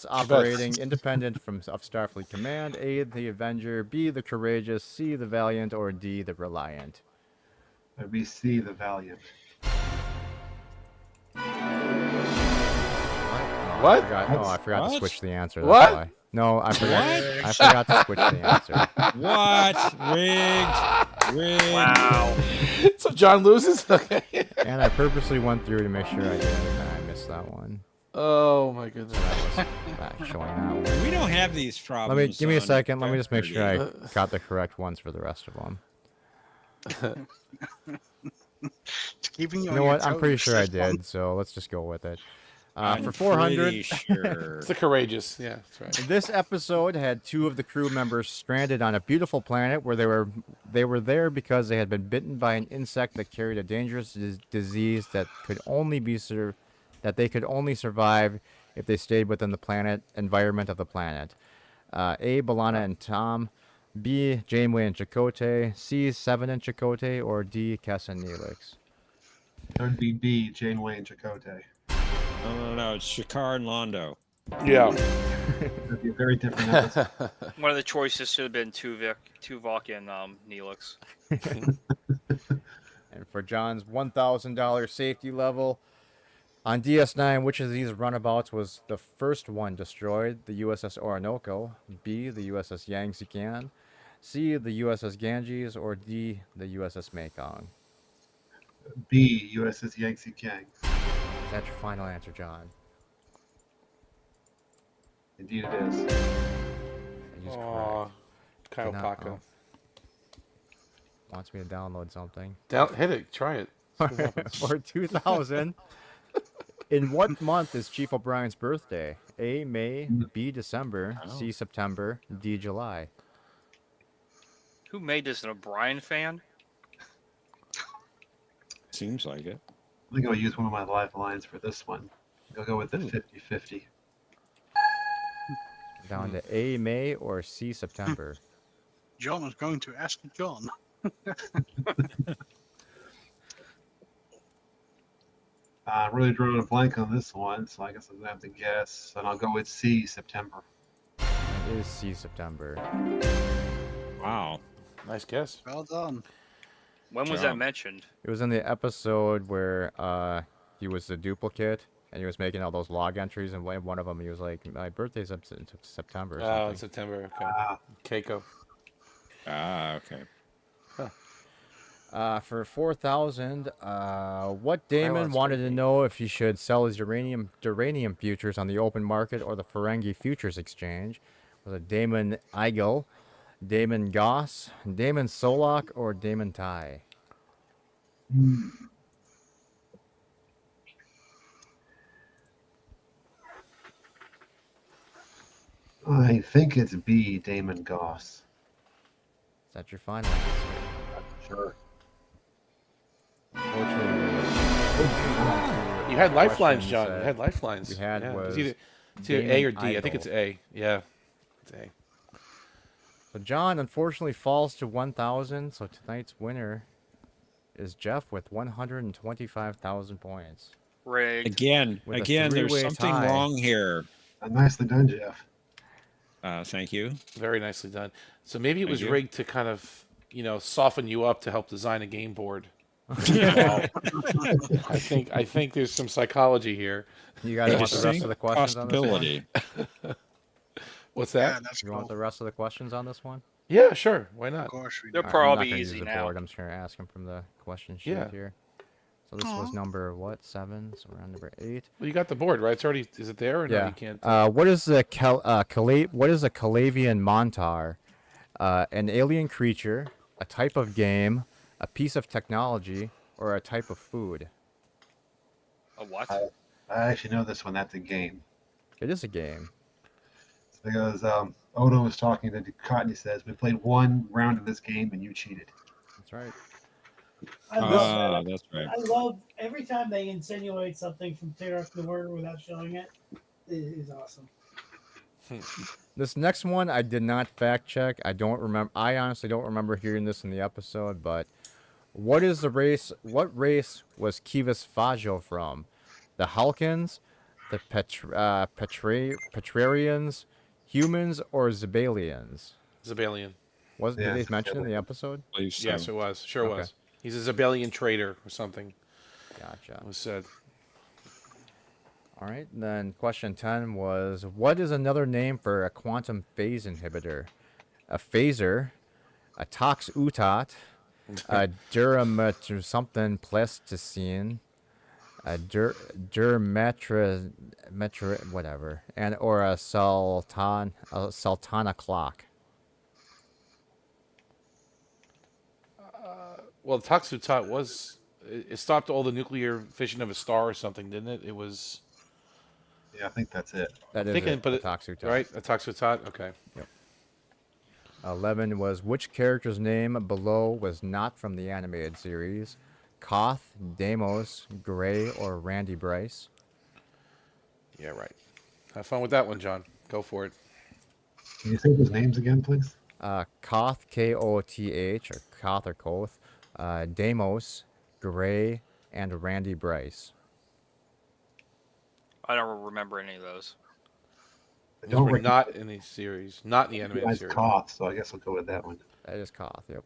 operating independent of Starfleet Command? A, the Avenger, B, the Courageous, C, the Valiant, or D, the Reliant? That'd be C. The Valiant. What? I forgot to What? switch the answer. That's What? why. No, I forgot. I forgot to switch the answer. What? Rigged. Rigged. Wow. So John loses. Okay. And I purposely went through to make sure I did, and I missed that one. Oh my goodness. That was not showing that one. We don't have these problems. Let me give me a on second. Let me just make sure I Jeopardy. got the correct ones for the rest of them. It's keeping you You on know your what? I'm pretty toes, sure I this one. did. So let's just go with it. I'm For 400, pretty sure. It's the courageous. Yeah, that's right. this episode had 2 of the crew members stranded on a beautiful planet where they were there because they had been bitten by an insect that carried a dangerous disease that they could only survive if they stayed within the environment of the planet. A. Balana and Tom, B. Janeway and Chakotay, C. Seven and Chakotay, or D. Kess and Neelix. That would be B, Janeway and Chakotay. No, it's Shakar and Londo. Yeah. That'd be a very different episode. One of the choices should have been Tuvok and Neelix. And for John's $1,000 safety level, on DS9, which of these runabouts was the first one destroyed? The USS Orinoco, B, the USS Yangtze Kian, C, the USS Ganges, or D, the USS Mekong? B, USS Yangtze Kiang. Is that your final answer, John? Indeed it is. That is Aw, Kyle No, Paco. correct. Wants me to download something. Hit it. Try it. See what happens. For 2000, in what month is Chief O'Brien's birthday? A, May, B, December, C, September, D, July. Who made this? An O'Brien fan? Seems like it. I think I'll use one of my lifelines for this one. I'll go with the 50-50. Down to A, May, or C, September. John is going to ask John. I'm really drawing a blank on this one, so I guess I'm going to have to guess. And I'll go with C, September. It is C, September. Wow. Nice guess. Well done. When was that mentioned? It was in the episode where he was the duplicate, and he was making all those log entries, and one of them he was like, "My birthday's up in September." Or Oh, something. in September. Okay. Ah, Keiko. Okay. For 4,000, what Damon wanted to know if he should sell his uranium futures on the open market or the Ferengi Futures Exchange? Was it Damon Eigel, Damon Goss, Damon Solak, or Damon Tai? I think it's B, Damon Goss. Is that your final answer? Sure. Unfortunately, You had lifelines, questions John. that You had lifelines. we had yeah. was it's either A or D. Damon I think it's A. Yeah. It's A. so John unfortunately falls to 1,000. So tonight's winner is Jeff with 125,000 points. Rigged. Again, With a there's three-way something tie. wrong here. Nicely done, Jeff. Thank you. Very nicely done. So maybe it Thank was you. rigged to kind of, soften you up to help design a game board. I think there's some psychology here. You guys want the rest of the questions on this one? Possibility. What's Yeah, that? that's You want cool. the rest of the questions on this one? Yeah, sure. Why not? Of course we do. They're Alright, I'm not probably gonna use easy the now. board. I'm just gonna ask him from the question sheet Yeah. here. So this was number 7? So we're on number 8. Well, you got the board, right? It's already. Is it there or no? Yeah. You can't. What is a what is a Calavian Montar? An alien creature, a type of game, a piece of technology, or a type of food? A what? I actually know this one. That's a game. It is a game. Because Odo was talking to Ducat and he says, "We played one round of this game and you cheated." That's right. I love that. That's right. I love every time they insinuate something from Terra Noir without showing it. It is awesome. This next one I did not fact check. I honestly don't remember hearing this in the episode, but what race was Kivas Fajo from? The Halkans, the Petrarians, humans, or Zebalians? Zebalian. Did Yeah, they mention in the episode? Believe so. Yes, it was. Sure Okay. was. He's a Zebalian trader or something. Gotcha. It was said. All right, then question 10 was, what is another name for a quantum phase inhibitor? A phaser, a tox-utot, a durametra something plasticine, a durmetra whatever, or a sultana clock. Well, Toxutot was. It stopped all the nuclear fission of a star or something, didn't it? It was. Yeah, I think that's it. That is Thinking, it. but Otaksu Tot. right, Ataxutot. Okay. 11 was which character's name below was not from the animated series? Koth, Deimos, Gray, or Randy Bryce? Yeah, right. Have fun with that one, John. Go for it. Can you say those names again, please? Koth, Koth, or Koth or Koth, Deimos, Gray, and Randy Bryce. I don't remember any of those. I Those were recognize not in the series, not in the animated series. Koth, so I guess we'll go with that one. That is Koth, yep.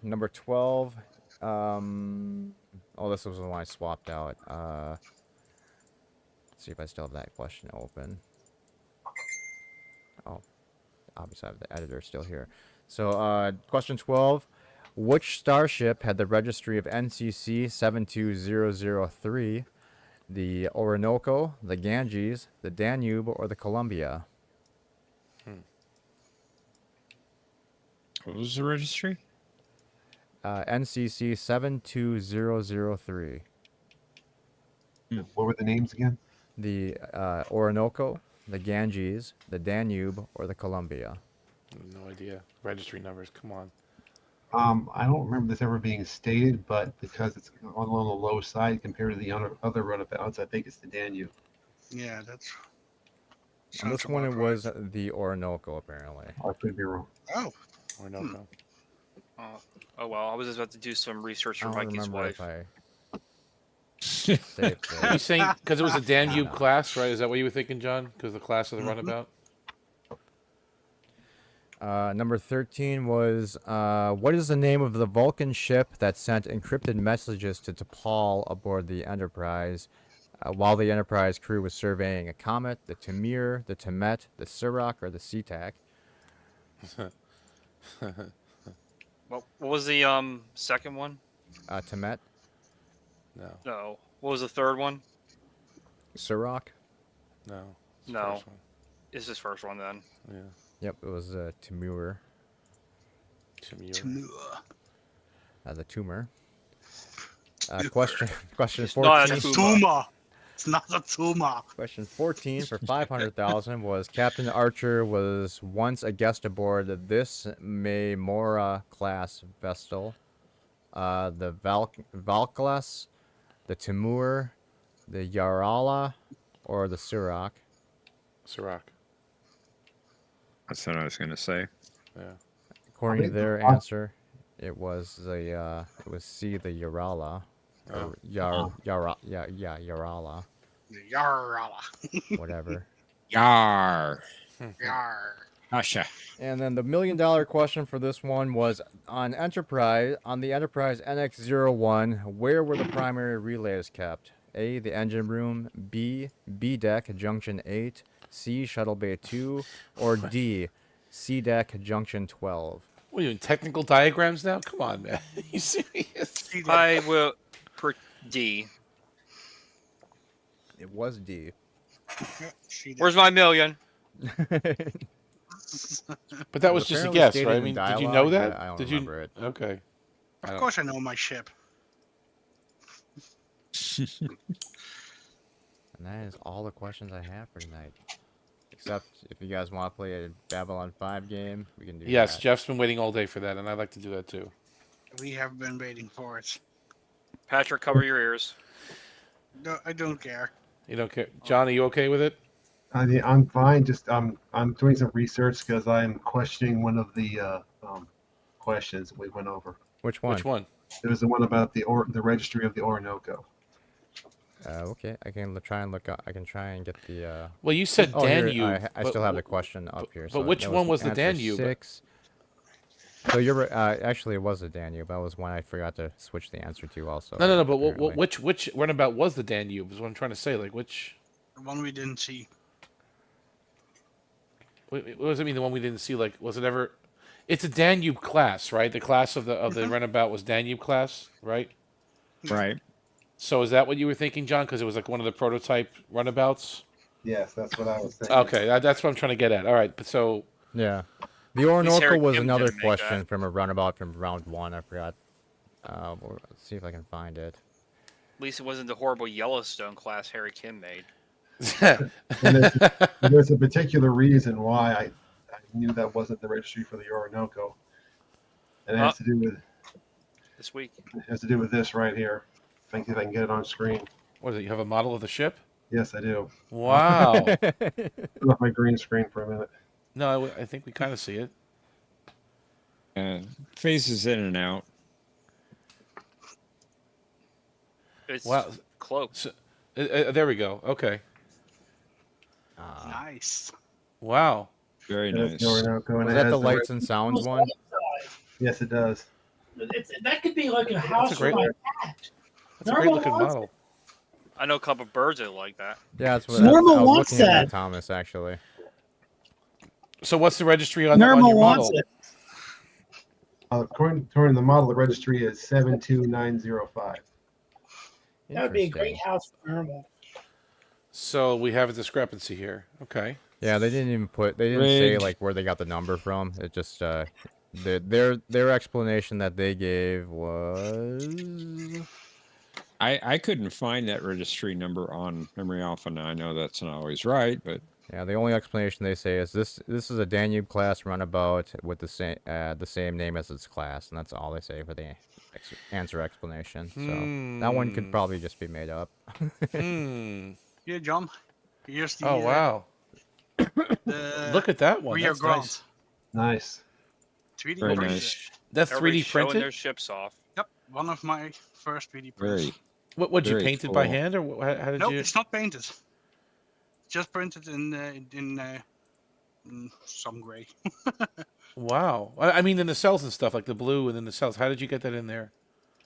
Number 12. Oh, this was the one I swapped out. Let's see if I still have that question open. Oh, obviously I have the editor still here. So, question 12. Which starship had the registry of NCC 72003? The Orinoco, the Ganges, the Danube, or the Columbia? What was the registry? NCC 72003. What were the names again? The Orinoco, the Ganges, the Danube, or the Columbia? No idea. Registry numbers. Come on. I don't remember this ever being stated, but because it's on the low side compared to the other runabouts, I think it's the Danube. Yeah, that's. And this sounds one it about was right. the Orinoco, apparently. I could be wrong. Oh, Orinoco. Oh well, I was just about to do some research I for don't Mikey's remember wife. if I saved Are you it. saying because it was a Danube No. class, right? Is that what you were thinking, John? Because the class of the runabout. Number 13 was, what is the name of the Vulcan ship that sent encrypted messages to T'Pol aboard the Enterprise while the Enterprise crew was surveying a comet? The Tamir, the Temet, the Surak, or the SeaTac? What was the second one? Temet, No, No. What was the third one? Surak? no. It's the No. first one. Is this first one then? Yeah. Yep, it was Timur, Timur. Tamua. the tumor. Question 14. It's not a It's a Tuma. tumor. It's not a tumor. Question 14 for 500,000 was Captain Archer was once a guest aboard this Maymora class vessel. The Valklas, the Timur, the Yarala, or the Surak. Sirach. That's what I was going to say. Yeah. According to think their the- answer, it was C, the Yarala. Oh. Or Yarala, Yarrala. whatever. Yar. Yar. Asha. And then the $1 million question for this one was on the Enterprise NX-01, where were the primary relays kept? A, the engine room, B, B deck junction 8, C, shuttle bay 2, or D, C deck junction 12. What are you doing? Technical diagrams now? Come on, man. you serious? I will per D. It was D. See that? Where's my million? But that was just a guess, right? I mean, did you know that? I don't did remember you? it. Okay. I Of don't- course I know my ship. And that is all the questions I have for tonight. Except if you guys want to play a Babylon 5 game, we can do Yes, that. Jeff's been waiting all day for that, and I'd like to do that too. We have been waiting for it. Patrick, cover your ears. No, I don't care. You don't care, John? Are you okay with it? I'm fine. Just I'm doing some research because I'm questioning one of the questions we went over. Which one? Which one? It was the one about the registry of the Orinoco. Okay, I can try and look up. I can try and get the. Well, you said Oh, here, Danube. I but still have the wh- question up but- here. but so which that one was the answer Danube? 6. So you're right, actually it was the Danube. That was one I forgot to switch the answer to also. No. But apparently. which runabout was the Danube? Is what I'm trying to say. Like which? The one we didn't see. What does it mean? The one we didn't see? Like was it ever? It's a Danube class, right? The class of the Mm-hmm. runabout was Danube class, right? Right. So is that what you were thinking, John? Because it was like one of the prototype runabouts. Yes, that's what I was thinking. Okay, that's what I'm trying to get at. All right, but so Yeah, the Orinoco Harry was Kim another didn't make question that. from a runabout from round 1. I forgot. Let's see if I can find it. At least it wasn't the horrible Yellowstone class Harry Kim made. And there's a particular reason why I knew that wasn't the registry for the Orinoco. And it has to do with This week. this right here. If I can get it on screen. What is it? You have a model of the ship? Yes, I do. Wow. Turn off my green screen for a minute. No, I think we kind of see it. Phases in and out. It's Wow. cloaked. So, there we go. Okay. Nice. Wow. Very That's nice. the Orinoco, and Was it that has the lights and sounds one? Yes, it does. That could be like a house for great- my cat. That's a great looking model. I know a couple of birds that like that. Yeah, that's what Norma I was wants looking at that. Thomas, actually. So what's the registry on Norma your wants model? it. According to the model, the registry is 72905. That would be a great Interesting. house for Norma. So we have a discrepancy here. Okay. Yeah, they didn't even they didn't say Rigged. like where they got the number from. It just their explanation that they gave was I couldn't find that registry number on Memory Alpha. Now I know that's not always right, but yeah, the only explanation they say is this is a Danube class runabout with the same name as its class, and that's all they say for the answer explanation. So that one could probably just be made up. Hmm. Here, John. Here's the. Oh wow. The Look at that one. Rio That's Grande. nice. Nice. 3D very printed. nice. That's 3D Everybody's showing printed. their ships off. Yep, one of my first 3D prints. Very. What you Very painted by cool. hand, or how did No, you? it's not painted. Just printed in some gray. Wow. I mean, in the cells and stuff, like the blue and then the cells. How did you get that in there?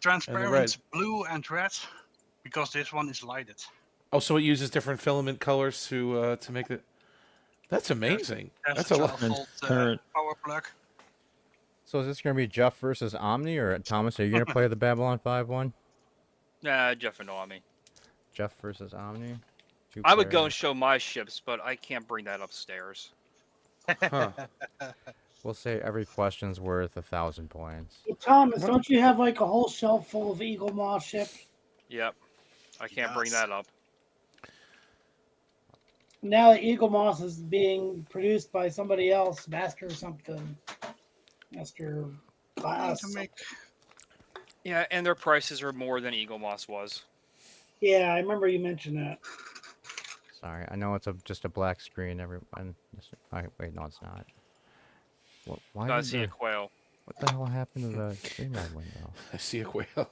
Transparent blue and red, because this one is lighted. Oh, so it uses different filament colors to make it. That's amazing. That's a lot. 12-volt Transparent. power plug. So is this gonna be Jeff versus Omni, or Thomas? Are you gonna play the Babylon 5 one? Nah, Jeff and Naomi. Jeff versus Omni. I would go Two-player. and show my ships, but I can't bring that upstairs. Huh. We'll say every question's worth 1,000 points. Hey, Thomas, don't you have like a whole shelf full of Eagle Moss ships? Yep. I can't bring Yes. that up. Now the Eagle Moss is being produced by somebody else, Master something. Master Class. To make Yeah, and their prices are more than Eagle Moss was. Yeah, I remember you mentioned that. Sorry, I know it's just a black screen. Everyone, wait, no, it's not. Why I did see a quail. what the hell happened to the StreamYard window? I see a whale.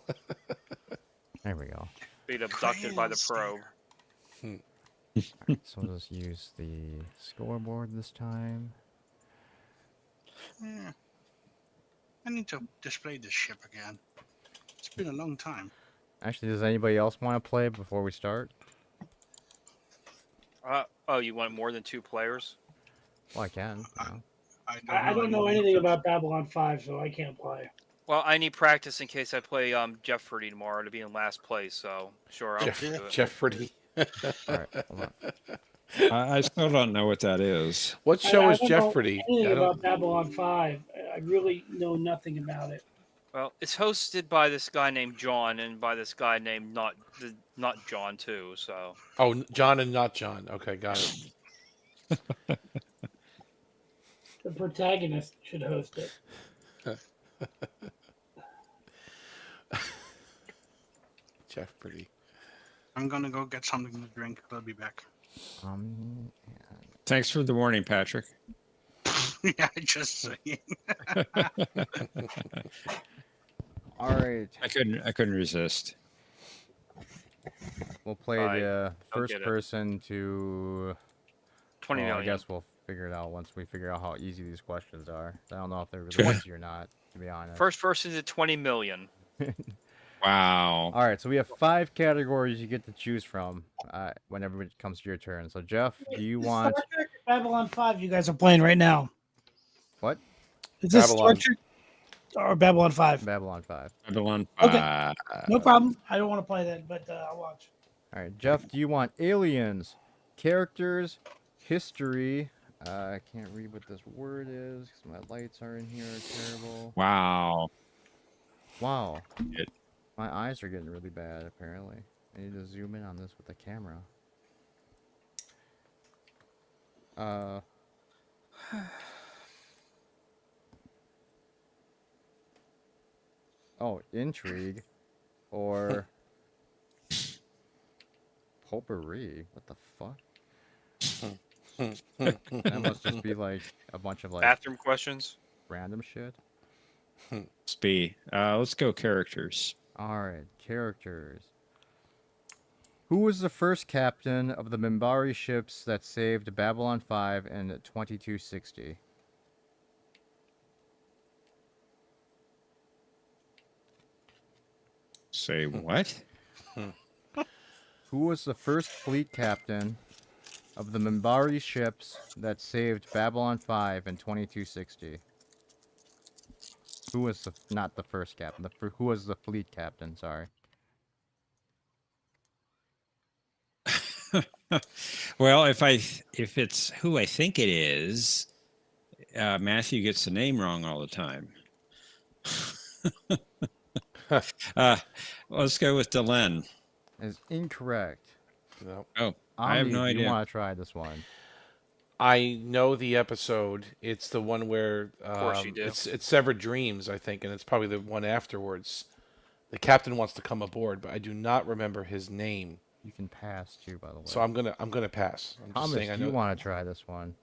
There we go. Being abducted by the quails probe. there. Alright, so we'll just use the scoreboard this time. Yeah. I need to display this ship again. It's been a long time. Actually, does anybody else want to play before we start? Oh, you want more than 2 players? Well, I can. you know. I don't know anything about Babylon 5, so I can't play. Well, I need practice in case I play Jeopardy tomorrow to be in last place. So sure, I'll do it. Jeopardy. Alright, hold on. I still don't know what that is. What show I is don't know Jeopardy? anything I don't- about Babylon 5. I really know nothing about it. Well, it's hosted by this guy named John and by this guy named not John too. So Oh, John and not John. Okay, got it. The protagonist should host it. Jeopardy. I'm gonna go get something to drink. I'll be back. Thanks for the warning, Patrick. Yeah, just saying. Alright, I couldn't resist. we'll play Alright, the I'll first get it. person to... 20 well, I million. guess we'll figure it out once we figure out how easy these questions are. I don't know if they're really easy or not, to be honest. First person to 20 million. Wow. All right, so we have 5 categories you get to choose from whenever it comes to your turn. So, Jeff, do you Is this want Star Trek or Babylon 5 you guys are playing right now? what? Is this Star Babylon. Trek or Babylon 5? Babylon 5. Babylon Okay. 5. No problem. I don't want to play that, but I'll watch. All right, Jeff, do you want aliens, characters, history? I can't read what this word is because my lights are in here. Are terrible. Wow. Wow. It- My eyes are getting really bad, apparently. I need to zoom in on this with the camera. Oh, intrigue or potpourri. What the fuck? That must just be like a bunch of like Bathroom questions. random shit. Spee. Let's go characters. Alright, characters. Who was the first captain of the Minbari ships that saved Babylon 5 in 2260? Say what? Who was the first fleet captain of the Minbari ships that saved Babylon 5 in 2260? Who was the not the first captain? Who was the fleet captain? Sorry. Well, if it's who I think it is, Matthew gets the name wrong all the time. Let's go with Delenn. Is incorrect. No. Oh, I have Omni, no do you idea. want to try this one? I know the episode. It's the one where course you do. It's Severed Dreams, I think, and it's probably the one afterwards. The captain wants to come aboard, but I do not remember his name. You can pass too, by the way. So I'm gonna pass. I'm just Thomas, saying I do know. you want to try this one?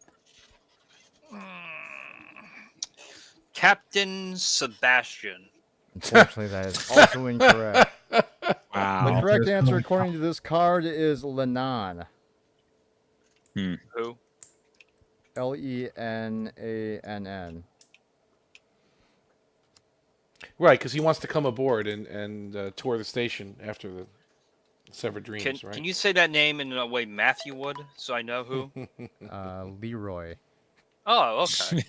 Captain Sebastian. Unfortunately, that is also incorrect. The Wow. correct there's answer, no according to this card, is Lenan. Who? Lenaann. Right, because he wants to come aboard and tour the station after the Severed Dreams, right? Can you say that name in a way Matthew would, so I know who? Leroy. Oh, okay.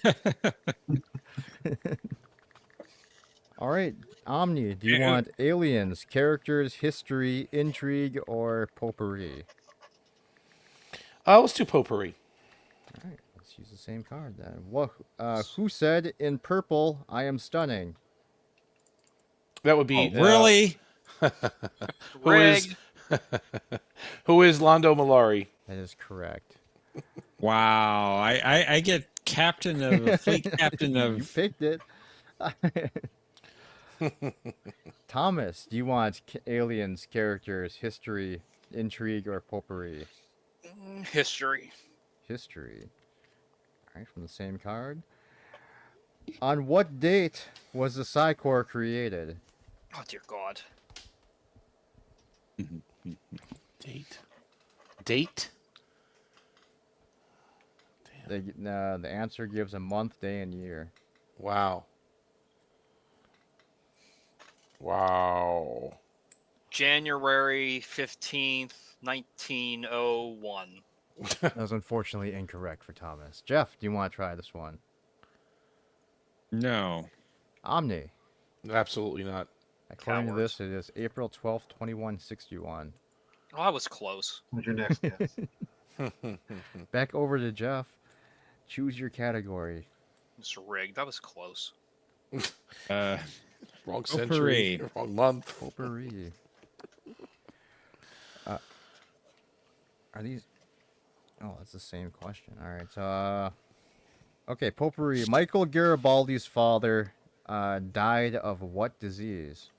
All right, Omni, do you want aliens, characters, history, intrigue, or potpourri? Let's do potpourri. All right, let's use the same card then. What? Who said in purple, "I am stunning"? That would be Really? who is Rigged. who is Londo Malari? That is correct. Wow. I get captain of fleet captain You of. picked it. Thomas, do you want aliens, characters, history, intrigue, or potpourri? History. History. All right, from the same card. On what date was the Psycor created? Oh dear God. Date. The answer gives a month, day, and year. Wow. Wow. January 15th, 1901. That was unfortunately incorrect for Thomas. Jeff, do you want to try this one? No. Omni. Absolutely not. According to Cowards. this, it is April 12th, 2161. Oh, I was close. What's your next guess? Back over to Jeff. Choose your category. It's rigged. That was close. Wrong Potpourri. century. Wrong month. Potpourri. Are these... Oh, that's the same question. All right, so... Okay, potpourri. Michael Garibaldi's father died of what disease?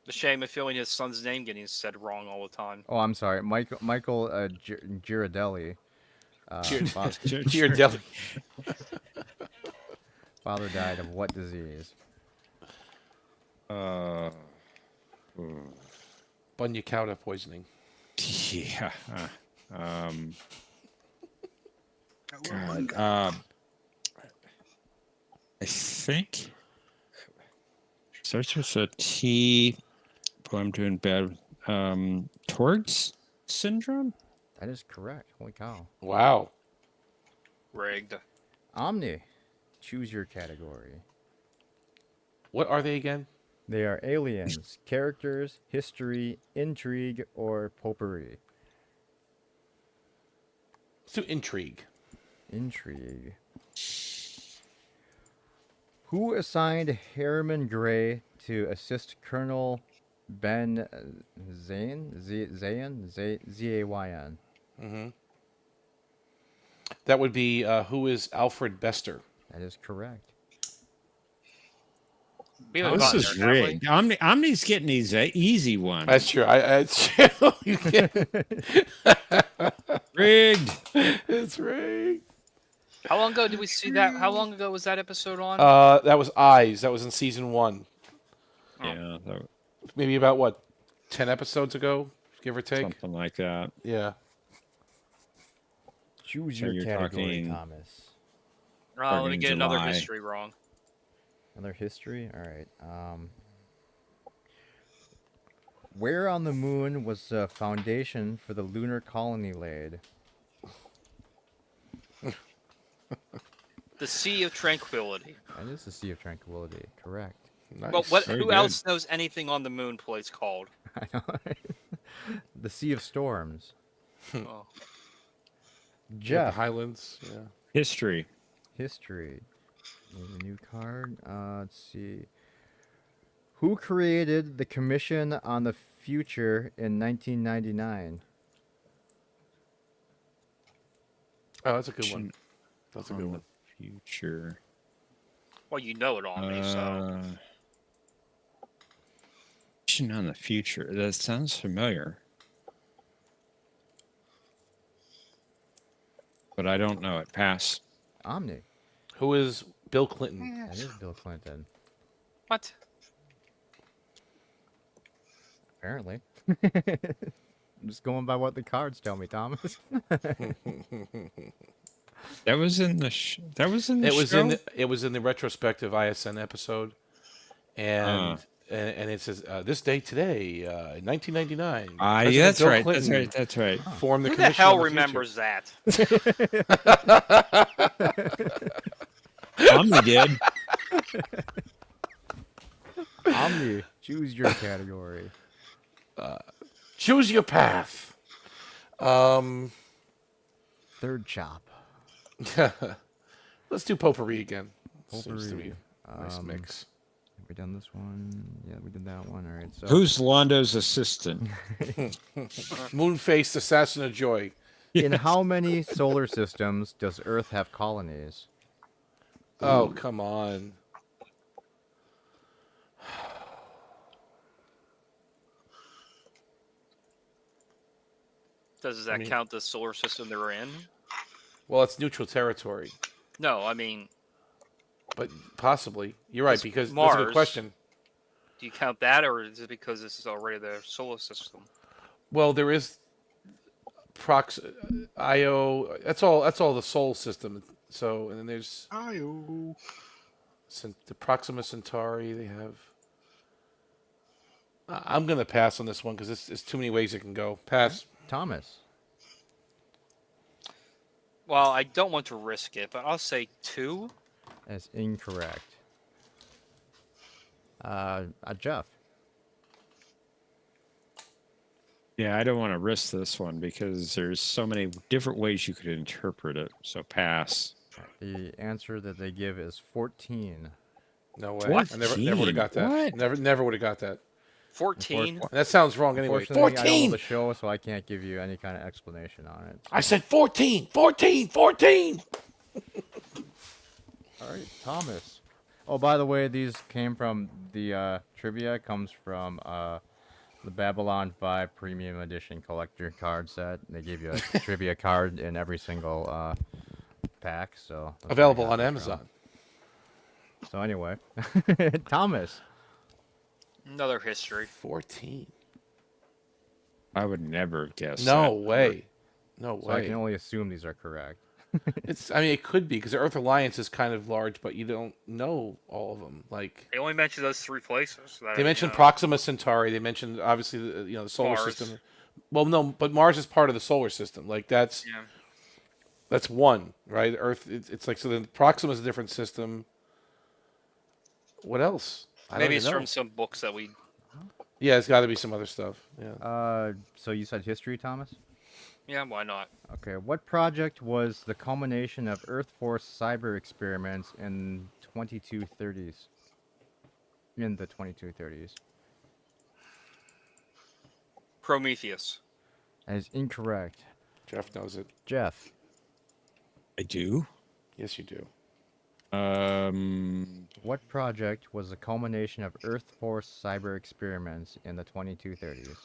The shame of feeling his son's name getting said wrong all the time. Oh, I'm sorry. Michael Girardelli. Ghirardelli. Father died of what disease? Bunyakauta poisoning. Yeah. One- God. I think starts with a T. Boy, I'm doing bad. Torgs syndrome. That is correct. Holy cow. Wow. Rigged. Omni, choose your category. What are they again? They are aliens, characters, history, intrigue, or potpourri. Let's do intrigue. Intrigue. Who assigned Harriman Gray to assist Colonel Ben Zayn? Z-A-Y-N. Mm-hmm. That would be who is Alfred Bester? That is correct. We haven't This gotten is there, have we? rigged. Omni's getting these easy ones. That's true. It's true. You can't. Rigged. It's rigged. How long ago did we see that? How long ago was that episode on? That was Eyes. That was in season 1. Yeah, Maybe about what, 10 episodes ago, give or take. something like that. Yeah. Choose So your you're category, talking- Thomas. Let me Starting get another July. history wrong. Another history? Alright. Where on the moon was the foundation for the lunar colony laid? The Sea of Tranquility. That is the Sea of Tranquility. Correct. Nice. But what? Very Who good. else knows anything on the moon place called? I know. The Sea of Storms. Oh. The Jeff. Highlands. Yeah. History. History. Need a new card. Let's see. Who created the Commission on the Future in 1999? Oh, that's a good one. That's a good On one. the future. Well, you know it on me, so. Vision on the future. That sounds familiar. But I don't know it. Pass. Omni. Who is Bill Clinton? That is Bill Clinton. What? Apparently. I'm just going by what the cards tell me, Thomas. That was in the. That was in the. It was show? it was in the retrospective ISN episode, and it says this day today, 1999. Ah, President yeah, that's Bill right. Clinton That's right. Formed the Who the Commission hell on the remembers that? Omni did. Omni, choose your category. Choose your path. Third chop. Let's do potpourri again. Seems to be Potpourri. a nice mix. Have we done this one? Yeah, we did that one. All right. So Who's Londo's assistant? Moon-faced assassin of joy. in how many solar systems does Earth have colonies? Oh, come on. Does that count the solar system they're in? Well, it's neutral territory, No, I mean, but possibly. You're right, It's because that's a good Mars. question. do you count that, or is it because this is already their solar system? Well, there is Io. That's all the Sol system. So, and then there's Ayo. the Proxima Centauri. They have. I'm gonna pass on this one because it's too many ways it can go. Pass. Thomas. Well, I don't want to risk it, but I'll say 2. That's incorrect. Jeff. Yeah, I don't want to risk this one because there's so many different ways you could interpret it. So pass. The answer that they give is 14. No way. What? I never would have got that. What? Never would have got that. 14. And that sounds wrong anyway. Unfortunately, I don't 14. know the show, so I can't give you any kind of explanation on it. I said 14. 14. 14. All right, Thomas. Oh, by the way, these came from the trivia comes from the Babylon 5 Premium Edition collector card set. They give you a trivia card in every single pack, so that's where I Available got on this Amazon. from. So anyway, Thomas. Another history. 14. I would never guess. No that. way. No So I way. can only assume these are correct. I mean, it could be because the Earth Alliance is kind of large, but you don't know all of them. Like They only mentioned those 3 places. that they I mentioned know. Proxima Centauri. They mentioned obviously the solar Mars. system. Well, no, but Mars is part of the solar system. Like that's Yeah. one, right? Earth. It's like so. Then Proxima is a different system. What else? I don't Maybe even it's know. from some books that we. Yeah, it's got to be some other stuff. Yeah. So you said history, Thomas? Yeah, why not? Okay, what project was the culmination of Earth Force cyber experiments in the 2230s? Prometheus. That is incorrect. Jeff knows it. Jeff. I do. Yes, you do. What project was the culmination of Earth Force cyber experiments in the 2230s?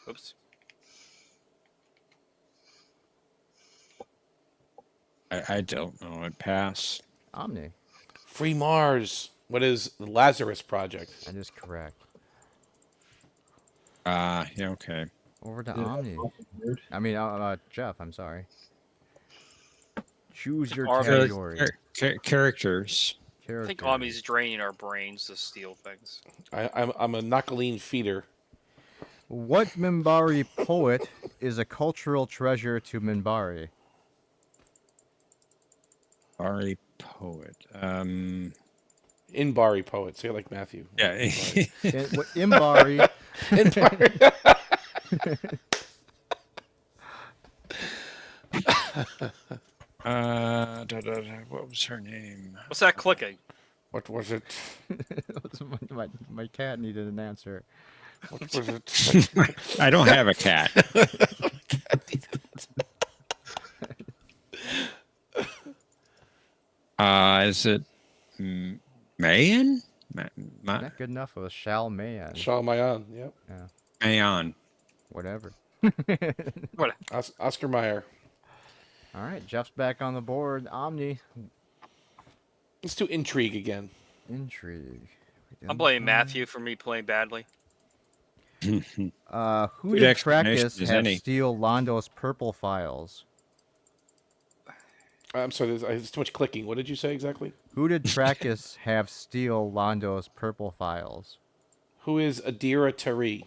Oops. I don't know. I'd pass. Omni. Free Mars. What is the Lazarus Project? That is correct. Yeah, okay. Over to Yeah, Omni. weird. I mean, Jeff, I'm sorry. Choose your Our- category. Characters. I think Character. Omni's draining our brains to steal things. I'm a Nakaleen feeder. What Minbari poet is a cultural treasure to Minbari? Ari poet. Inbari poet. Say it like Matthew. Yeah. Imbari. Inbari. What was her name? What's that clicking? What was it? my cat needed an answer. What was it? I don't have a cat. Is it Mayan? Not good enough. It was Shal Mayan. Shalmayan. Yep. Mayan. Whatever. Oscar Mayer. All right, Jeff's back on the board. Omni. Let's do intrigue again. Intrigue. I'm blaming Matthew for me playing badly. Who Good did explanation, Trackus is have any. steal Londo's purple files? I'm sorry. There's too much clicking. What did you say exactly? Who did Trackus have steal Londo's purple files? Who is Adira Tari?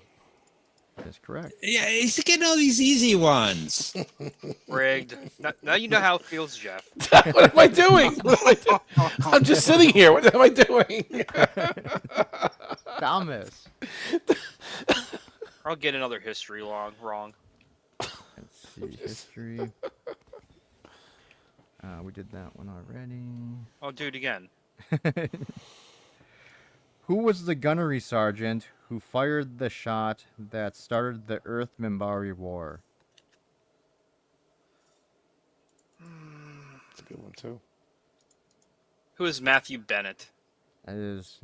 That is correct. Yeah, he's getting all these easy ones. Rigged. Now you know how it feels, Jeff. What am I doing? What am I doing? I'm just sitting here. What am I doing? Thomas. I'll get another history wrong. Let's see. History. We did that one already. I'll do it again. Who was the gunnery sergeant who fired the shot that started the Earth Minbari War? That's a good one too. Who is Matthew Bennett? That is,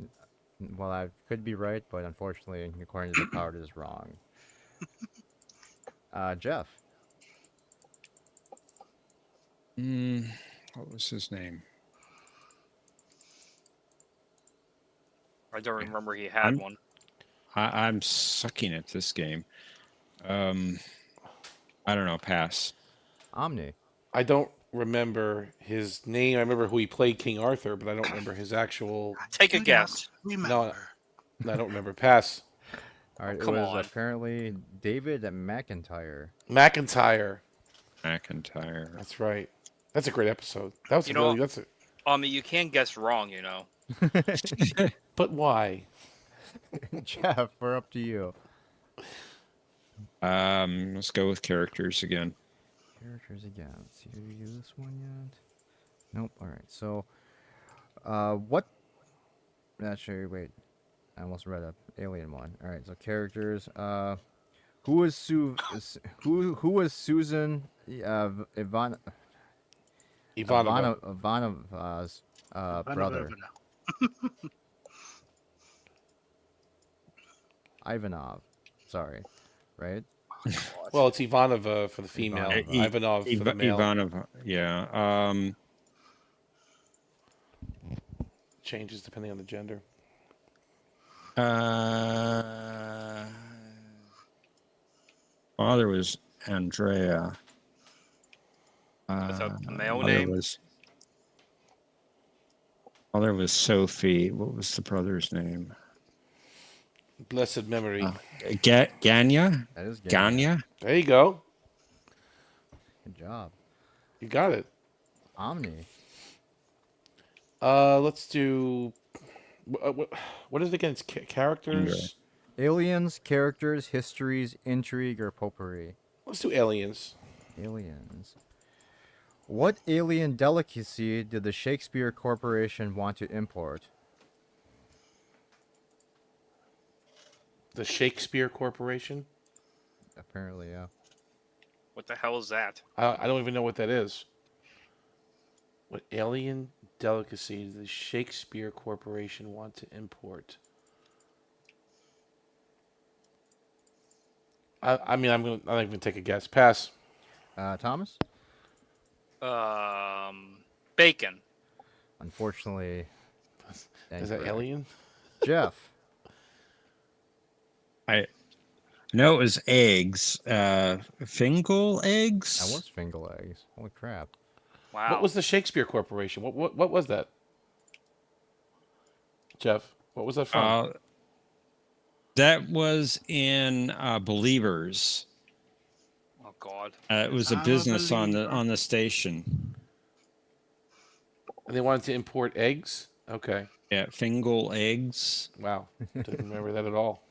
well, I could be right, but unfortunately, according to the card, it is wrong. Jeff. What was his name? I don't remember he had I'm- one. I'm sucking at this game. I don't know. Pass. Omni. I don't remember his name. I remember who he played King Arthur, but I don't remember his actual. Take a Do guess. not Remember. I don't remember. Pass. All right, Come it was on. apparently David McIntyre. McIntyre. McIntyre. That's right. That's a great episode. That was You a know really. what? That's a. You can guess wrong, you know. But why? Jeff, we're up to you. Let's go with characters again. Characters again. Let's see, did we do this one yet? Nope. All right. So, what? Actually, wait. I almost read a alien one. All right. So characters. Who was who was Susan Ivanov's brother? Ivanov. Sorry. Right? Well, it's Ivanova for the female. Ivanova. Ivanov for the male. Ivanov. Yeah. Changes depending on the gender. Father was Andrea. What's a male mother name? Mother was Sophie. What was the brother's name? Blessed memory. Ganya? That is good. Ganya? There you go. Good job. You got it. Omni. Let's do. What is it again? It's characters. Aliens, characters, histories, intrigue, or potpourri. Let's do aliens. Aliens. What alien delicacy did the Shakespeare Corporation want to import? The Shakespeare Corporation. Apparently, yeah. What the hell is that? I don't even know what that is. What alien delicacy does the Shakespeare Corporation want to import? I'm not even take a guess. Pass. Thomas? Bacon. Unfortunately, Is that incorrect. alien? Jeff? No, it was eggs. Fingal eggs. That was Fingal eggs. Holy crap. Wow. What was the Shakespeare Corporation? What was that? Jeff, what was that from? That was in Believers. Oh God. It was a I'm a business on believer. the station. And they wanted to import eggs? Okay. Yeah, Fingal eggs. Wow. Didn't remember that at all.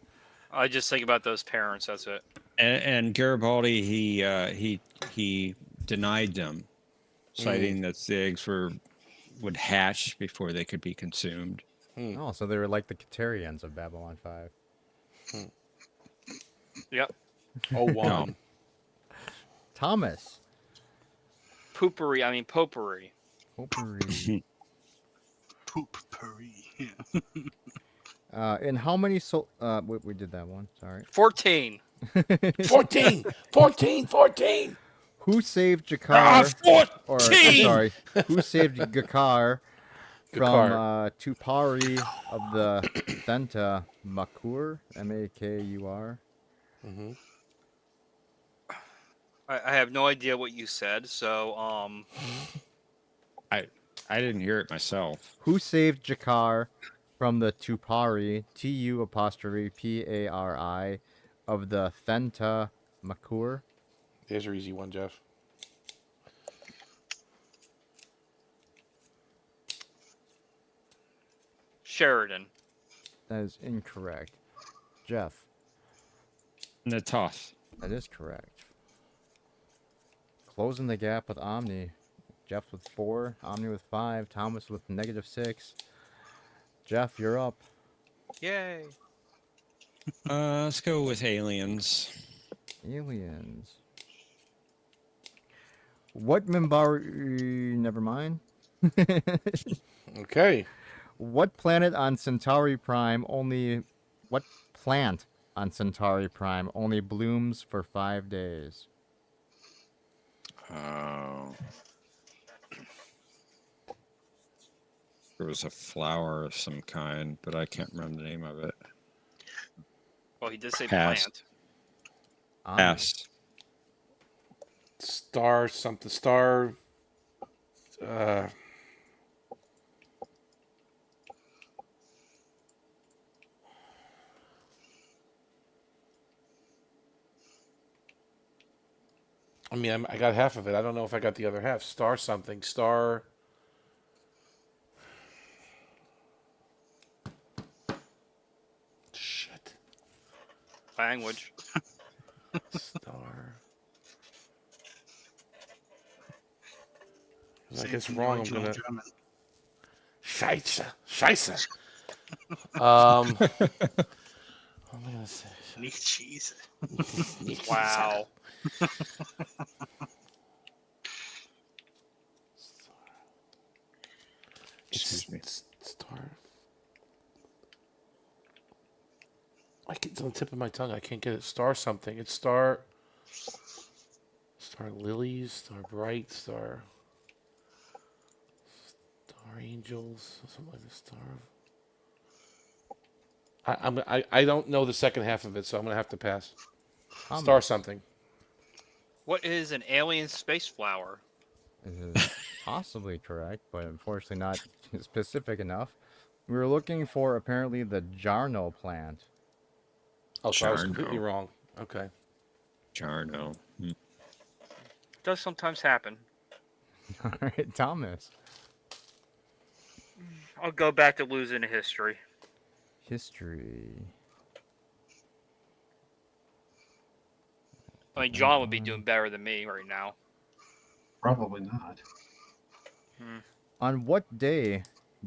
I just think about those parents. That's it. And Garibaldi, he denied them, citing that the eggs would hatch before they could be consumed. Oh, so they were like the Katarians of Babylon 5. Yep. Oh, one. Thomas? Poopery. I mean potpourri. Potpourri. Poop puree. Yeah. In how many we did that one, sorry. 14. 14! 14! 14! Who saved Jakar? Or, 14! sorry. Who saved Gakar from Gakar. Tupari of the Thenta Makur? Makur? Mm-hmm. I have no idea what you said. So I didn't hear it myself. Who saved Jakar from the Tupari, Tupari, of the Thenta Makur? There's your easy one, Jeff. Sheridan. That is incorrect. Jeff? Natoth. That is correct. Closing the gap with Omni. Jeff with 4, Omni with 5, Thomas with -6. Jeff, you're up. Yay. Let's go with aliens. Aliens. What Minbari... Never mind. Okay. What planet on Centauri Prime only... What plant on Centauri Prime only blooms for 5 days? There was a flower of some kind, but I can't remember the name of it. Well, he did say Pass. plant. Omni. Pass. Star something. Star. I mean, I got half of it. I don't know if I got the other half. Star something. Star. Shit. Language. Star. If I Say guess it in wrong, I'm original gonna. German. Scheiße. Scheiße. What am I gonna say? Nicht cheese. Wow. Excuse me. Star. It's on the tip of my tongue. I can't get it. Star something. It's star. Star lilies. Star bright. Star. Star angels. Something like the star. I don't know the second half of it, so I'm gonna have to pass. Omni. Star something. What is an alien space flower? This is possibly correct, but unfortunately not specific enough. We were looking for apparently the Jarno plant. Oh, so I was Jarno. completely wrong. Okay. Jarno. Does sometimes happen. All right, Thomas. I'll go back to losing to history. History. I mean, John would be doing better than me right now. Probably not. On what day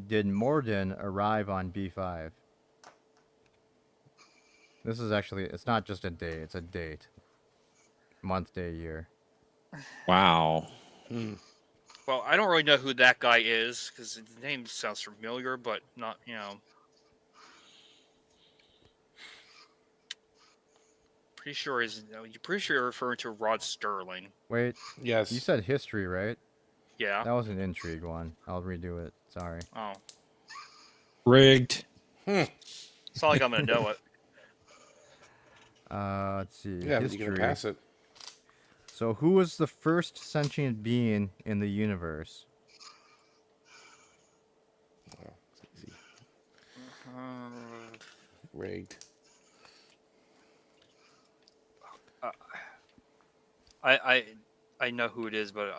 did Morden arrive on B5? This is actually, it's not just a day, it's a date. Month, day, year. Wow. Well, I don't really know who that guy is because the name sounds familiar, but not, Pretty sure you're pretty sure you're referring to Rod Sterling. Wait, Yes. you said history, right? Yeah. That was an intrigue one. I'll redo it. Sorry. Oh, Rigged. it's not like I'm gonna know it. Let's see. Yeah, but you history. can pass it. So, who was the first sentient being in the universe? Oh, it's easy. Rigged. I know who it is, but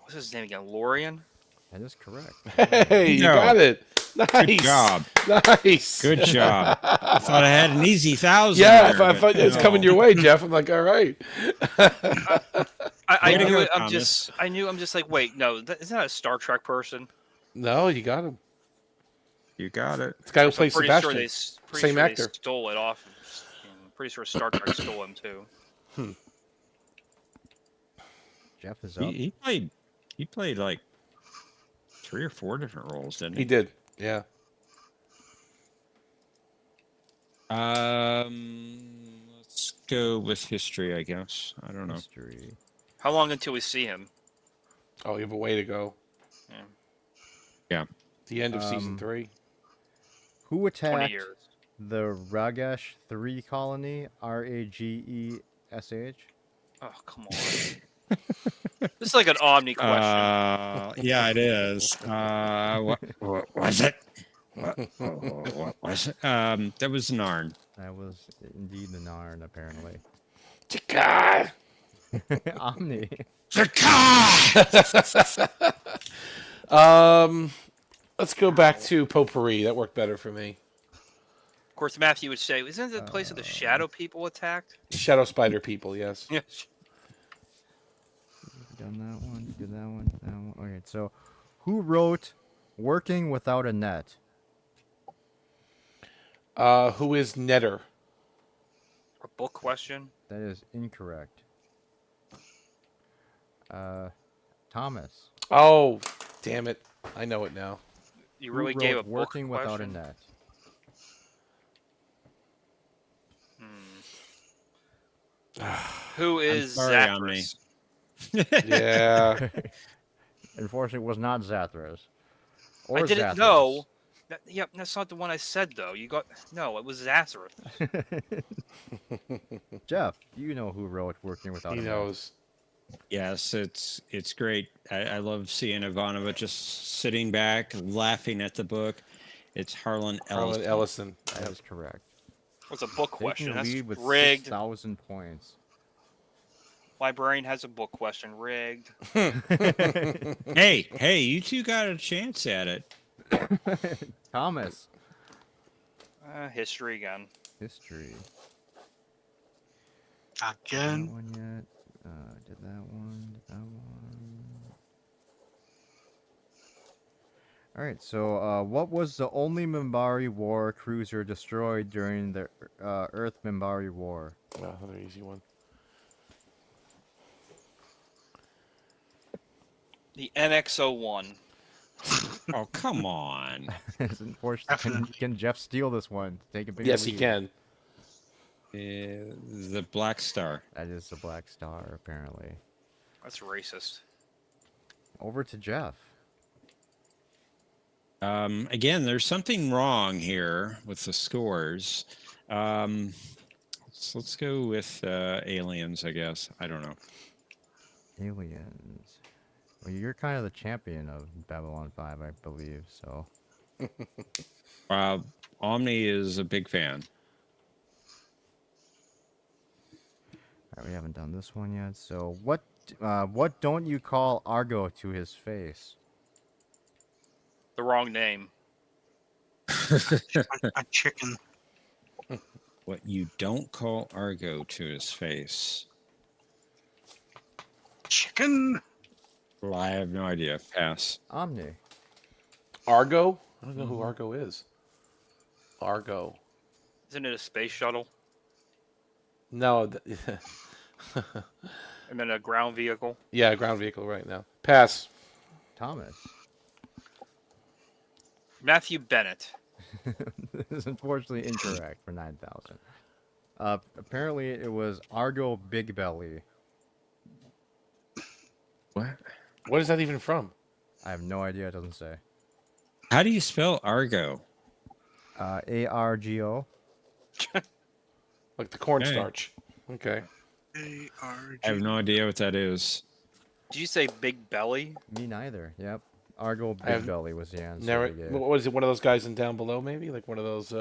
what's his name again? Lorian? That is correct. Hey, you No. got it. Nice. Good job. Nice. Good job. I thought I had an easy 1,000. Yeah, there, I but thought it's no. coming your way, Jeff. I'm like, all right. I Way to knew go, it. I'm Thomas. just like, wait, no, isn't that a Star Trek person? No, you got him. You got it. This guy who So I'm plays pretty Sebastian. sure they Same they actor. stole it off. I'm pretty sure Star Trek stole him too. Jeff is up. He played like 3 or 4 different roles, didn't He he? did. Yeah. Let's go with history, I guess. I don't know. History. How long until we see him? Oh, you have a way to go. Yeah. The end of season Um, 3. Who 20 attacked years. the Ragesh 3 colony? Ragesh? Oh, come on. This is like an Omni question. Yeah, it is. What was it? What was it? That was Narn. That was indeed the Narn, apparently. Chika! Omni. Let's go back to Potpourri. That worked better for me. Of course, Matthew would say, "Isn't it the place that the Shadow people attacked?" Shadow Spider people, yes. Yes. Done that one. Did that one. That one. Okay, so who wrote "Working Without a Net"? Who is Netter? A book question. That is incorrect. Thomas. Oh, damn it. I know it now. You Who really wrote gave a book "Working Without a question? Net"? Who is sorry, Omni. Zathras? Yeah. Unfortunately, it was not Zathras. I Or didn't Zathras. know. Yep, that's not the one I said though. You got no. It was Zathras. Jeff, you know who wrote "Working Without He a Net"? knows. Yes, it's great. I love seeing Ivanova just sitting back, laughing at the book. It's Harlan Harlan Ellison. Ellison. That is correct. What's a book Taking question? the That's lead with rigged. 6,000 points. My brain has a book question. Rigged. Hey, you two got a chance at it. Thomas. History again. History. Again. That one yet? Did that one? Did that one? All right. So, what was the only Minbari War cruiser destroyed during the Earth Minbari War? Oh, another easy one. The NX-01. Oh, come on. It's unfortunate. Definitely. Can Jeff steal this one? Take a big Yes, he lead. can. The Black Star. That is the Black Star, apparently. That's racist. Over to Jeff. Again, there's something wrong here with the scores. Let's go with aliens, I guess. I don't know. Aliens. Well, you're kind of the champion of Babylon 5, I believe, so. Omni is a big fan. Alright, we haven't done this one yet. So, what don't you call Argo to his face? The wrong name. A chicken. What you don't call Argo to his face. Chicken. Well, I have no idea. Pass. Omni. Argo? I don't know who Argo is. Argo. Isn't it a space shuttle? No. And then a ground vehicle? Yeah, ground vehicle right now. Pass. Thomas. Matthew Bennett. This is unfortunately incorrect for 9,000. Apparently it was Argo Big Belly. What? What is that even from? I have no idea. It doesn't say. How do you spell Argo? ARGO. Like the cornstarch. Okay. Okay. I have no idea what that is. Did you say Big Belly? Me neither. Yep. Argo I have Big Belly was the answer. Never. they gave. What is it? One of those guys in Down Below, maybe? Like one of those,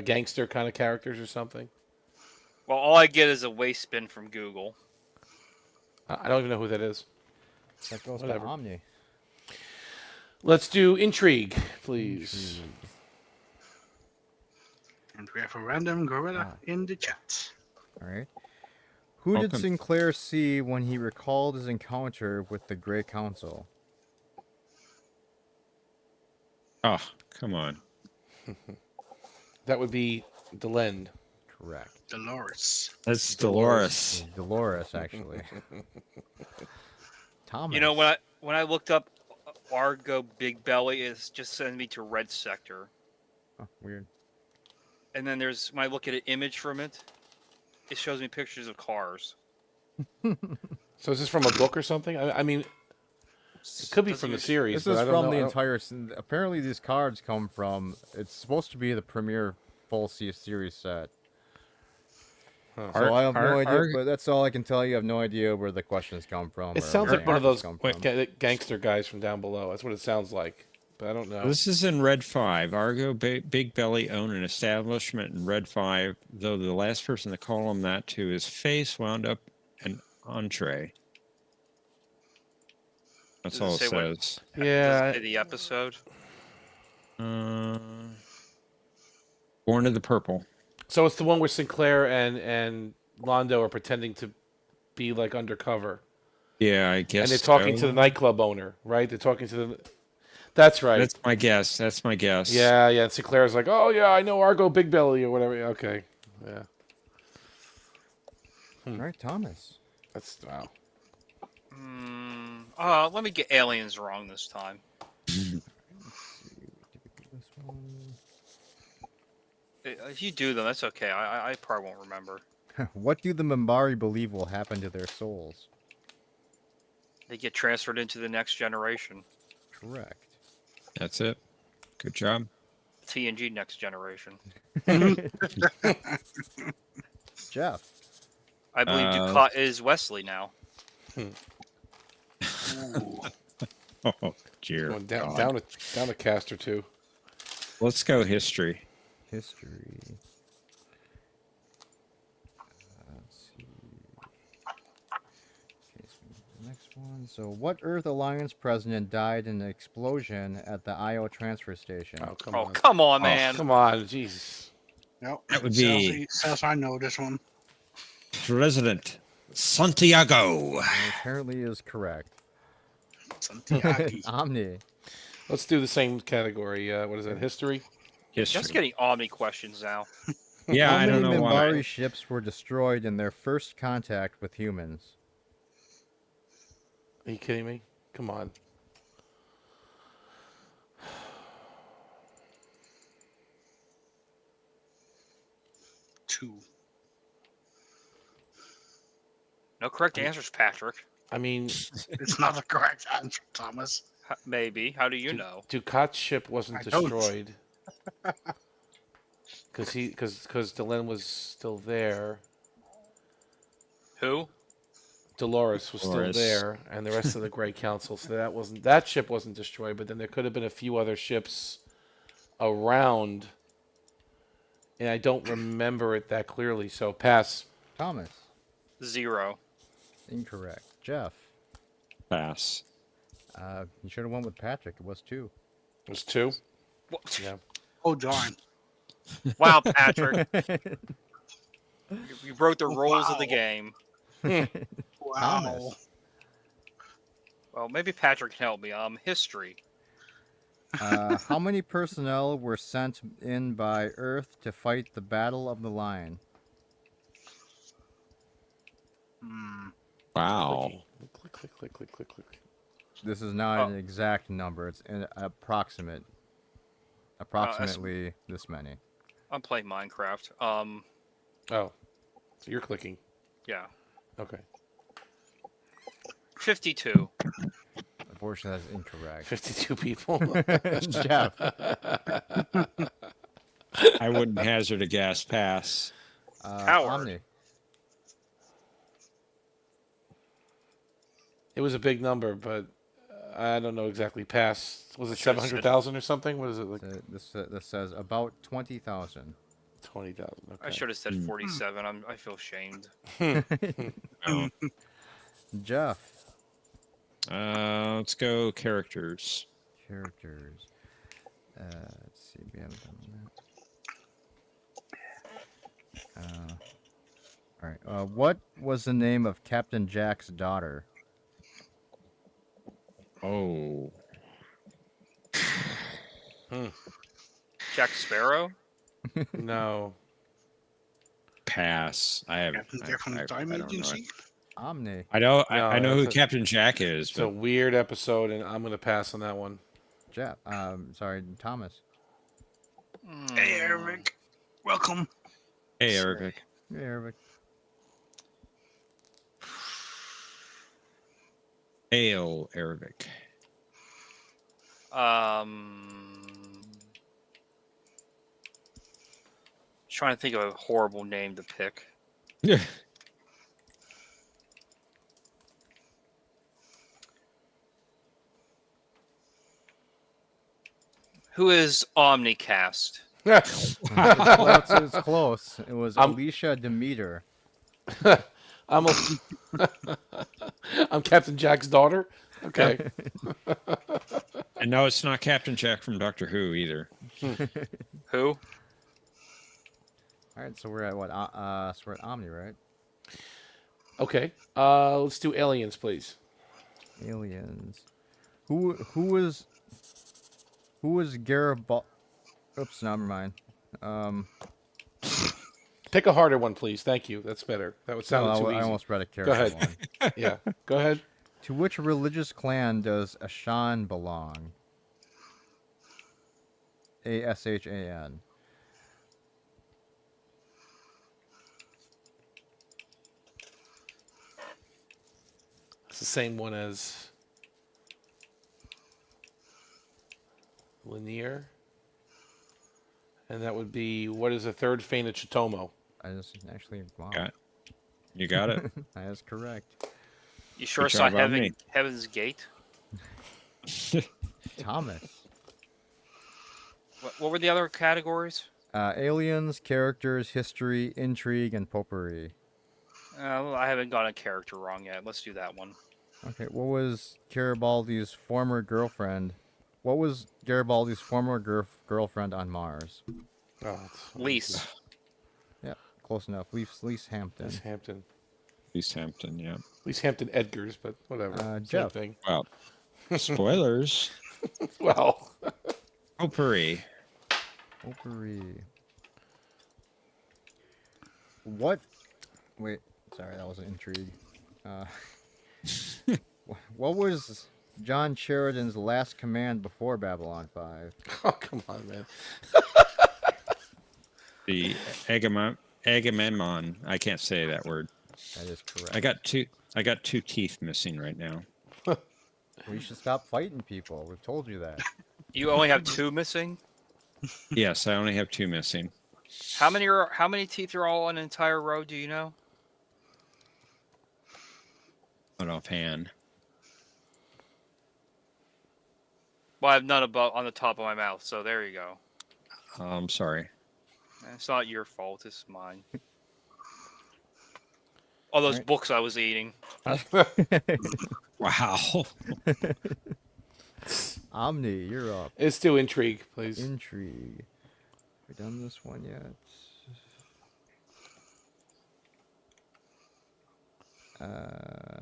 gangster kind of characters or something? Well, all I get is a waist spin from Google. I don't even know who that is. That goes Whatever. to Omni. Let's do intrigue, please. And we have a random gorilla Ah. in the chat. All right. Who did Welcome. Sinclair see when he recalled his encounter with the Grey Council? Oh, come on. That would be Delenn. Correct. Dolores. That's Dolores, Dolores. actually. Thomas. You know, when I looked up Argo Big Belly, it's just sending me to Red Sector. Oh, weird. And then there's when I look at an image from it, it shows me pictures of cars. So is this from a book or something? I mean, it could be Doesn't from the even- series. This but is I don't from know. the I don't- entire. Apparently, these cards come from. It's supposed to be the premiere full series set. Huh. So I have no idea, Arg- but that's all I can tell you. I have no idea where the questions come from. It or sounds where like the one of answers those come from. gangster guys from Down Below. That's what it sounds like. But I don't know. This is in Red 5. Argo Big Belly owned an establishment in Red 5, though the last person to call him that to his face wound up an entree. That's Does it all it say what- says. Yeah. Does it say the episode. Born of the Purple. So it's the one where Sinclair and Londo are pretending to be like undercover, Yeah, I guess. and they're talking to so. the nightclub owner, right? They're talking to the. That's right. That's my guess. That's my guess. Yeah, yeah. And Sinclair's like, "Oh yeah, I know Argo Big Belly or whatever." Okay, yeah. All right, Thomas. That's wow. Let me get aliens wrong this time. This one. If you do them, that's okay. I probably won't remember. What do the Minbari believe will happen to their souls? They get transferred into the next generation. Correct. That's it. Good job. TNG Next Generation. Jeff. I believe Ducat is Wesley now. Oh, dear. Going God. down a cast or two. Let's go history. History. Let's see. Okay, so the next one. So, what Earth Alliance president died in an explosion at the IO transfer station? Oh come Oh, on. come on, man. Come on, Jesus. Yep. That would be- Says I know this one. President Santiago. And apparently is correct. Santiago. Omni. Let's do the same category. What is that? History. History. Just getting Omni questions now. Yeah, How I don't many know Minbari why. ships were destroyed in their first contact with humans? Are you kidding me? Come on. Two. No correct answers, Patrick. I mean, It's not the correct answer, Thomas. Maybe. How do you know? Ducat's ship wasn't I don't. destroyed because Delenn was still there. Who? Dolores was Dolores. still there, and the rest of the Grey Council. So that ship wasn't destroyed. But then there could have been a few other ships around, and I don't remember it that clearly. So pass. Thomas. 0. Incorrect. Jeff. Pass. You should have went with Patrick. It was 2. It was 2. What? Yeah. Oh darn! Wow, Patrick, you broke the rules of the Wow. game. Wow. Thomas. Well, maybe Patrick can help me. History. How many personnel were sent in by Earth to fight the Battle of the Line? Hmm. Wow. Click, click, click, click, click, click. This is not Oh. an exact number. It's an approximate. Approximately this many. I'm playing Minecraft. Oh, so you're clicking. Yeah, Okay. 52. Unfortunately, that's incorrect. 52 people. Jeff. I wouldn't hazard a gas pass. Coward. Omni. It was a big number, but I don't know exactly. Past was it Should've said- 700,000 or something? What is it like? This says about 20,000. 20,000. Okay. I should have said Hmm. 47. I feel shamed. Oh. Jeff. Let's go characters. Characters. Let's see. We haven't done that. All right. What was the name of Captain Jack's daughter? Oh. Jack Sparrow. No. Pass. I have. Captain Jack from the Time I don't know Agency. it. Omni. I know. No, I know who that's a- Captain Jack is. It's a But weird episode, and I'm gonna pass on that one. Jeff. Sorry, Thomas. Hey, Eric. Welcome. hey, Eric. Yeah, Eric. Hail, Arabic. Trying to think of a horrible name to pick. Yeah. Who is Omnicast? Well, it's close. It was Alicia Demeter. I'm I'm Captain Jack's daughter. Okay. And no, it's not Captain Jack from Doctor Who either. Who? All right, so we're at what? So we're at Omni, right? Okay. Let's do aliens, please. Aliens. Who was Garibaldi? Oops, never mind. Pick a harder one, please. Thank you. That's better. That would sound too I easy. almost read a character ahead. one. Yeah. Go ahead. To which religious clan does Ashan belong? Ashan. It's the same one as Lanier. And that would be, what is the third Fane of Chitomo? I just actually wow. Got it. You got it. That is correct. You sure Good saw job, Omni. Heaven's Gate? Thomas. What were the other categories? Aliens, characters, history, intrigue, and potpourri. Well, I haven't got a character wrong yet. Let's do that one. Okay, what was Garibaldi's former girlfriend? What was Garibaldi's former girlfriend on Mars? Oh, Lise. Yeah, close enough. Lise Hampton. East Hampton. East Hampton, yeah. East Hampton Edgars, but whatever. Same Jeff. thing. Well, spoilers. Well, Potpourri. Potpourri. What? Wait, sorry, that was an intrigue. What was John Sheridan's last command before Babylon 5? oh, come on, man. The Agamemnon. I can't say that word. That is correct. I got two teeth missing right now. We should stop fighting people. We've told you that. You only have 2 missing. Yes, I only have two missing. How many teeth are all on an entire row? Do you know? Not offhand. Well, I have none above on the top of my mouth. So there you go. I'm sorry. It's not your fault. It's mine. All those Alright. books I was eating. Wow. Omni, you're up. Let's do intrigue, please. Intrigue. We done this one yet?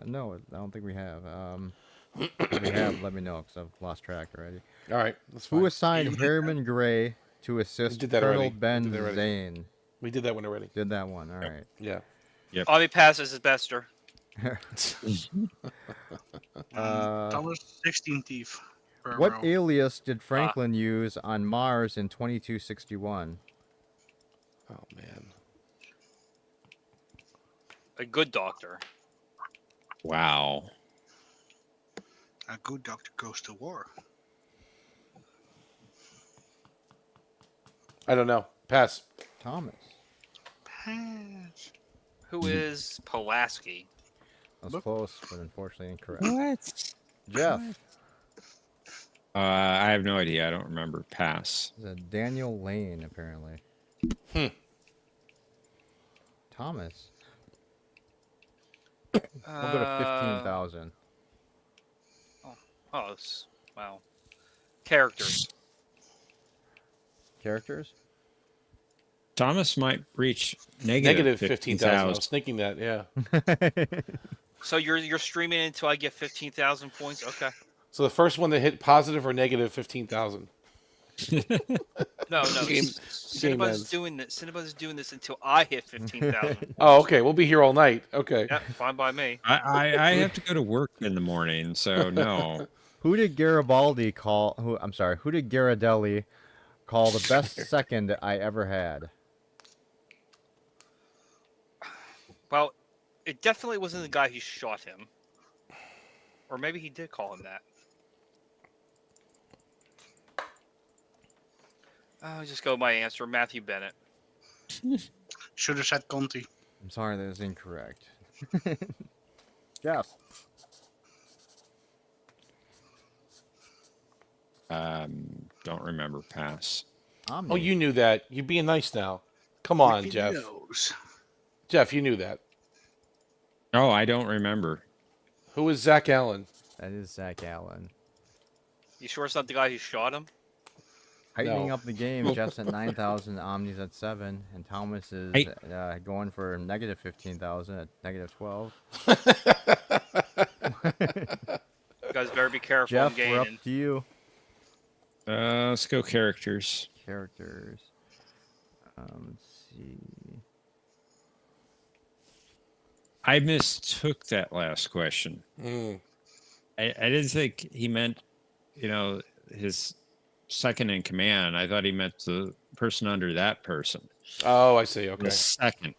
No, I don't think we have. If we have, let me know because I've lost track already. All right, that's fine. Who assigned Harriman Gray to assist did that Colonel already. We Ben did that already. Zane? We did that one already. Did that one? All right. Yeah. Omni passes his bester. Thomas 16 Thief. What Burrow. alias did Franklin use on Mars in 2261? Oh man. A good doctor. Wow. A good doctor goes to war. I don't know. Pass. Thomas. Pass. Who is Pulaski? That was close, but unfortunately incorrect. What? Jeff. I have no idea. I don't remember. Pass. Is that Daniel Lane, apparently. Thomas. We'll go to 15,000. Oh, wow. Characters. Characters? Thomas might reach Negative -15,000. 15,000. I was thinking that. Yeah. So you're streaming until I get 15,000 points? Okay. So the first one that hit positive or negative 15,000. No. Game Cineba's ends. doing this. Cineba's doing this until I hit 15,000. Oh, okay. We'll be here all night. Okay. Yep, fine by me. I have to go to work in the morning, so no. Who did Garibaldi call? Who did Ghirardelli call the best second I ever had? Well, it definitely wasn't the guy who shot him. Or maybe he did call him that. I'll just go with my answer, Matthew Bennett. Should have said Conti. I'm sorry, that is incorrect. Jeff. Don't remember. Pass. Omni. Oh, you knew that. You're being nice now. Come on, Jeff. Videos. Jeff, you knew that. Oh, I don't remember. Who is Zach Allen? That is Zach Allen. You sure it's not the guy who shot him? Tightening No. up the game, Jeff's at 9,000, Omni's at 7, and Thomas is Hey. going for negative 15,000 at negative 12. You guys better be careful. Jeff, I'm we're up gaining. to you. Let's go characters. Characters. Let's see. I mistook that last question. Mm. I didn't think he meant, his second in command. I thought he meant the person under that person. Oh, I see. Okay. The second.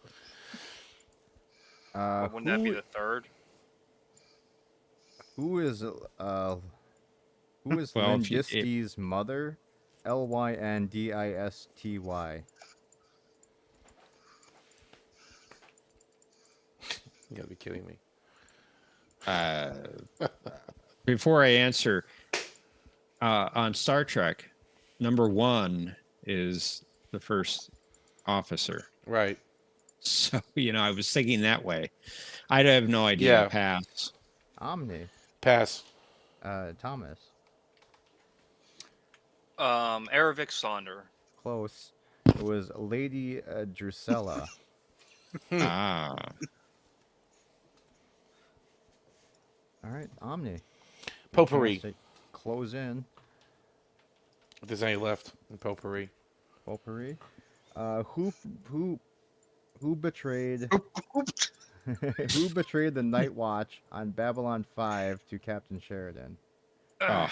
Wouldn't that be the third? Who is Well, if you- Lyndisty's mother? Lyndisty. You gotta be kidding me. Before I answer, on Star Trek, number 1 is the first officer. Right. So, I was thinking that way. I have no idea. Yeah. Pass. Omni. Pass. Thomas. Eravik Sonder. Close. It was Lady Drusilla. Ah. All right, Omni. Potpourri. Chance to close in. If there's any left in potpourri. Potpourri. Who betrayed who betrayed the Night Watch on Babylon 5 to Captain Sheridan? Oh,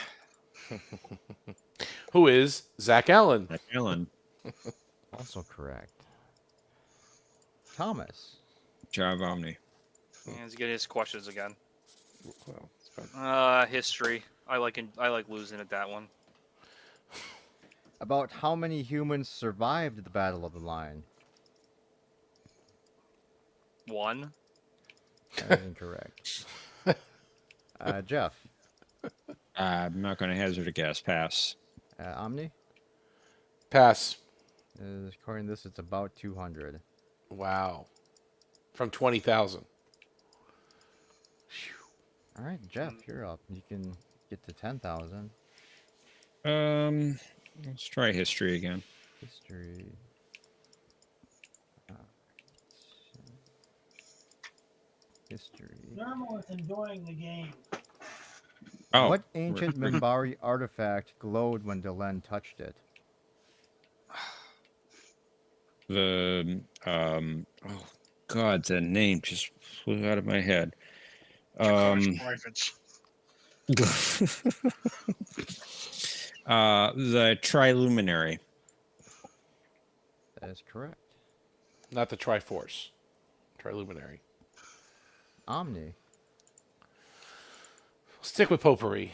Who is Zach Allen? Ellen. Also correct. Thomas. Job Omni. He's getting his questions again. Well, it's fine. History. I like losing at that one. About how many humans survived the Battle of the Line? 1. That is incorrect. Jeff. I'm not going to hazard a guess. Pass. Omni. Pass. According to this, it's about 200. Wow. From 20,000. All right, Jeff, you're up. You can get to 10,000. Let's try history again. History. History. Normal is enjoying the game. Oh, What ancient Minbari artifact glowed when Delenn touched it? the oh God, the name just flew out of my head. Privates. The Triluminary. That is correct. Not the Triforce. Triluminary. Omni. Stick with potpourri.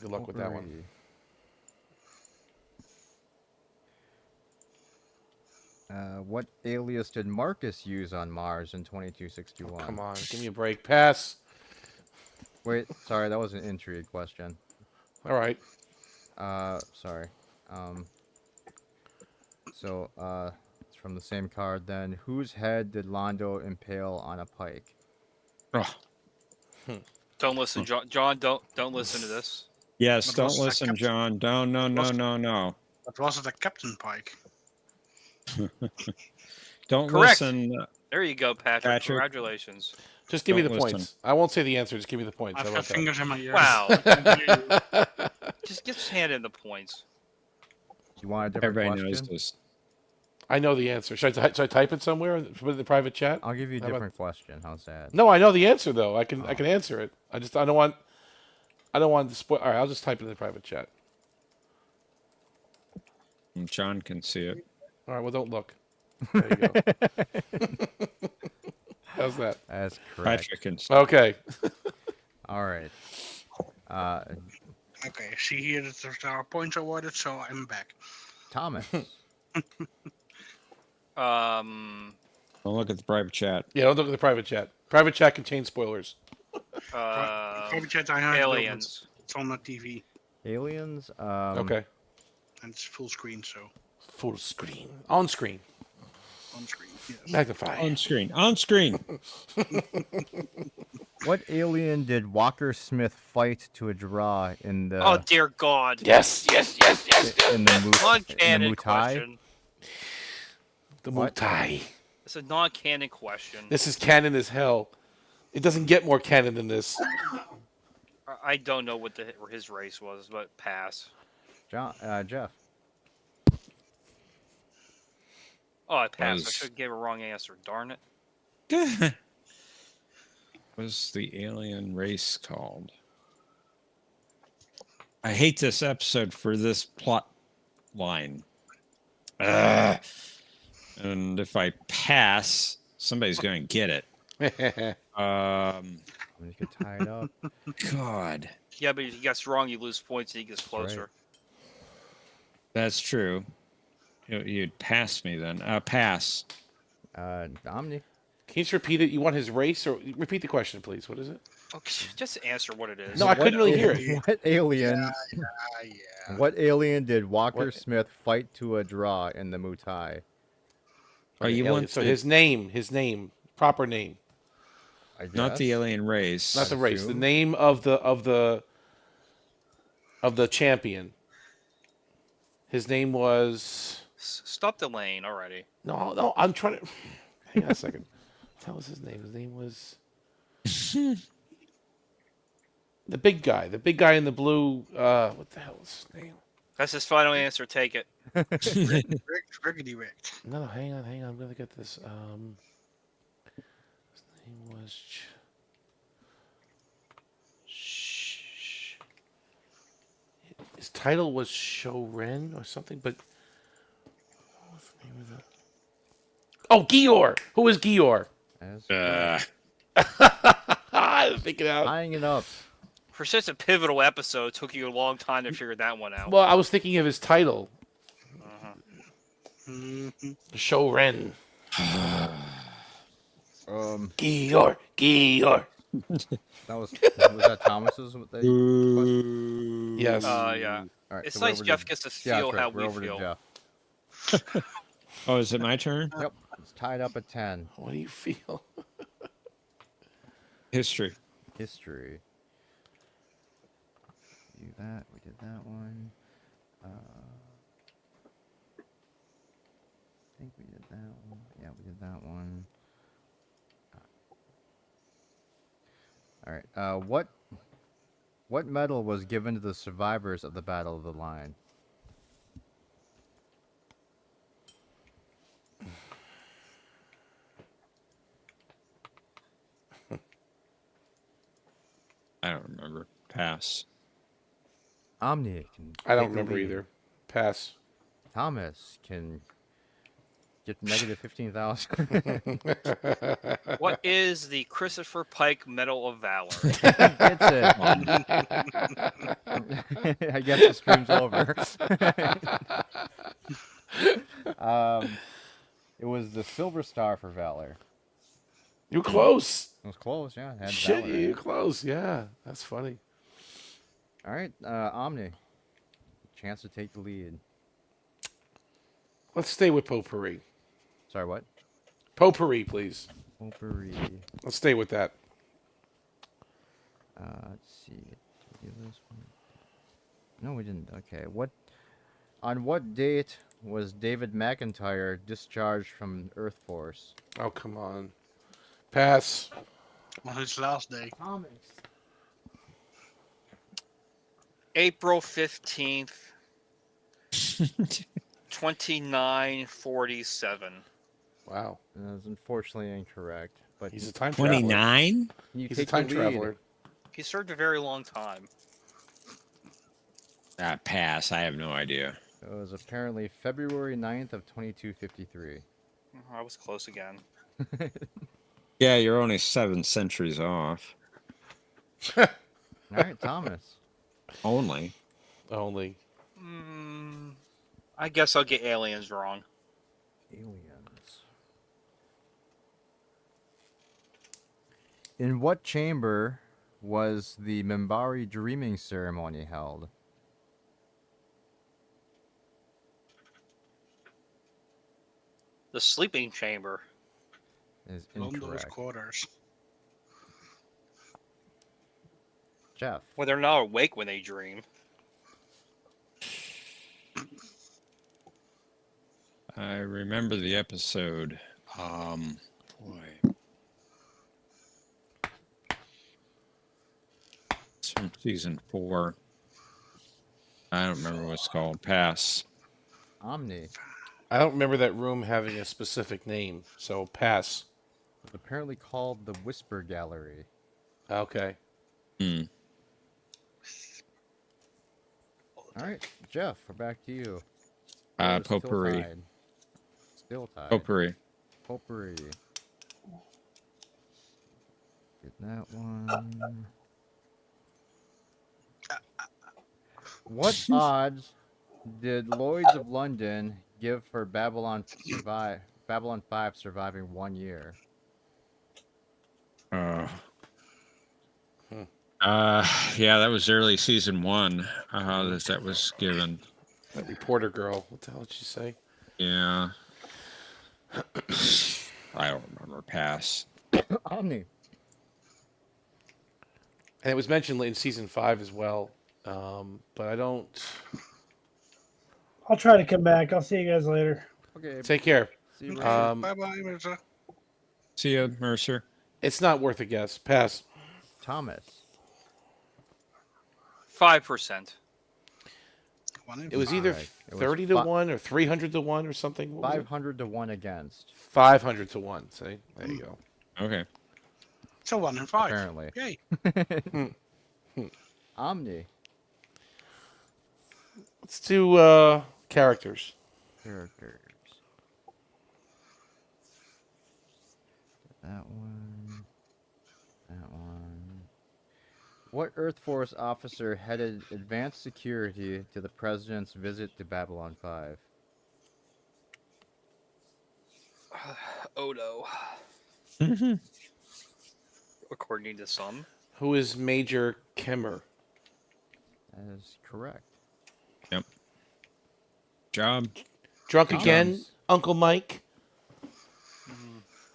Good luck with that one. Potpourri. What alias did Marcus use on Mars in 2261? Come on, give me a break. Pass. Wait, sorry, that was an intrigue question. All right. Sorry. It's from the same card then. Whose head did Londo impale on a pike? Oh, Don't listen, John. John, don't listen to this. yes, But don't was that listen, Captain- John. No. But was it a Captain Pike? Don't Correct. listen. There you go, Patrick. Patrick. Congratulations. Just give me Don't the listen. points. I won't say the answer. Just give me the points. I've How got about that? fingers in my ears. Wow. I can hear you. Just hand in the points. You want a different Everybody knows question? this. I know the answer. Should I type it somewhere? Put it in the private chat? I'll give you a How about- different question. How's that? No, I know the answer though. I can answer it. I don't want to spoil. All right, I'll just type it in the private chat. John can see it. All right, well don't look. There you go. How's that? That's correct. Patrick can see Okay. All right. Okay, see here that there are points awarded, so I'm back. Thomas. Um. Don't look at the private chat. Yeah, don't look at the private chat. Private chat contains spoilers. Private chat I have it, but Aliens. It's on the TV Aliens. Okay. and it's full screen, so Full screen. On screen. on screen. Yes. Magnify. On screen. On screen. What alien did Walker Smith fight to a draw in the Oh dear God. Yes. in the Mu- Non-canon in the Mutai? question. The What? Mutai. It's a non-canon question. This is canon as hell. It doesn't get more canon than this. I don't know what his race was, but pass. Jeff. Oh, I passed. I Was- should have gave a wrong answer. Darn it. What's the alien race called? I hate this episode for this plot line. And if I pass, somebody's going to get it. I'm just gonna tie it up. God, Yeah, but if you guess wrong, you lose points and he gets right. closer. that's true. You'd pass me then. Pass. Omni. Can you just repeat it? You want his race, or repeat the question, please? What is it? Okay, just answer what it is. No, I couldn't really hear it. What alien? Yeah. What alien did Walker What- Smith fight to a draw in the Mutai? Oh, you Alien. want So the- his name, proper name, I guess. not the alien race. not the race. The assume. name of the champion. His name was Stop delaying already. no. I'm trying to. Hang on a second. What the hell was his name? His name was the big guy. The big guy in the blue. What the hell is his name? That's his final answer. Take it. Rickety Rick. No, hang on. I'm gonna get this. His name was. His title was Shoren or something, but what was the name of that? Oh, Gior. Who is Gior? As- I think it out. tying it up. For such a pivotal episode, it took you a long time to figure that one out. Well, I was thinking of his title, Mhm. Shoren. Gior. That was that Thomas's? Yes. Yeah. All right, It's so we're nice over Jeff to- gets to Yeah, feel that's right, how we're we over to feel. Jeff. Oh, is it my turn? Yep, it's tied up at 10. What do you feel? History. History. Do that. We did that one. I think we did that one. Yeah, we did that one. All right. What medal was given to the survivors of the Battle of the Line? I don't remember. Pass. Omni can. I don't take the remember lead. either. Pass. Thomas can get negative 15,000. What is the Christopher Pike Medal of Valor? Gets it. I guess the stream's over. It was the Silver Star for Valor. You're close. It was close, yeah. It had Shit, Valor in you're it. close. Yeah, that's funny. All right, Omni. Chance to take the lead. Let's stay with potpourri. Sorry, what? Potpourri, please. Potpourri. Let's stay with that. Let's see. Did we do this one? No, we didn't. Okay. On what date was David McIntyre discharged from Earth Force? Oh, come on. Pass. On his last day. April 15th, 2947. Wow. That is unfortunately incorrect. But He's a time traveler. 29? you He's a take the time lead. traveler. He served a very long time. Pass. I have no idea. It was apparently February 9th of 2253. I was close again. Yeah, you're only 7 centuries off. All right, Thomas. Only. Only. I guess I'll get aliens wrong. Aliens. In what chamber was the Mimbari dreaming ceremony held? The sleeping chamber. Is Londo's incorrect. quarters. Jeff. Well, they're not awake when they dream. I remember the episode. Boy. It's from season 4. I don't remember what it's called. Pass. Omni. I don't remember that room having a specific name, so pass. Was apparently called the Whisper Gallery. Okay. Hmm. All right, Jeff, we're back to you. Still Potpourri. tied. Still tied. Potpourri. Potpourri. Get that one. What odds did Lloyd's of London give for Babylon 5 surviving 1 year? Yeah, that was early season 1. That was given. That reporter girl. What the hell did she say? Yeah. I don't remember. Pass. Omni. And it was mentioned in season 5 as well, but I don't. I'll try to come back. I'll see you guys later. Okay. Take care. See you Okay, later. bye-bye, Mirza. See ya, Mercer. It's not worth a guess. Pass. Thomas. 5%. It was either Alright, it was 30 to 1 or 300 to 1 or something. What was it? 500 to 1 against. 500 to 1. See? There you go. Okay. So 1 in 5. Apparently. Yay. Omni. Let's do characters. Characters. That one. That one. What Earth Force officer headed advanced security to the president's visit to Babylon 5? Odo. According to some. Who is Major Kimmer? That is correct. Job. Drunk Thomas. again, Uncle Mike.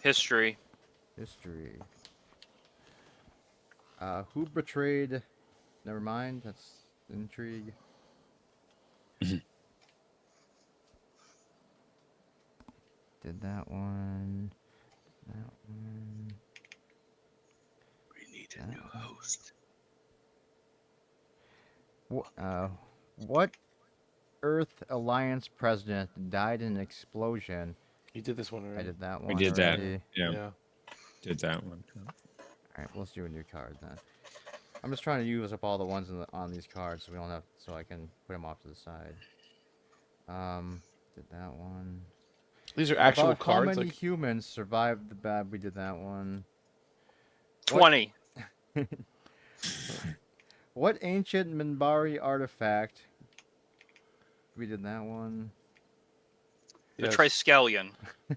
History. History. Who betrayed... Never mind, that's intrigue. Did that one. That one. We need a new host. What Earth Alliance president died in an explosion? You did this one I already. did that one. We did that. already. Yeah, Yeah. did that one. All right, let's do a new card then. I'm just trying to use up all the ones on these cards, so we don't have, so I can put them off to the side. Did that one. These are actual About cards. How many Like, humans survived the bad? We did that one. 20. What ancient Minbari artifact? We did that one. The yes. Triskelion.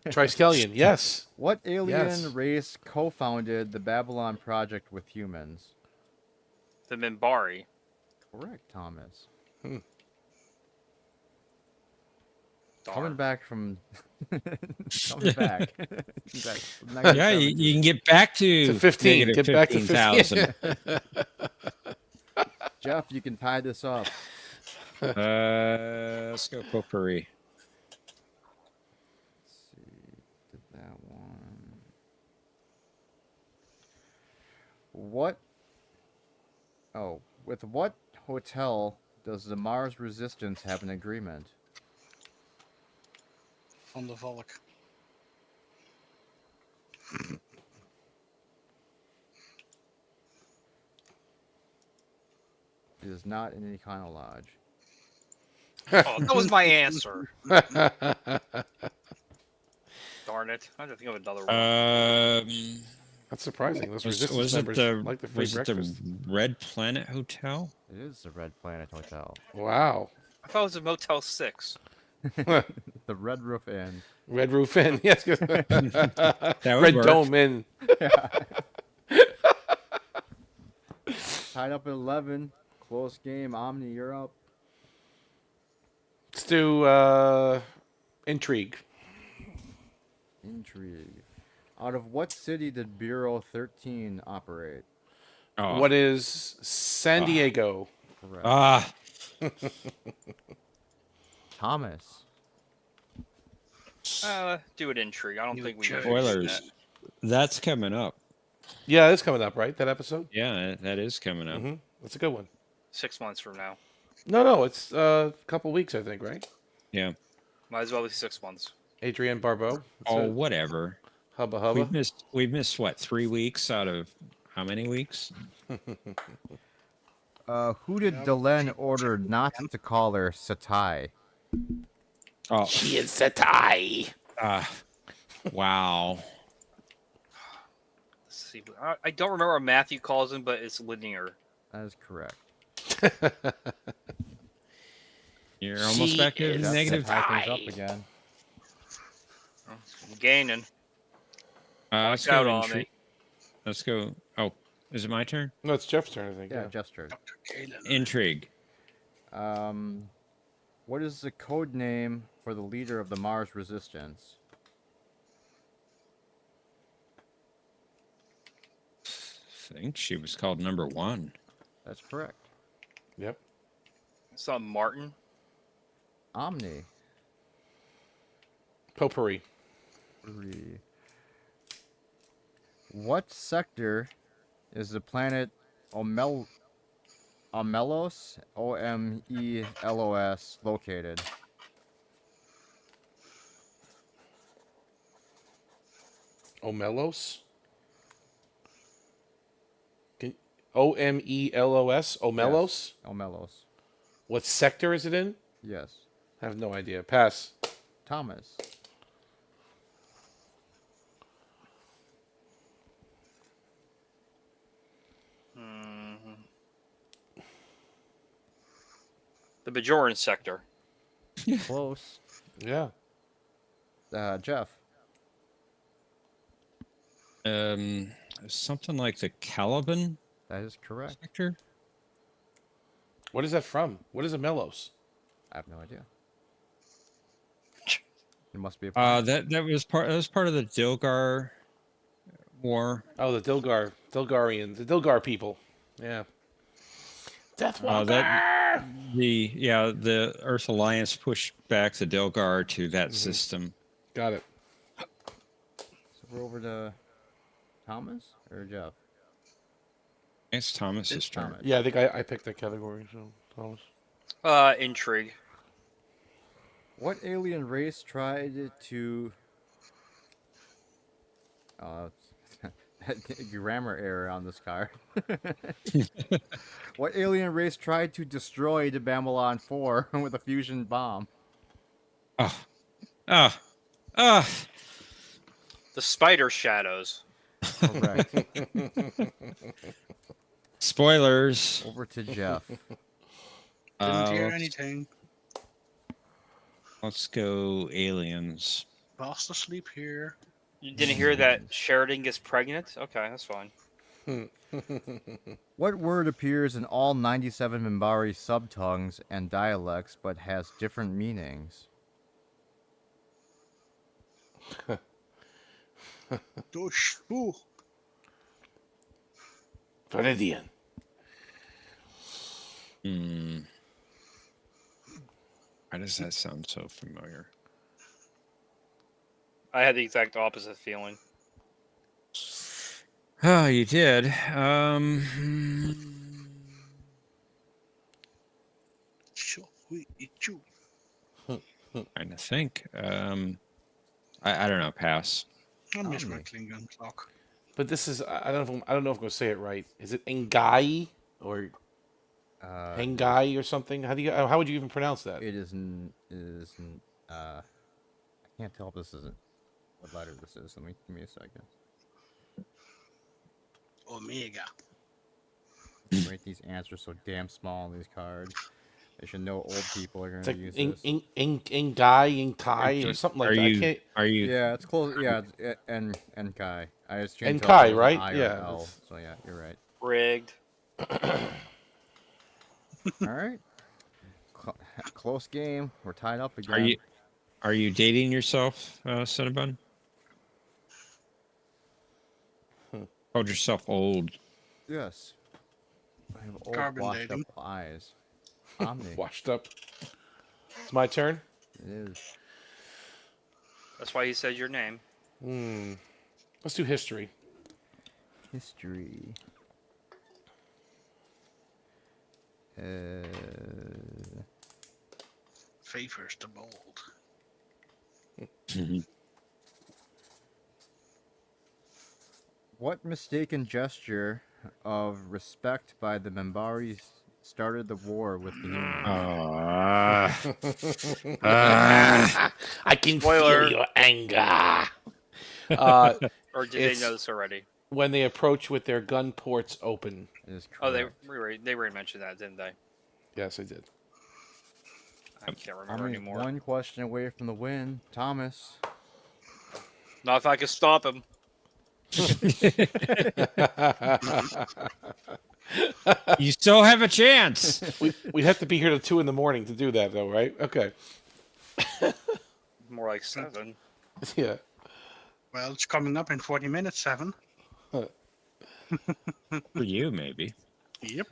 Triskelion. Yes. What alien Yes. race co-founded the Babylon Project with humans? The Minbari. Correct, Thomas. Darn. Coming back from coming back. He's back. Negative Yeah, 17. you can get back to, To 15. negative Get back to 15,000. 15. Jeff, you can tie this up. Let's go potpourri. Let's see. Did that one. What? Oh, with what hotel does the Mars Resistance have an agreement? Van der Valk. It is not in any kind of lodge. Oh, that was my answer. Darn it. I had to think of another one. That's surprising. Those Was resistance it members the like the free was it breakfast. the Red Planet Hotel? It is the Red Planet Hotel. Wow. I thought it was a Motel 6. The Red Roof Inn. Red Roof Inn. Yes. That would Red work. Dome Inn. Tied up at 11. Close game. Omni, you're up. Let's do intrigue. Intrigue. Out of what city did Bureau 13 operate? Oh. What is San Diego? Correct. Ah, Thomas. Do it intrigue. I don't You think we jerk. know. spoilers. That's coming up. Yeah, it's coming up, right? That episode. Yeah, that is coming up. Mm-hmm. That's a good one. 6 months from now. No, it's a couple weeks, I think, right? Yeah. Might as well be 6 months. Adrienne Barbeau. That's Oh, it. whatever. Hubba hubba. We've missed what, 3 weeks out of how many weeks? Who did Delenn order not to call her Satai? Oh, She is Satai. wow. Let's see. I don't remember what Matthew calls him, but it's linear. That is correct. You're almost back to Jeff, negative. tie things up again. I'm gaining. Let's Watch out go. on me. Let's go. Oh, is it my turn? No, it's Jeff's turn, I think. Yeah, Yeah. gesture. Dr. Kalen. Intrigue. What is the code name for the leader of the Mars Resistance? I think she was called number 1. That's correct. Yep. It's not Martin. Omni. Potpourri. 3. What sector is the planet Omelos, Omelos, located? Omelos. Omelos. Omelos. Omelos. What sector is it in? Yes. I have no idea. Pass. Thomas. The Bajoran sector. Close. Yeah. Jeff. Something like the Caliban That is correct. sector. What is that from? What is a Melos? I have no idea. It must be a planet. That was part of the Dilgar war. Oh, the Dilgarians, the Dilgar people. Yeah. Deathwalker. The Earth Alliance pushed back the Dilgar to that system. Got it. We're over to Thomas or Jeff? It's Thomas's It's turn. Thomas. Yeah, I think I picked that category. So Thomas. Intrigue. What alien race tried to? Grammar error on this card. What alien race tried to destroy the Babylon 4 with a fusion bomb? Oh. Ah. Ah. The Spider Shadows. Correct. Spoilers. Over to Jeff. Didn't hear let's- anything. Let's go aliens. Fast asleep here. You didn't hear that Sheridan gets pregnant? Okay, that's fine. What word appears in all 97 Minbari subtongues and dialects but has different meanings? Ooh. Viridian. Hmm. Why does that sound so familiar? I had the exact opposite feeling. Oh, you did. Sure, we eat you. Trying to think. I don't know. Pass. I miss my me. Klingon clock. But this is I don't know if I'm going to say it right. Is it Ngai or Hengai or something? How would you even pronounce that? It isn't. I can't tell if this isn't what letter this is. Give me a second. Omega. Write these answers so damn small on these cards. They should know old people are It's gonna like use this. Ngai, Ngai, or something like Are that. you? I can't, Are you? Yeah, it's close. Yeah, it's and Kai. I just can't And tell if Kai, it was an right? I or Yeah, L. that's- So yeah, you're right. Rigged. All right. Close game. We're tied up again. Are you dating yourself, Cinnabon? Called yourself old. Yes. I have old Carbon washed dating. up eyes. Omni. washed up. It's my turn. It is. That's why he said your name. Let's do history. History. Favors the bold. What mistaken gesture of respect by the Minbari started the war with the humans? I can Spoiler. feel your anger. Or did It's- they know this already? When they approach with their gun ports open. It is correct. Oh, they already mentioned that, didn't they? Yes, I did. I can't I'm remember anymore. one question away from the win. Thomas. Not if I could stop him. You still have a chance. We'd have to be here till 2 a.m. to do that, though, right? Okay. More like 7. Yeah. Well, it's coming up in 40 minutes, 7. For you, maybe. Yep.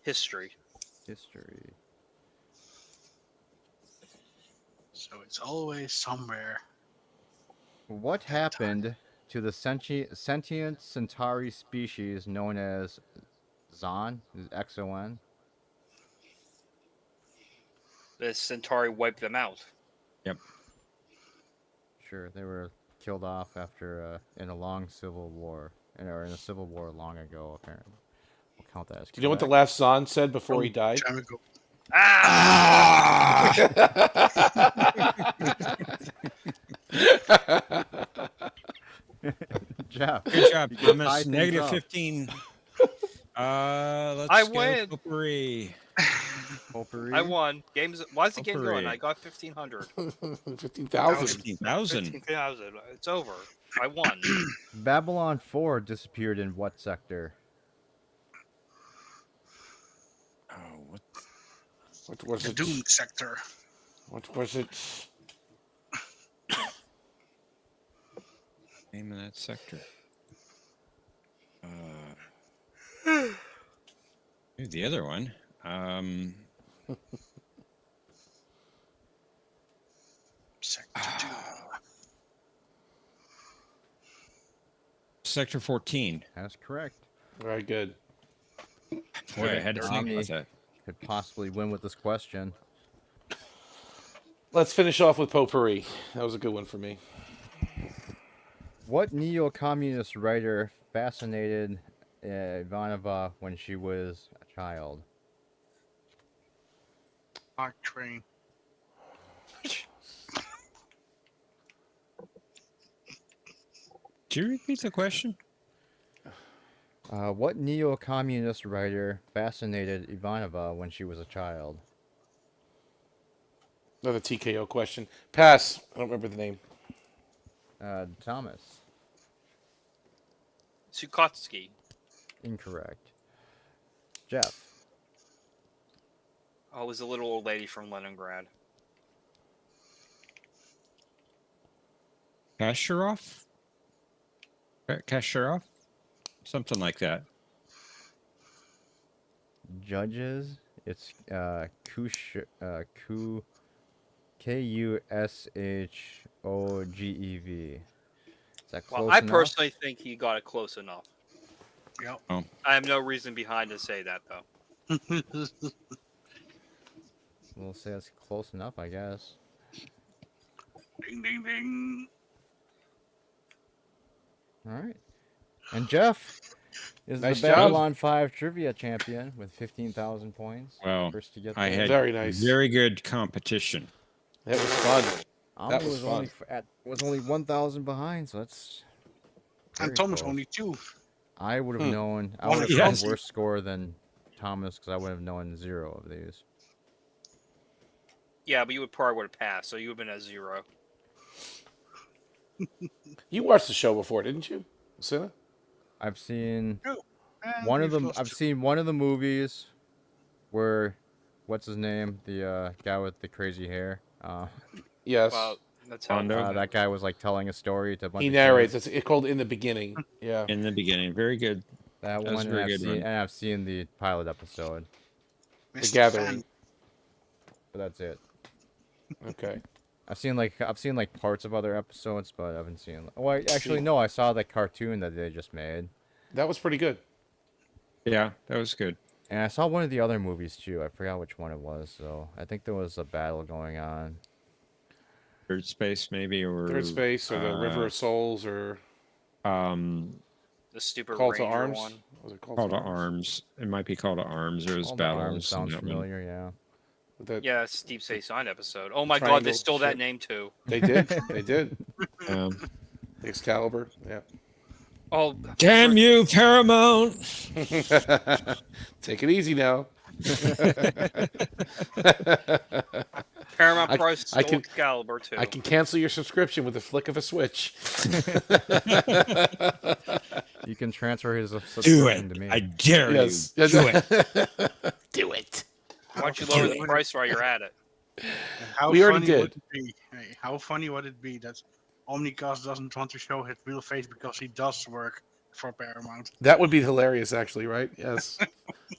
History. History. So it's always somewhere. What happened to the sentient Centauri species known as Xon? XON? The Centauri wiped them out. Sure, they were killed off after in a long civil war, or in a civil war long ago. Apparently, we'll count that as. Do you know what the correct. last Zahn said before he died? Time ago. Jeff? Good job, You can tie Thomas. things Negative up. 15. Let's I go win. potpourri. Potpourri? I won. Games. Why is the game going? Potpourri. I got 1,500. 15,000. 15,000. 15,000. It's over. I won. Babylon 4 disappeared in what sector? Oh, what? What was The it? Doom sector. What was it? Name of that sector? The other one. Sector 2. Sector 14. That's correct. Very good. Boy, I had to think Tommy about that. could possibly win with this question. Let's finish off with potpourri. That was a good one for me. What neo-communist writer fascinated Ivanova when she was a child? Mark Twain. Could you repeat the question? What neo-communist writer fascinated Ivanova when she was a child? Another TKO question. Pass. I don't remember the name. Thomas. Sukotsky. Incorrect. Jeff. Oh, it was a little old lady from Leningrad. Kasharov? Kasharov? Something like that. Judges. It's Kushogev. Is that close Well, I enough? personally think he got it close enough. Yep. I have no reason behind to say that, though. We'll say it's close enough, I guess. Ding, ding, ding. All right. And Jeff is Nice the job. Babylon 5 trivia champion with 15,000 points. Wow. First to get I there. had Very nice. very good competition. That was fun. Ami that was was only fun. was only 1,000 behind, so that's. And very Thomas close. only 2. I would have known. I Well, would have yes. had a worse score than Thomas because I would have known 0 of these. Yeah, but you probably would have passed, so you would have been at 0. You watched the show before, didn't you, Sina? I've seen And one of we've them. lost I've two. seen one of the movies where, what's his name? The guy with the crazy hair. Yes. Well, that's how. Hondo? That guy was like telling a story to a bunch He of narrates. kids. It's called In the Beginning. Yeah. In the beginning. Very good. That That was one, a very and I've good seen, one. and I've seen the pilot episode, Mr. Gathering. Fan. but that's it. Okay. I've seen like parts of other episodes, but I haven't seen. Oh, actually no, I saw the cartoon that they just made, That was pretty good. Yeah, that was good. and I saw one of the other movies too. I forgot which one it was. So I think there was a battle going on. Third Space, maybe, or Third Space or the River of Souls or The stupid Call to Ranger Arms. one. Was it Call Call to Arms. It might be Call to Arms. There was All the arms battles. in sounds that one. familiar, yeah. That, Yeah, it's Deep Space Nine episode. Oh my god, Triangle they stole that ship. name too. They did. They did. Excalibur. Yeah. Oh, Damn you, Paramount! Take it easy now. Paramount I- Price I stole can- Excalibur too. I can cancel your subscription with the flick of a switch. You can transfer his Do subscription it! to me. I dare Yes. you. Do it. Do it. Why don't you lower the price while you're at it? How We already funny did. would it be? Hey, how funny would it be that Omnicast doesn't want to show his real face because he does work for Paramount? That would be hilarious, actually, right? Yes.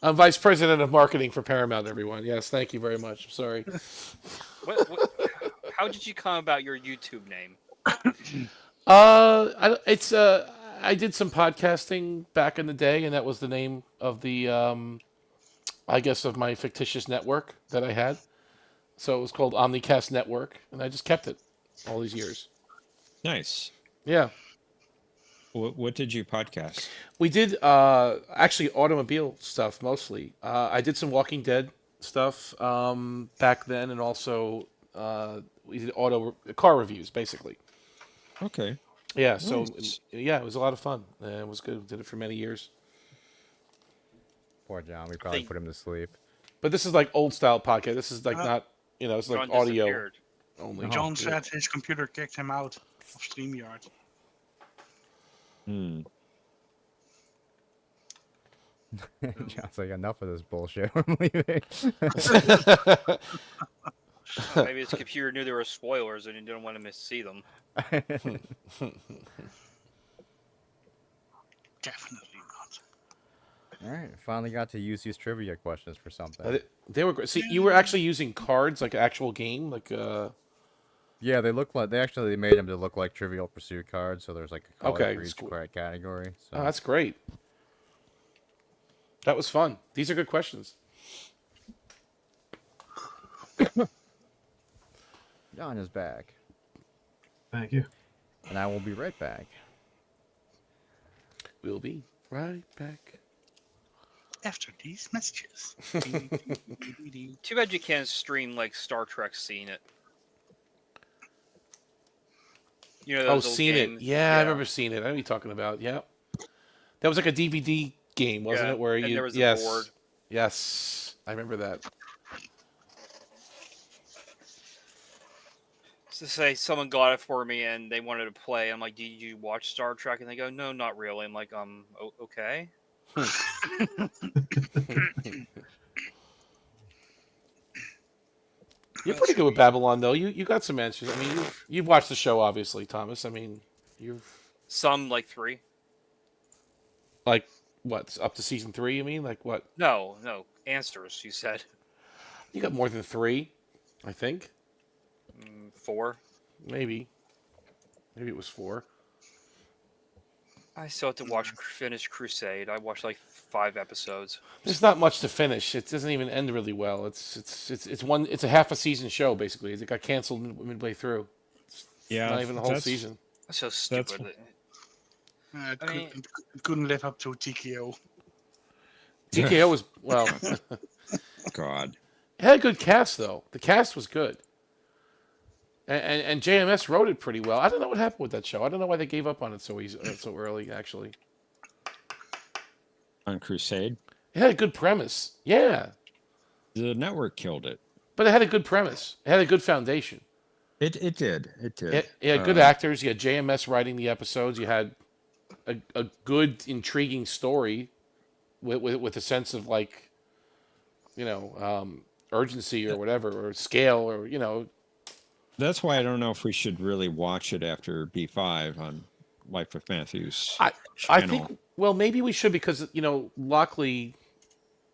I'm vice president of marketing for Paramount, everyone. Yes, thank you very much. I'm sorry. How did you come about your YouTube name? I did some podcasting back in the day, and that was the name of the, I guess, of my fictitious network that I had. So it was called Omnicast Network, and I just kept it all these years. Nice. Yeah. What did you podcast? We did actually automobile stuff mostly. I did some Walking Dead stuff back then, and also we did car reviews basically. Okay. Yeah, so Nice. yeah, it was a lot of fun. It was good. Did it for many years. Poor John, we probably Think- put him to sleep. But this is like old style podcast. This is like not it's like John audio disappeared. only. John said his computer kicked him out of StreamYard. John's like, enough of this bullshit. I'm leaving. Maybe his computer knew there were spoilers and he didn't want to see them. Definitely not. All right, finally got to use these trivia questions for something. They were great. See, you were actually using cards like an actual game, like Yeah, they look like they made them to look like Trivial Pursuit cards. So there's like a color Okay, for each cool. category. So. Oh, that's great. That was fun. These are good questions. John is back, Thank you. and I will be right back. We'll be right back. After these messages. Too bad you can't stream like Star Trek Scene It. You know, Oh, those old seen games? it. Yeah, I remember seeing it. I know what you're talking about. Yeah. That was like a DVD game, wasn't Yeah, it? Where and you there was a yes. board. Yes. I remember that. To say someone got it for me and they wanted to play. I'm like, "Did you watch Star Trek?" And they go, "No, not really." I'm like, okay." You're pretty good with Babylon, though. You got some answers. I mean, you've watched the show, obviously, Thomas. I mean, you've Some like 3. like what up to season 3? You mean like what? No, answers. You said You got more than 3, I think. 4. Maybe it was 4. I still have to finish Crusade. I watched like 5 episodes. There's not much to finish. It doesn't even end really well. It's a half a season show basically. It got canceled midway through. Yeah, Not even the whole that's- season. That's so That's stupid. It couldn't live up to TKO. TKO was well. God. It had a good cast though. The cast was good. And JMS wrote it pretty well. I don't know what happened with that show. I don't know why they gave up on it so early. Actually, On Crusade, it had a good premise. Yeah, the network killed it. but it had a good premise. It had a good foundation. It did. It did. It had good actors. You had JMS writing the episodes. You had a good, intriguing story with a sense of like, urgency or whatever, or scale, or That's why I don't know if we should really watch it after B5 on Life with Matthews. I channel. think maybe we should because Lockley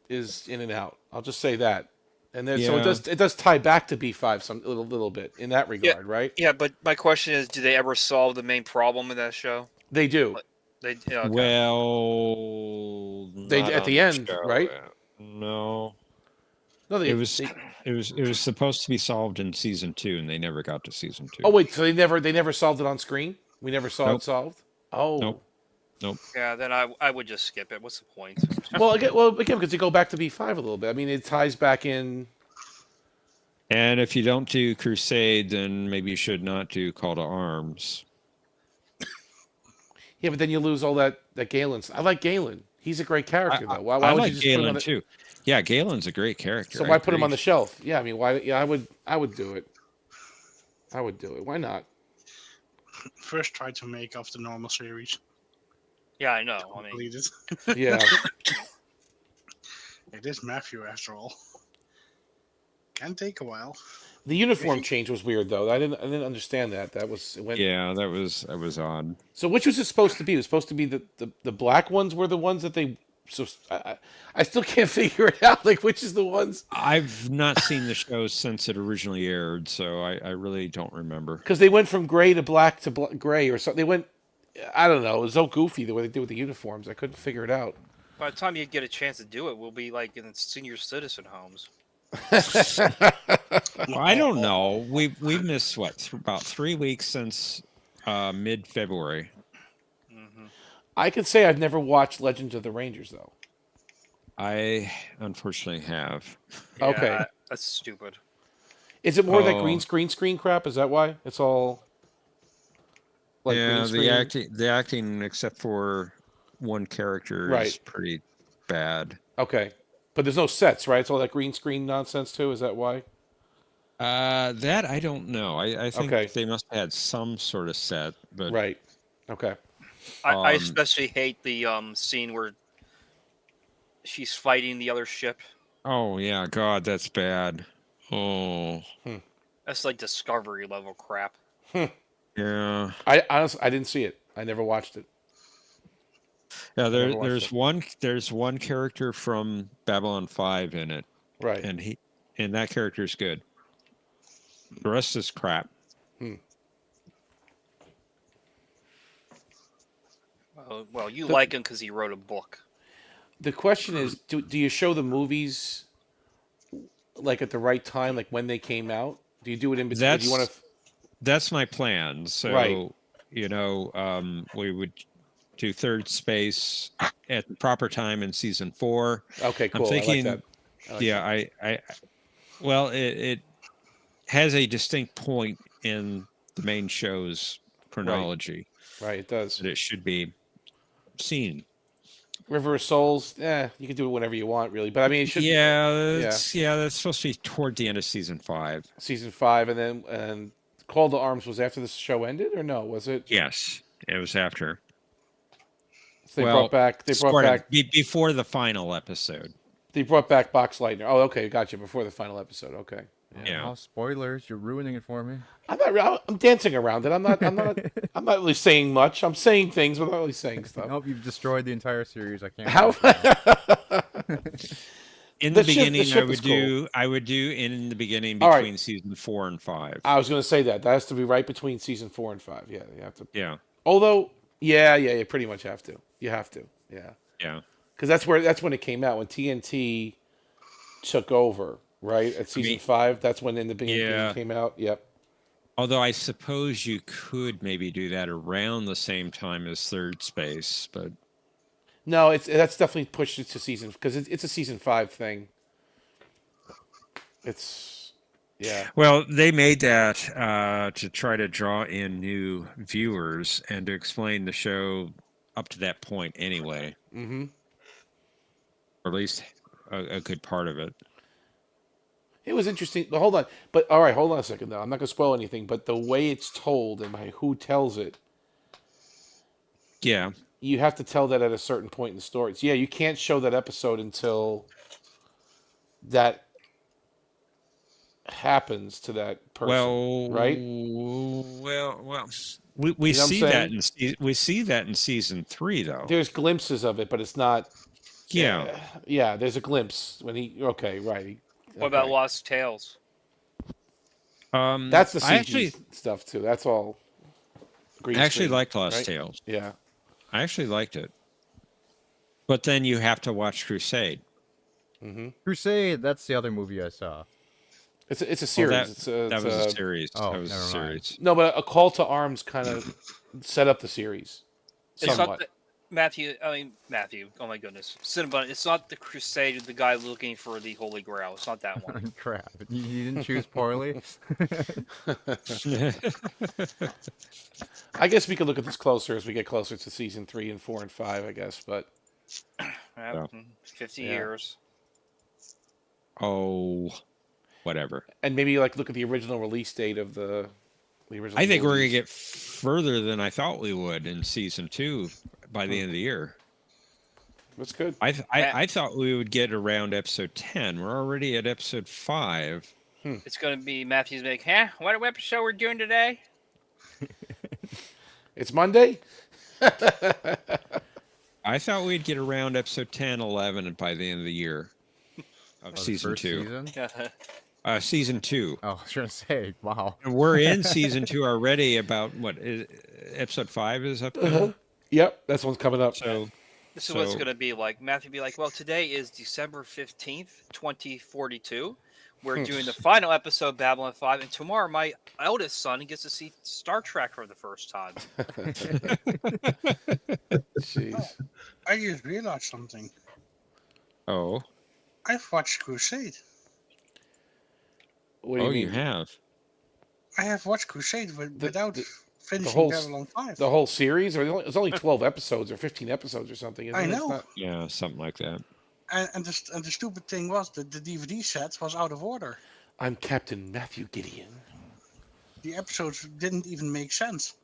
is in and out. I'll just say that, and then so Yeah. it does tie back to B5 some little bit in that regard, right? Yeah, but my question is, do they ever solve the main problem in that show? They do. Yeah, okay. Well, They not at on the end, show. right? No, No, it was supposed to be solved in season 2, and they never got to season 2. Oh wait, so they never solved it on screen. We never saw Nope. it solved. Oh. Nope. Yeah, then I would just skip it. What's the point? Well, again, because you go back to B5 a little bit. I mean, it ties back in. And if you don't do Crusade, then maybe you should not do Call to Arms. Yeah, but then you lose all that Galen. I like Galen. He's a great character, though. Why I would like you just put him on Galen the, too. Yeah, Galen's a great character. So I why put him agree. on the shelf? Yeah, I mean, why? Yeah, I would do it. I would do it. Why not? First try to make of the normal series. Yeah, I know. I mean, Complete it. Yeah. It is Matthew after all. Can take a while. The uniform change was weird, though. I didn't understand that. That was it went. Yeah, that was odd. So which was it supposed to be? It was supposed to be the black ones were the ones that they. So I still can't figure it out. Like which is the ones? I've not seen the show since it originally aired, so I really don't remember. Because they went from gray to black to gray or something. They went. I don't know. It was so goofy the way they did with the uniforms. I couldn't figure it out. by the time you get a chance to do it, we'll be like in senior citizen homes. Well, I don't know. We've missed about 3 weeks since mid-February. I can say I've never watched Legends of the Rangers though. I unfortunately have. Okay. Yeah, that's stupid. Is it more that Oh. green screen crap? Is that why it's all? Like Yeah, green the screen? acting, except for one character, is Right. pretty bad. Okay, but there's no sets, right? It's all that green screen nonsense too. Is that why? That I don't know. I think Okay. they must have had some sort of set, but Right. Okay. I Um, especially hate the scene where she's fighting the other ship. oh yeah, God, that's bad. Oh That's like Discovery level crap. yeah. I honestly I didn't see it. I never watched it. Yeah, Never watched there's one character from Babylon 5 in it, Right. and that character's good. The rest is crap. Well, you The- like him because he wrote a book. The question is, do you show the movies like at the right time, like when they came out? Do you do it in between? Do you want to? That's my plan. So, Right. we would do Third Space at the proper time in season 4. Okay, cool. I'm thinking, I like that. I like yeah, that. well, it has a distinct point in the main show's chronology Right, it does. that it should be seen. River of Souls, you can do it whenever you want, really. But I mean, it should That's supposed to be toward the end of season 5. season 5, and Call to Arms was after the show ended, or no? Was it? Yes, it was after. So they Well, brought back. They brought Sort of, back. before the final episode. They brought back Box Lightner. Oh, okay, gotcha. Before the final episode. Okay. Yeah. Oh, spoilers! You're ruining it for me. I'm dancing around it. I'm not. I'm not really saying much. I'm saying things, but I'm not really saying stuff. Nope, you've destroyed the entire series. I can't. How? In The the ship- the beginning, ship is cool. I would do in the beginning All right. between season 4 and 5. I was going to say that has to be right between season 4 and 5. Yeah, you have to. Yeah, Although, you pretty much have to. You have to. Yeah. yeah. Because that's when it came out, when TNT took over, right? At season mean- 5, that's when in the beginning Yeah. came out. Yep. Although I suppose you could maybe do that around the same time as Third Space, but No, that's definitely pushed it to season, because it's a season 5 thing. It's well, they made that to try to draw in new viewers and to explain the show up to that point anyway, Mm-hmm. or at least a good part of it. It was interesting. But hold on. But all right, hold on a second though. I'm not gonna spoil anything. But the way it's told and by who tells it, Yeah, you have to tell that at a certain point in the story. So, yeah, you can't show that episode until that happens to that person. well, right? well, we You know what I'm see that saying? we see that in season 3 though. There's glimpses of it, but it's not. Yeah. Yeah. There's a glimpse when he. Okay, right. What about okay. Lost Tales? That's the CG I actually stuff too. That's all. Green I actually screen, liked Lost right? Tales. Yeah. I actually liked it. But then you have to watch Crusade. Mm-hmm. Crusade. That's the other movie I saw. It's a Well, series. that It's was a a series. Oh, that was a never mind. series. No, but a Call to Arms kind of set up the series. It's Somewhat. not the, Matthew. Oh my goodness, Cinnabon. It's not the Crusade. The guy looking for the Holy Grail. It's not that one. Crap! You didn't choose poorly. I guess we could look at this closer as we get closer to season 3 and 4 and 5. I guess, but Yeah, 50 Yeah. years. Oh, whatever. and maybe like look at the original release date of the original. I think we're going to movies. get further than I thought we would in season 2 by the end of the year. That's good. I thought we would get around episode 10. We're already at episode 5. It's going to be Matthew's like, huh? What episode we're doing today? It's Monday. I thought we'd get around episode 10, 11 by the end of the year of Oh, the season first 2. Season? Season 2. Oh, I was gonna say, wow. And we're in season 2 already. About episode 5 is up there. Yep, that's one's coming up. So This is what it's So- going to be like. Matthew be like, well, today is December 15th, 2042. We're doing the final episode of Babylon 5, and tomorrow my eldest son gets to see Star Trek for the first time. Jeez. I just realized something. oh, I've watched Crusade. What do you oh, mean? you have. I have watched Crusade without finishing whole Babylon 5. The whole series, or it's only 12 episodes or 15 episodes or something. Isn't I it? It's know. not- Yeah, something like that. And the stupid thing was that the DVD set was out of order. I'm Captain Matthew Gideon. The episodes didn't even make sense.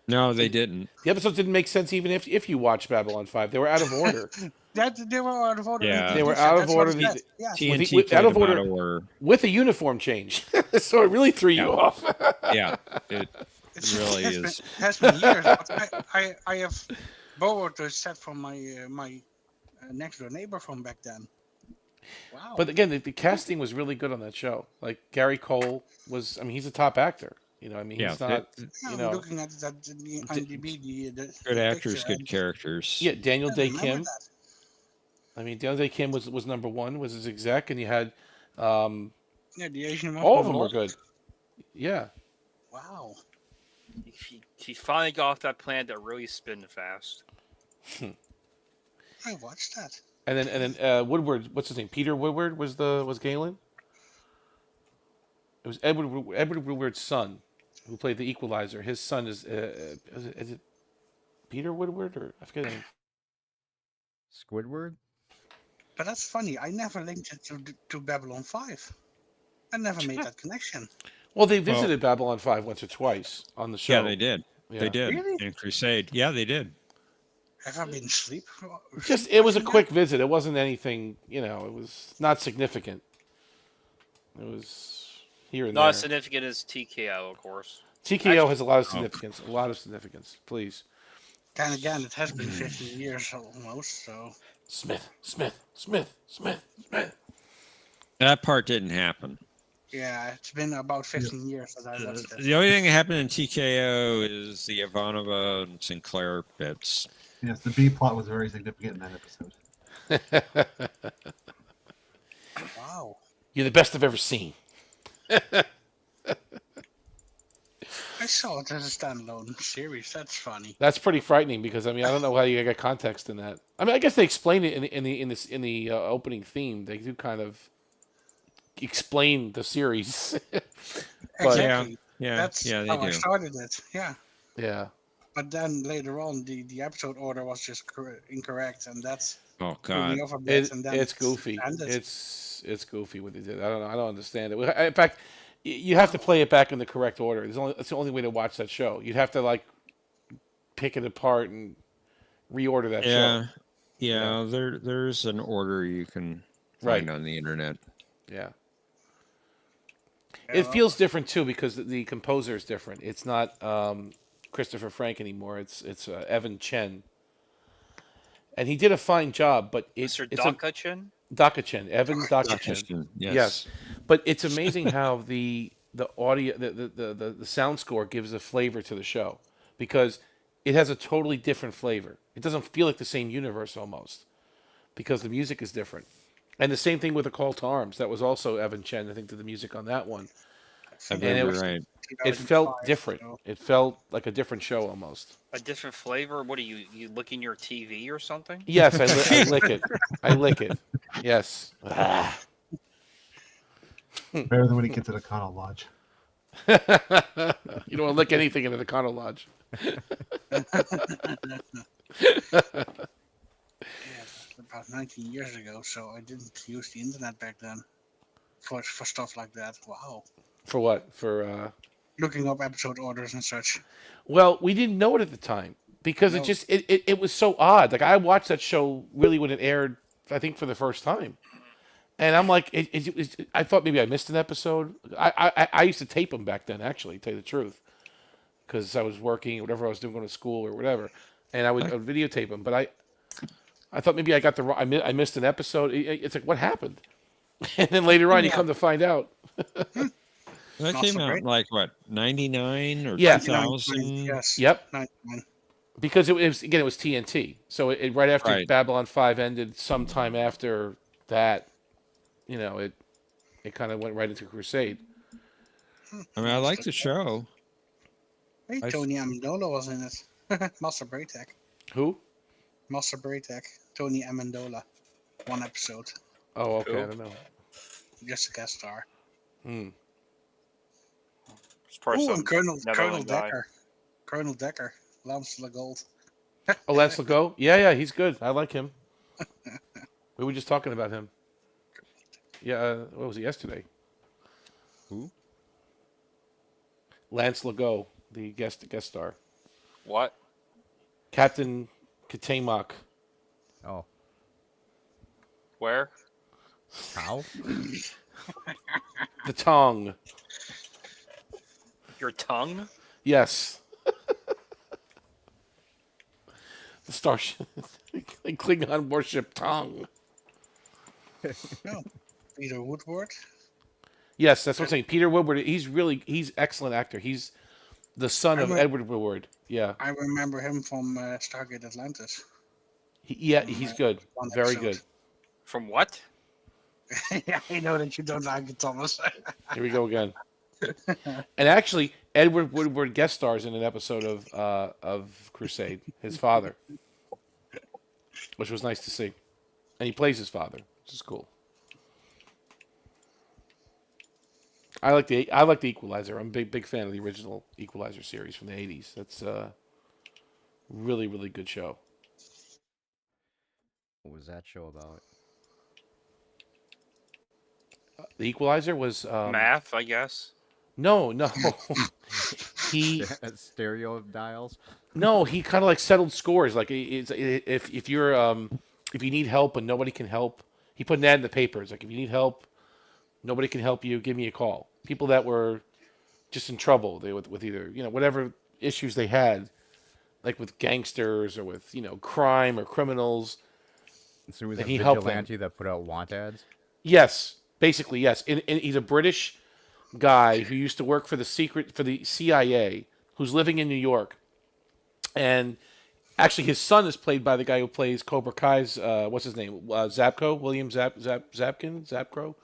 No, they didn't. The episodes didn't make sense even if you watched Babylon 5. They were out of order. They were out of order. in the Yeah. DVD They were set, out of that's what order. it said, yeah. TNT with- played out of them order- with a uniform change. So it really threw you Yeah. off. Yeah, it really has is. Has been years. But I have borrowed the set from my next door neighbor from back then. Wow. But again, the casting was really good on that show. Like Gary Cole was, I mean, he's a top actor. You know, I mean, Yeah, he's not. th- Yeah, You I'm know, looking at that the IMDb, the good picture, actors, good and characters. yeah, Daniel I Day remember Kim. that. I mean, Daniel Day Kim was number one, was his exec, and you had um, Yeah, the Asian one all of from them were Lost. good. Yeah, Wow. He finally got off that planet that really spin fast. I watched that. and then Woodward, what's his name? Peter Woodward was Galen. It was Edward Woodward's son, who played the Equalizer. His son is it Peter Woodward or I forget his name. Squidward? But that's funny. I never linked it to Babylon 5. I never made that connection. Well, they visited Babylon 5 once or twice on the show. Yeah, they did. Yeah. They did Really? in Crusade. Yeah, they did. Have I been asleep? Just it was a quick visit. It wasn't anything, you know. It was not significant. It was here and Not there. as significant as TKO, of course. TKO has a lot of significance. A lot of significance. Please, Then again, it has been 15 years almost, so. Smith. That part didn't happen. Yeah, it's been about 15 years that I watched it. The only thing that happened in TKO is the Ivanova and Sinclair bits. Yes, the B plot was very significant in that episode. Wow. You're the best I've ever seen. I saw it as a standalone series. That's funny. That's pretty frightening because I mean I don't know how you get context in that. I mean I guess they explain it in the opening theme. They do kind of explain the series. But Exactly. Yeah, That's yeah, they how I do. started it. Yeah. yeah, But then later on, the episode order was just incorrect, and that's Oh threw God. me off a bit. And then it's goofy. ended. It's goofy what they did. I don't understand it. In fact, you have to play it back in the correct order. It's the only way to watch that show. You'd have to like pick it apart and reorder that Yeah, show. yeah. There's an order you can Right. find on the internet. Yeah. Yeah, It feels different too because the composer is different. It's not Christopher Frank anymore. It's Evan Chen, and he did a fine job. But it's Mr. it's Daka Chen? Daka Chen, Evan Daka Chen. Houston, Yes, but it's amazing how the audio, the sound score gives a flavor to the show because it has a totally different flavor. It doesn't feel like the same universe almost because the music is different. And the same thing with The Call to Arms. That was also Evan Chen, I think, did the music on that one. I And believe it you're was- right. It felt 2005, different. so- It felt like a different show almost. A different flavor? What are you licking your TV or something? Yes, I lick it. I lick it. Yes. Ah. Better than when he gets to the Connell Lodge. You don't want to lick anything into the Condo Lodge. Yeah, about 19 years ago, so I didn't use the internet back then for stuff like that. Wow. For what? For Looking up episode orders and such. well, we didn't know it at the time because No. it was so odd. Like I watched that show really when it aired, I think for the first time, and I'm like, I thought maybe I missed an episode. I used to tape them back then, actually, to tell you the truth, because I was working, whatever I was doing, going to school or whatever, and I would videotape them. But I thought maybe I got the wrong. I missed an episode. It's like what happened, and then later on you come to find out. That Not came so out great. like what, 99 or Yeah. 2000? Yes. Yep. 99. Because it was TNT. So it right after Right. Babylon 5 ended, sometime after that, you know, it kind of went right into Crusade. I mean, I like the show. Hey, I- Tony Amendola was in it. Master Braytek. Who? Master Braytek. Tony Amendola. One episode. Oh, okay. Who? I don't know. Just a guest star. Hmm. It's probably Oh, and some Colonel Netherlands guy. Decker. Colonel Decker. Lance Legault. Oh, Lance Legault? Yeah, he's good. I like him. We were just talking about him. Yeah, what was it, yesterday? Who? Lance Legault, the guest star. What? Captain Katamok. Oh, Where? how? The Tongue. Your tongue? Yes. The starship. Klingon warship Tongue. No. Peter Woodward. Yes, that's what I'm saying. Peter Woodward. He's excellent actor. He's the son of I'm a- Edward Woodward. Yeah, I remember him from Stargate Atlantis. he's good. One Very episode. good. From what? Yeah, I know that you don't like it, Thomas. Here we go again. And actually, Edward Woodward guest stars in an episode of Crusade. His father, which was nice to see, and he plays his father, which is cool. I like the Equalizer. I'm a big fan of the original Equalizer series from the '80s. That's really good show. What was that show about? The Equalizer was Math, I guess. no. he Stereo dials. No, he kind of like settled scores. Like if you're if you need help and nobody can help, he put an ad in the papers. Like if you need help, nobody can help you. Give me a call. People that were just in trouble, they with either whatever issues they had, like with gangsters or with crime or criminals. So he was And a he helped them. vigilante that put out want ads. Yes, basically yes. And he's a British guy who used to work for the CIA, who's living in New York, and actually his son is played by the guy who plays Cobra Kai's what's his name, Zapko, William Zapko,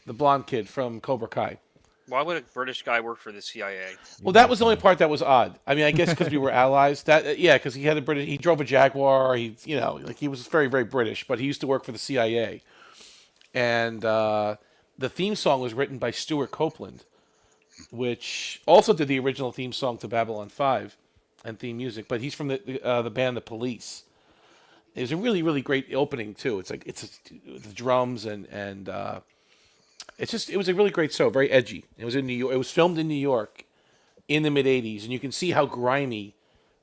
the blonde kid from Cobra Kai. Why would a British guy work for the CIA? Well, that was the only part that was odd. I mean, I guess because we were allies. That yeah, because he drove a Jaguar. He he was very British, but he used to work for the CIA. And the theme song was written by Stuart Copeland, which also did the original theme song to Babylon 5 and theme music. But he's from the band The Police. It was a really great opening too. It's like the drums and it was a really great show, very edgy. It was in New York. It was filmed in New York in the mid '80s, and you can see how grimy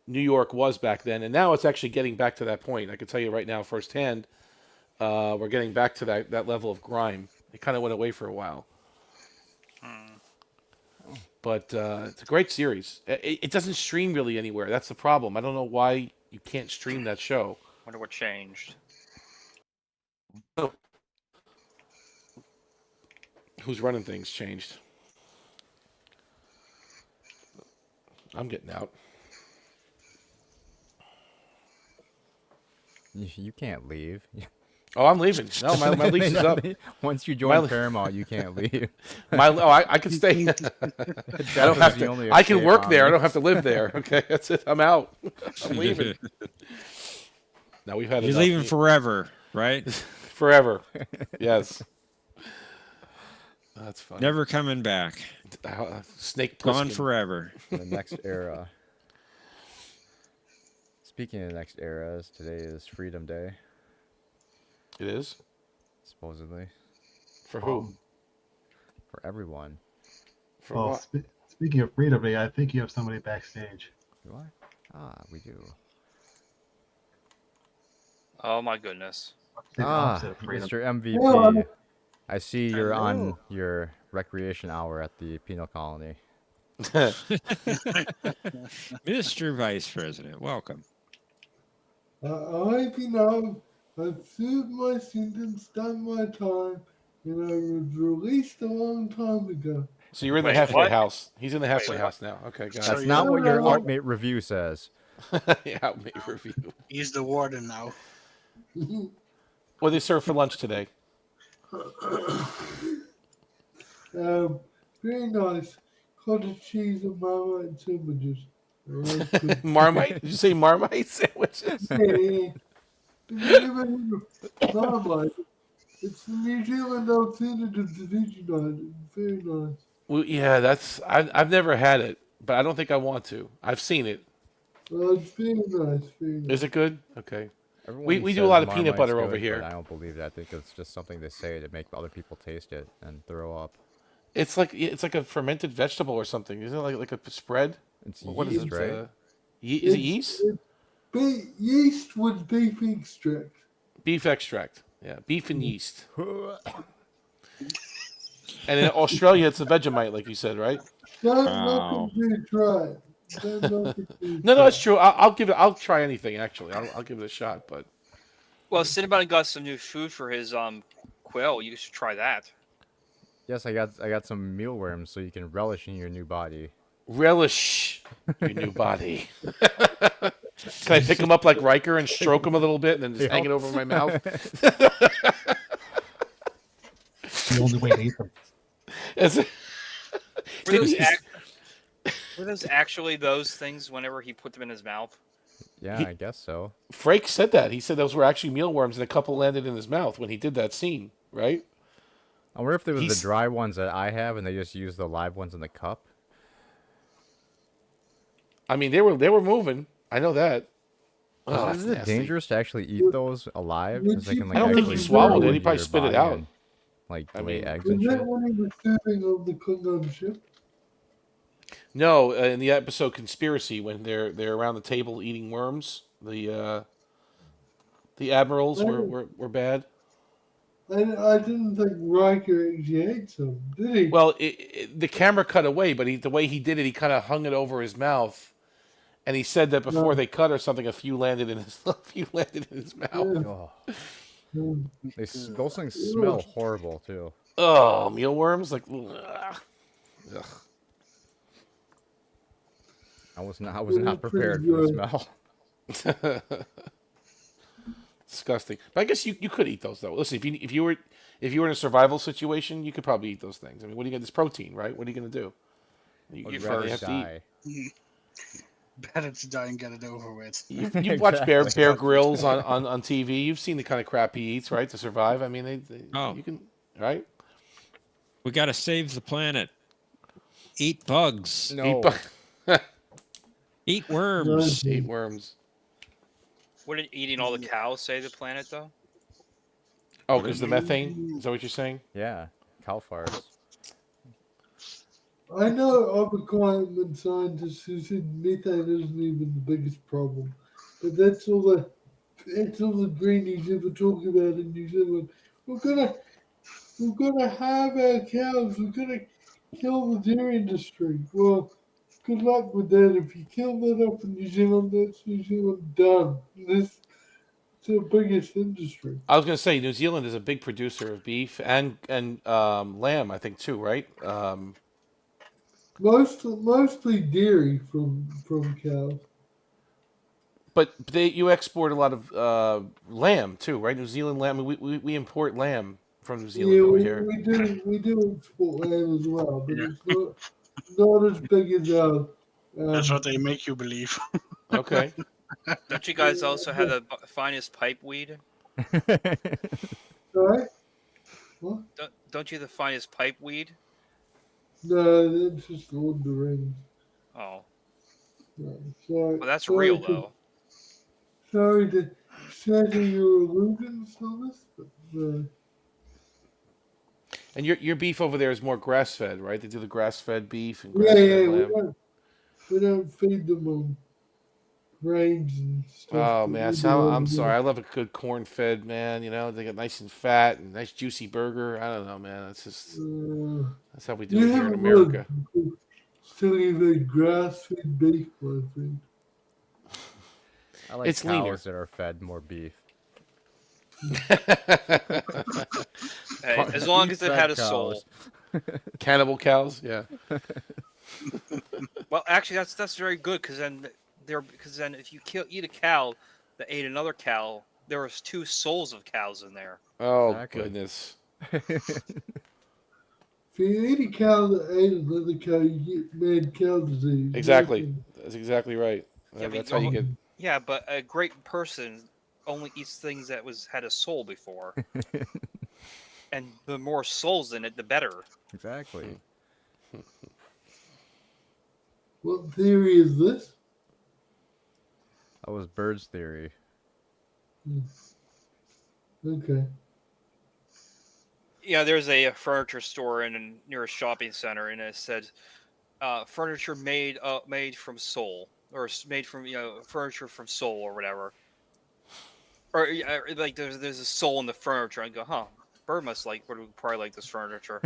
New York was back then. And now it's actually getting back to that point. I can tell you right now, firsthand, we're getting back to that level of grime. It kind of went away for a while. But it's a great series. It doesn't stream really anywhere. That's the problem. I don't know why you can't stream that show. Wonder what changed. Who's running things changed. I'm getting out. You can't leave. Oh, I'm leaving. No, my lease is up. Once you My join li- Paramount, you can't leave. I can stay. I don't have the to. only I can escape work on there. I it. don't have to live there. Okay, that's it. I'm out. I'm leaving. Now we've had You're enough. leaving forever, right? Forever. Yes. That's funny. Never coming back. Snake Gone Plissken. forever. The next era. Speaking of the next eras, today is Freedom Day, It is supposedly, for who? for everyone. For Well, what? speaking of Freedom Day, I think you have somebody backstage. Do I? Ah, we do. Oh my goodness. The Ah, opposite of Freedom. Mr. MVP. Hello. I see you're on Hello. your recreation hour at the penal colony. Mr. Vice President, welcome. I've I've served my sentence, done my time, and I was released a long time ago. So you're in the Wait, halfway what? house. He's in the halfway Wait, house now. Okay, got So That's it. not what your No. outmate review says. Yeah, outmate review. He's the warden now. What did they serve for lunch today? Very nice. Cottage cheese and marmite sandwiches. Good. Marmite? Did you say Marmite sandwiches? Yeah. Have you never heard of Marmite? It's the New Zealand alternative to Vegemite. It's very nice. Well, yeah, I've never had it, but I don't think I want to. I've seen it. It's very nice. Very nice. Is it good? Okay. Everyone We do a says lot of peanut Marmite's butter over good, here. but I don't believe that. I think it's just something they say to make other people taste it and throw up. It's like a fermented vegetable or something. Isn't it like a spread? It's What is yeast, it? right? Is it yeast? Yeast with beef extract. Beef extract. Yeah, beef and yeast. And in Australia, it's a Vegemite, like you said, right? Don't Wow. knock it to try it. Don't knock it till No, try it's true. I'll give it. I'll try anything. Actually, I'll give it a shot. But Well, Cinnabon got some new food for his quill. You should try that. Yes, I got some mealworms so you can relish in your new body. Relish your new body. Can I pick him up like Riker and stroke him a little bit and then just hang it over my mouth? The only way to eat them. Is it- Were those, were those actually those things whenever he put them in his mouth? Yeah, He- I guess so. Frake said that. He said those were actually mealworms and a couple landed in his mouth when he did that scene, right? I wonder if there was He's- the dry ones that I have and they just use the live ones in the cup. I mean, they were moving. I know that. Oh, Is that's it nasty. dangerous to actually eat those alive? Would Because they you- can like I don't think he actually swallowed burrow it. He into probably your spit it body out. and, like I lay mean- eggs Was and that shit. when he was shooting on the Klingon ship? No, in the episode Conspiracy, when they're around the table eating worms, the admirals were bad. I didn't think Riker actually ate some, did he? Well, the camera cut away, but the way he did it, he kind of hung it over his mouth, and he said that before No. they cut or something, a few landed in his mouth. Yeah. Oh, Um, those things smell horrible too. Oh, mealworms, like, ugh. Ugh. I was not Yeah, not pretty prepared for the good. smell. Disgusting. But I guess you could eat those though. Listen, if you were in a survival situation, you could probably eat those things. I mean, what are you gonna? It's protein, right? What are you gonna do? You I'd probably rather have to die. Better to die and get it over with. eat. You've watched Bear Exactly. Grylls on TV. You've seen the kind of crap he eats, right, to survive. I mean, you can, right? We got to save the planet. Eat bugs. No. Eat worms. Eat worms. What did eating all the cows save the planet, though? Oh, because the methane. Is that what you're saying? Yeah, cow farts. I know of a climate scientist who said methane isn't even the biggest problem, but that's all the greenies ever talk about in New Zealand. We're gonna have our cows. We're gonna kill the dairy industry. Well, good luck with that. If you kill that up in New Zealand, that's New Zealand done. This it's the biggest industry. I was gonna say New Zealand is a big producer of beef and lamb, I think too, right? Mostly dairy from cows. But you export a lot of lamb too, right? New Zealand lamb. We import lamb from New Zealand Yeah, over we, here. we do export lamb as well, but it's not as big as ours. That's what they make you believe. Okay. Don't you guys also have the finest pipe weed? Sorry? What? Don't you have the finest pipe weed? No, that's just Lord of the Rings. Oh, No, sorry. well, that's sorry real to- though. Sorry to shatter your illusions on this, but And your beef over there is more grass fed, right? They do the grass fed beef and yeah, grass fed yeah, lamb. we don't feed them on grains and stuff. Oh that man, we so do I'm over sorry. here. I love a good corn fed man. You know, they get nice and fat and nice juicy burger. I don't know, man. That's just that's how we do You it here in haven't America. looked. Still even grass-fed beef, my friend. I like It's cows leaner. that are fed more beef. Hey, as long as it Fed had a cows. soul. Cannibal cows, yeah. Well, actually, that's very good because then if you eat a cow that ate another cow, there was two souls of cows in there. Oh Exactly. goodness. If you eat a cow that ate another cow, you get mad cow disease. Exactly. That's exactly right. Yeah, but That's how you get. Yeah, but a great person only eats things that had a soul before, and the more souls in it, the better. Exactly. What theory is this? That was Bird's theory. Okay. Yeah, there's a furniture store near a shopping center, and it said, "Furniture made from soul, or made from furniture from soul, or whatever." Or like there's a soul in the furniture. I go, huh? Bird must probably like this furniture.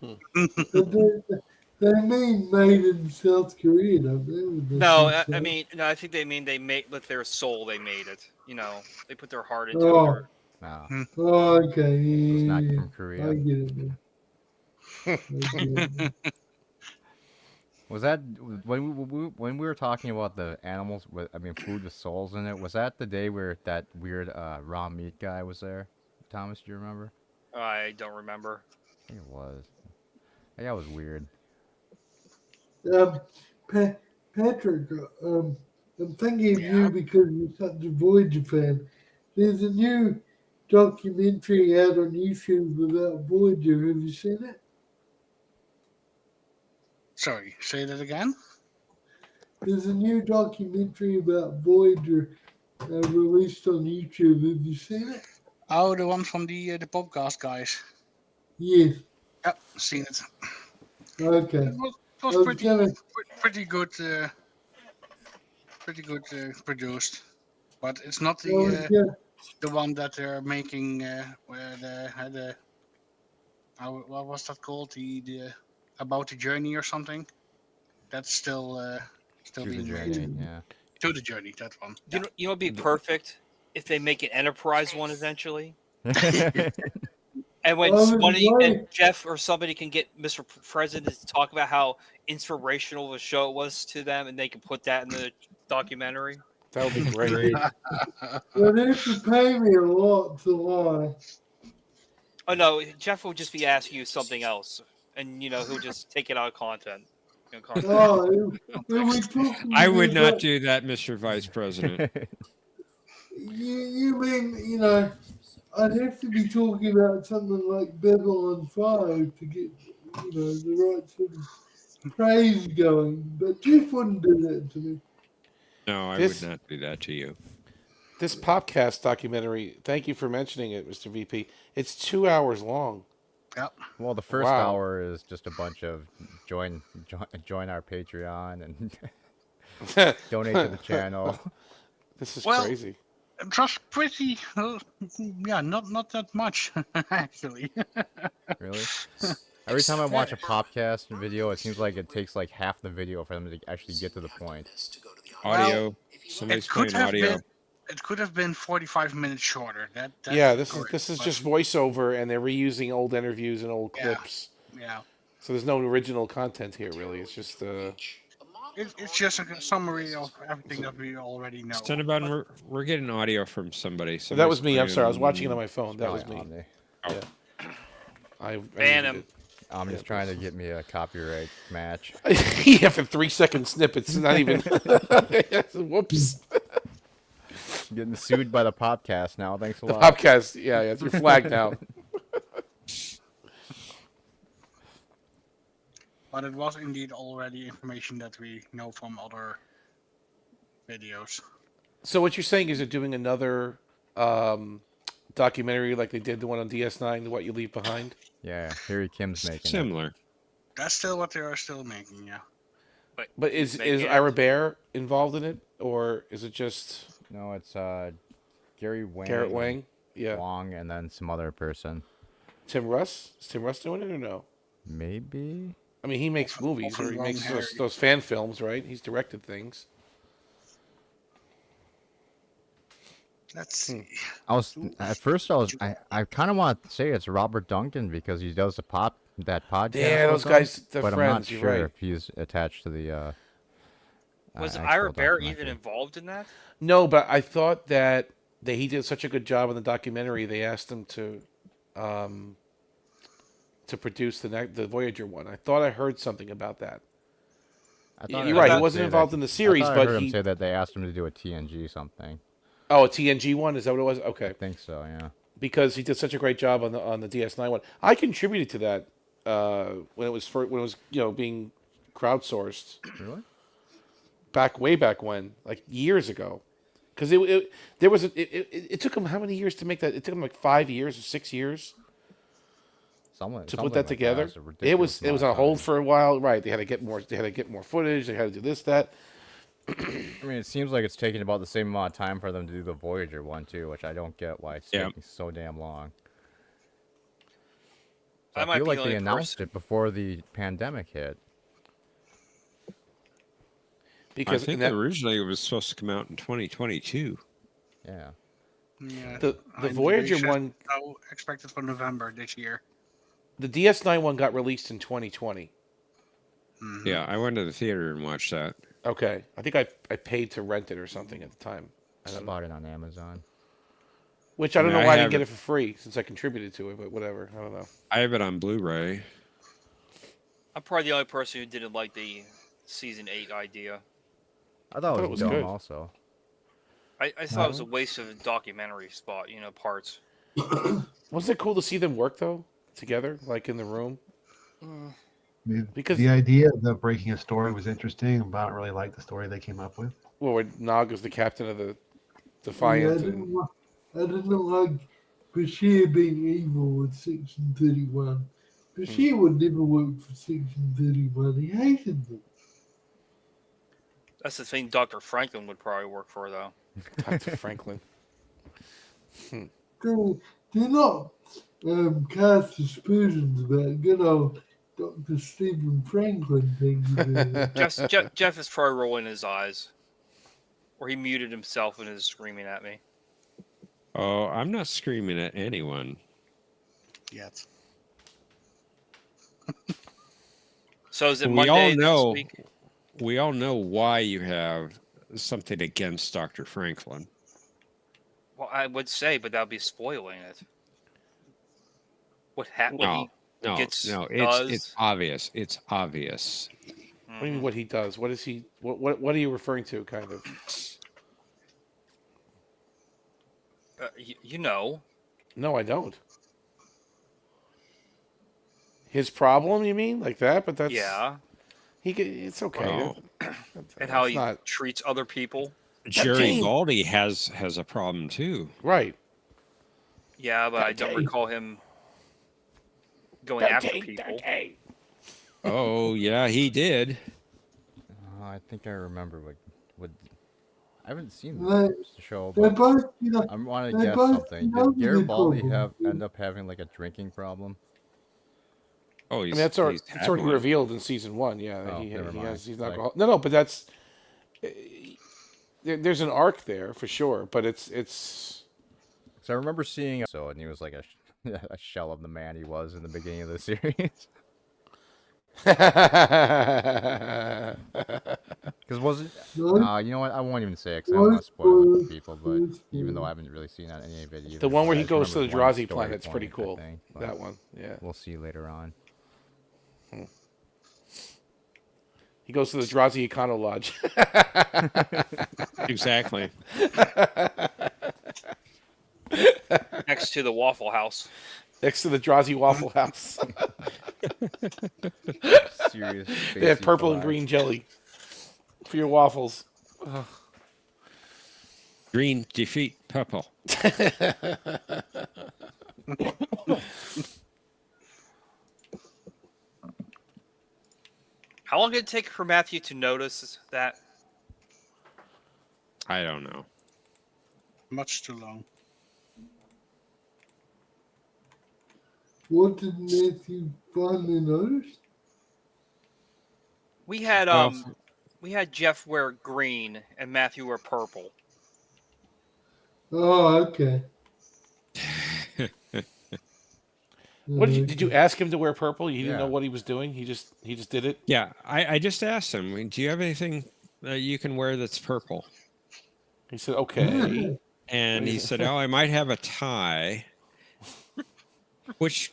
But they mean made in South Korea, don't they? With the No, South- I mean, no, I think they mean they made with their soul. They made it. They put their heart into Oh. it. or- No, Oh, okay. it's Yeah, not yeah, from yeah. Korea. I get it now. Okay. Was that when we were talking about the animals with, I mean, food with souls in it? Was that the day where that weird raw meat guy was there? Thomas, do you remember? I don't remember. I think it was. That was weird. Patrick, I'm thinking of Yeah. you because you're such a Voyager fan. There's a new documentary out on YouTube about Voyager. Have you seen it? Sorry, say that again. There's a new documentary about Voyager released on YouTube. Have you seen it? Oh, the one from the podcast guys. Yes. Yep, seen it. Okay. It was I was pretty gonna- pretty good. Pretty good produced, but it's not I was the gonna- the one that they're making where they had a what was that called, the about the journey or something. That's still To the being journey, made. yeah. To the journey, that one. You know, it'd be perfect if they make an Enterprise one eventually, and when I was somebody wondering- and Jeff or somebody can get Mr. President to talk about how inspirational the show was to them, and they can put that in the documentary. That would be great. Well, they have to pay me a lot to lie. Oh no, Jeff will just be asking you something else, and you know he'll just take it out of content. Oh, when we talking I would about- not do that, Mr. Vice President. You mean, I'd have to be talking about something like Babylon 5 to get, the right sort of praise going. But Jeff wouldn't do that to me. No, I This- would not do that to you. This Popcast documentary, thank you for mentioning it, Mr. VP. It's 2 hours long. Well, the first Wow. hour is just a bunch of join our Patreon and donate to the channel. This is Well- crazy. It was pretty, not that much actually. Really? Every time I watch a Popcast video, it seems like it takes like half the video for them to actually get to the point. Audio. Well, Somebody's it could playing have audio. been. It could have been 45 minutes shorter. That's Yeah, this correct, is but- just voiceover, and they're reusing old interviews and old Yeah. clips. Yeah, So there's no original content here, really. It's just it's just a summary of everything that we already know. Cinnabon, we're getting audio from somebody. So that was me. I'm Somebody's sorry. I was watching it on playing- my phone. That was Probably me. Omni. I Ban muted him. Omni's trying to get me a copyright match. it. Yeah, for 3-second snippets. Not even. Whoops. Getting sued by the podcast now. Thanks a The lot. Popcast. Yeah, it's your flag now. But it was indeed already information that we know from other videos. So what you're saying is they're doing another documentary like they did the one on DS9, the What You Leave Behind? Yeah, Harry Kim's making it. Similar. That's still what they are still making, yeah. But is Make it. Ira Bear involved in it, or is it just No, it's Gary Wang. Garrett Wang? Yeah. Wong, and then some other person. Tim Russ? Is Tim Russ doing it or no? Maybe. I mean, he makes Often- movies, or often he wrong makes Harry. those fan films, right? He's directed things. Let's see. I was at first. I kind of want to say it's Robert Duncan because he does that podcast. Yeah, with those them, guys, they're but friends. I'm not You're sure right. if he's attached to the. Was actual Ira Bear even documentary. involved in that? No, but I thought that he did such a good job in the documentary. They asked him to produce the Voyager one. I thought I heard something about that. I thought- You're I right. He thought wasn't they- involved in the series, I thought but I heard he. him say that they asked him to do a TNG something. Oh, a TNG one? Is that what it was? Okay. I think so. Yeah. Because he did such a great job on the DS9 one. I contributed to that when it was being crowdsourced Really? way back when, like years ago. Because it took him how many years to make that? It took him like 5 years or 6 years to put that together. It's a It was ridiculous on amount of hold time. for a while, right? They had to get more footage. They had to do this, that. I mean, it seems like it's taking about the same amount of time for them to do the Voyager one too, which I don't get why it's Yeah. taking so damn long. I I might feel be like the they only announced person- it before the pandemic hit. Because I think in that, originally it was supposed to come out in 2022. Yeah. Yeah. the I Voyager said one, no, expected for November this year. The DS9 one got released in 2020. Mhm. Yeah, I went to the theater and watched that. Okay, I think I paid to rent it or something at the time. I I don't know. bought it on Amazon. Which I don't I mean, know I why I didn't have get it- it for free since I contributed to it, but whatever. I don't know. I have it on Blu-ray. I'm probably the only person who didn't like the season 8 idea. I thought it was dumb good. also. I thought it was a waste of a documentary spot, parts. Wasn't it cool to see them work though together, like in the room? Because- The idea of them breaking a story was interesting, but I don't really like the story they came up with. Well, where Nog is the captain of the Yeah, Defiant, and I didn't like Bashir being evil with Section 31. Bashir would never work for Section 31. He hated them. That's the thing Dr. Franklin would probably work for, though. Dr. Franklin. Do not cast aspersions about good old Dr. Stephen Franklin thing. Jeff is probably rolling his eyes. Or he muted himself and is screaming at me. Oh, I'm not screaming at anyone. Yet. So is it We Monday all this know. week? We all know why you have something against Dr. Franklin. Well, I would say, but that would be spoiling it. What happened? No, no, gets- no. does- It's obvious. It's obvious. What do you mean what he does? What is he? What are you referring to? Kind of. You know. No, I don't. His problem, you mean, like that? But that's Yeah. It's okay. Well, And how It's he not treats other people. Jerry game- Baldy has a problem too. right. Yeah, but I don't Okay. recall him going after people. Oh yeah, he did. I think I remember what I haven't seen Right. the show, They're but both, I want to they guess both something. know Did Garibaldi the problem. end up having like a drinking problem? Oh, I he's, mean, that's already, he's it's had already one. revealed in season 1. Yeah, Oh, he never mind. has. He's not. Like- No, but that's there's an arc there for sure. But it's So I remember seeing and he was like a a shell of the man he was in the beginning of the series. Because was it? No, You know what? I won't even say it because I don't want to spoil it for people. But Spoilers, even though I spoilers. haven't really seen any of it either. the one but where I he just goes to the remember one Drazi story planet's pretty point, I cool. think, but That one, yeah. we'll see later on. He goes to the Drazi Econo Lodge. Exactly. Next to the Waffle House. Next to the Drazi Waffle House. Serious. They have spacey purple and vibes. green jelly for your waffles. Green defeat purple. How long did it take for Matthew to notice that? I don't know. Much too long. What did Matthew finally notice? We had Well, we had Jeff wear green and Matthew wear purple. Oh, okay. What did you ask him to wear purple? You didn't Yeah. know what he was doing. He just did it. Yeah, I just asked him, do you have anything that you can wear that's purple? He said, "Okay." And he said, "Oh, I might have a tie," which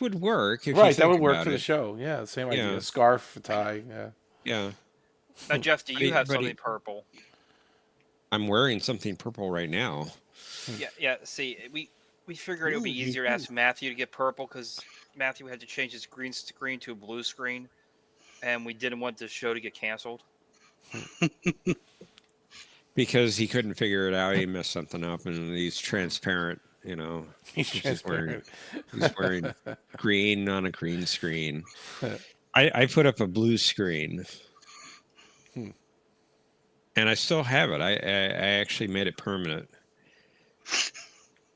would work. If you Right, that think would work about for the it. show. Yeah, the same idea. Yeah. A scarf, a tie. Yeah. Yeah, Now, Jeff, do But you he- have but he- something purple? I'm wearing something purple right now. Yeah. See, we figured it would be easier to ask Matthew to get purple because Matthew had to change his green screen to a blue screen, and we didn't want the show to get canceled. Because he couldn't figure it out, he messed something up, and he's transparent. You know, He's just wearing transparent. he's wearing green on a green screen. I put up a blue screen, and I still have it. I actually made it permanent,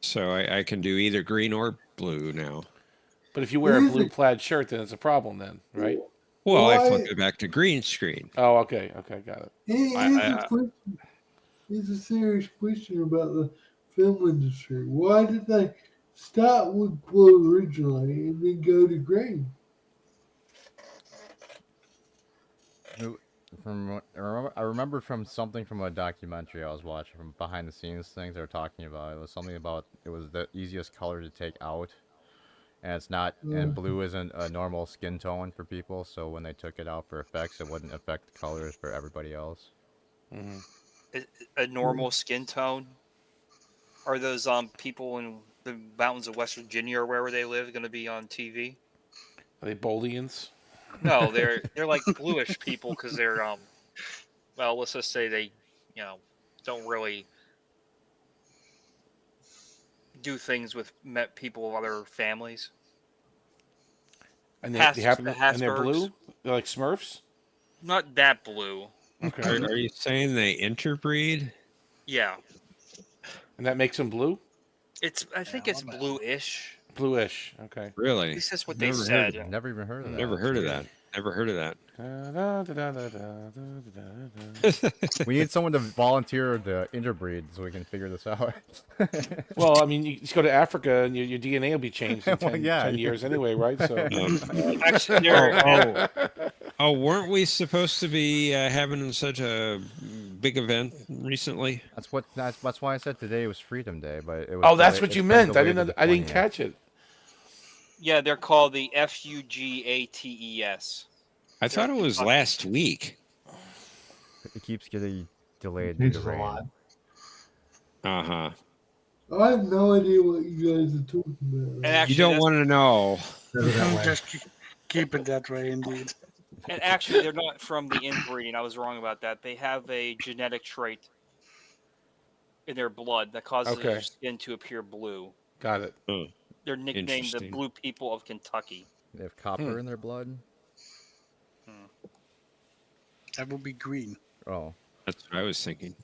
so I can do either green or blue now. But if you wear a Really? blue plaid shirt, then it's a problem. Then, right? Well, I Why- flip it back to green screen. Oh, okay, got it. Here's I- a question. Here's a serious question about the film industry. Why did they start with blue originally and then go to green. I remember from something from a documentary I was watching, from behind the scenes things they were talking about. It was something about it was the easiest color to take out, and it's not. And blue isn't a normal skin tone for people, so when they took it out for effects, it wouldn't affect the colors for everybody else. A normal skin tone? Are those people in the mountains of West Virginia or wherever they live going to be on TV? Are they Bolians? No, they're like bluish people because they're well, let's just say they don't really do things with people of other families. And they Has- happen, the and they're Habsburgs. blue? They're like Smurfs? Not that blue. Okay. Are you saying they interbreed? Yeah, And that makes them blue? I think it's bluish. Bluish. Okay. At Really? least that's what Never they heard said. Never even heard of that. Never heard of that. Never heard of that. We need someone to volunteer the interbreed so we can figure this out. Well, I mean, you just go to Africa and your DNA will be changed in 10, Well, yeah. 10 years anyway, right? So Actually, they're, Oh, weren't we supposed to be having such a big event recently? That's why I said today was Freedom Day, but it was. oh, that's delayed- what you it's been meant. I delayed to didn't. the I didn't 20th. catch it. yeah, they're called the FUGATES. I thought it was last week. It keeps getting delayed. It due to changes a rain. lot. Uh-huh. I have no idea what you guys are talking about. And You actually, don't that's- want to know. Better that way. Just keep it that way, indeed. And actually, they're not from the inbreeding. I was wrong about that. They have a genetic trait in their blood that causes Okay. their skin to appear blue. Got it. They're nicknamed the Interesting. Blue People of Kentucky. They have copper in their blood. That would be green. Oh, That's what I was thinking.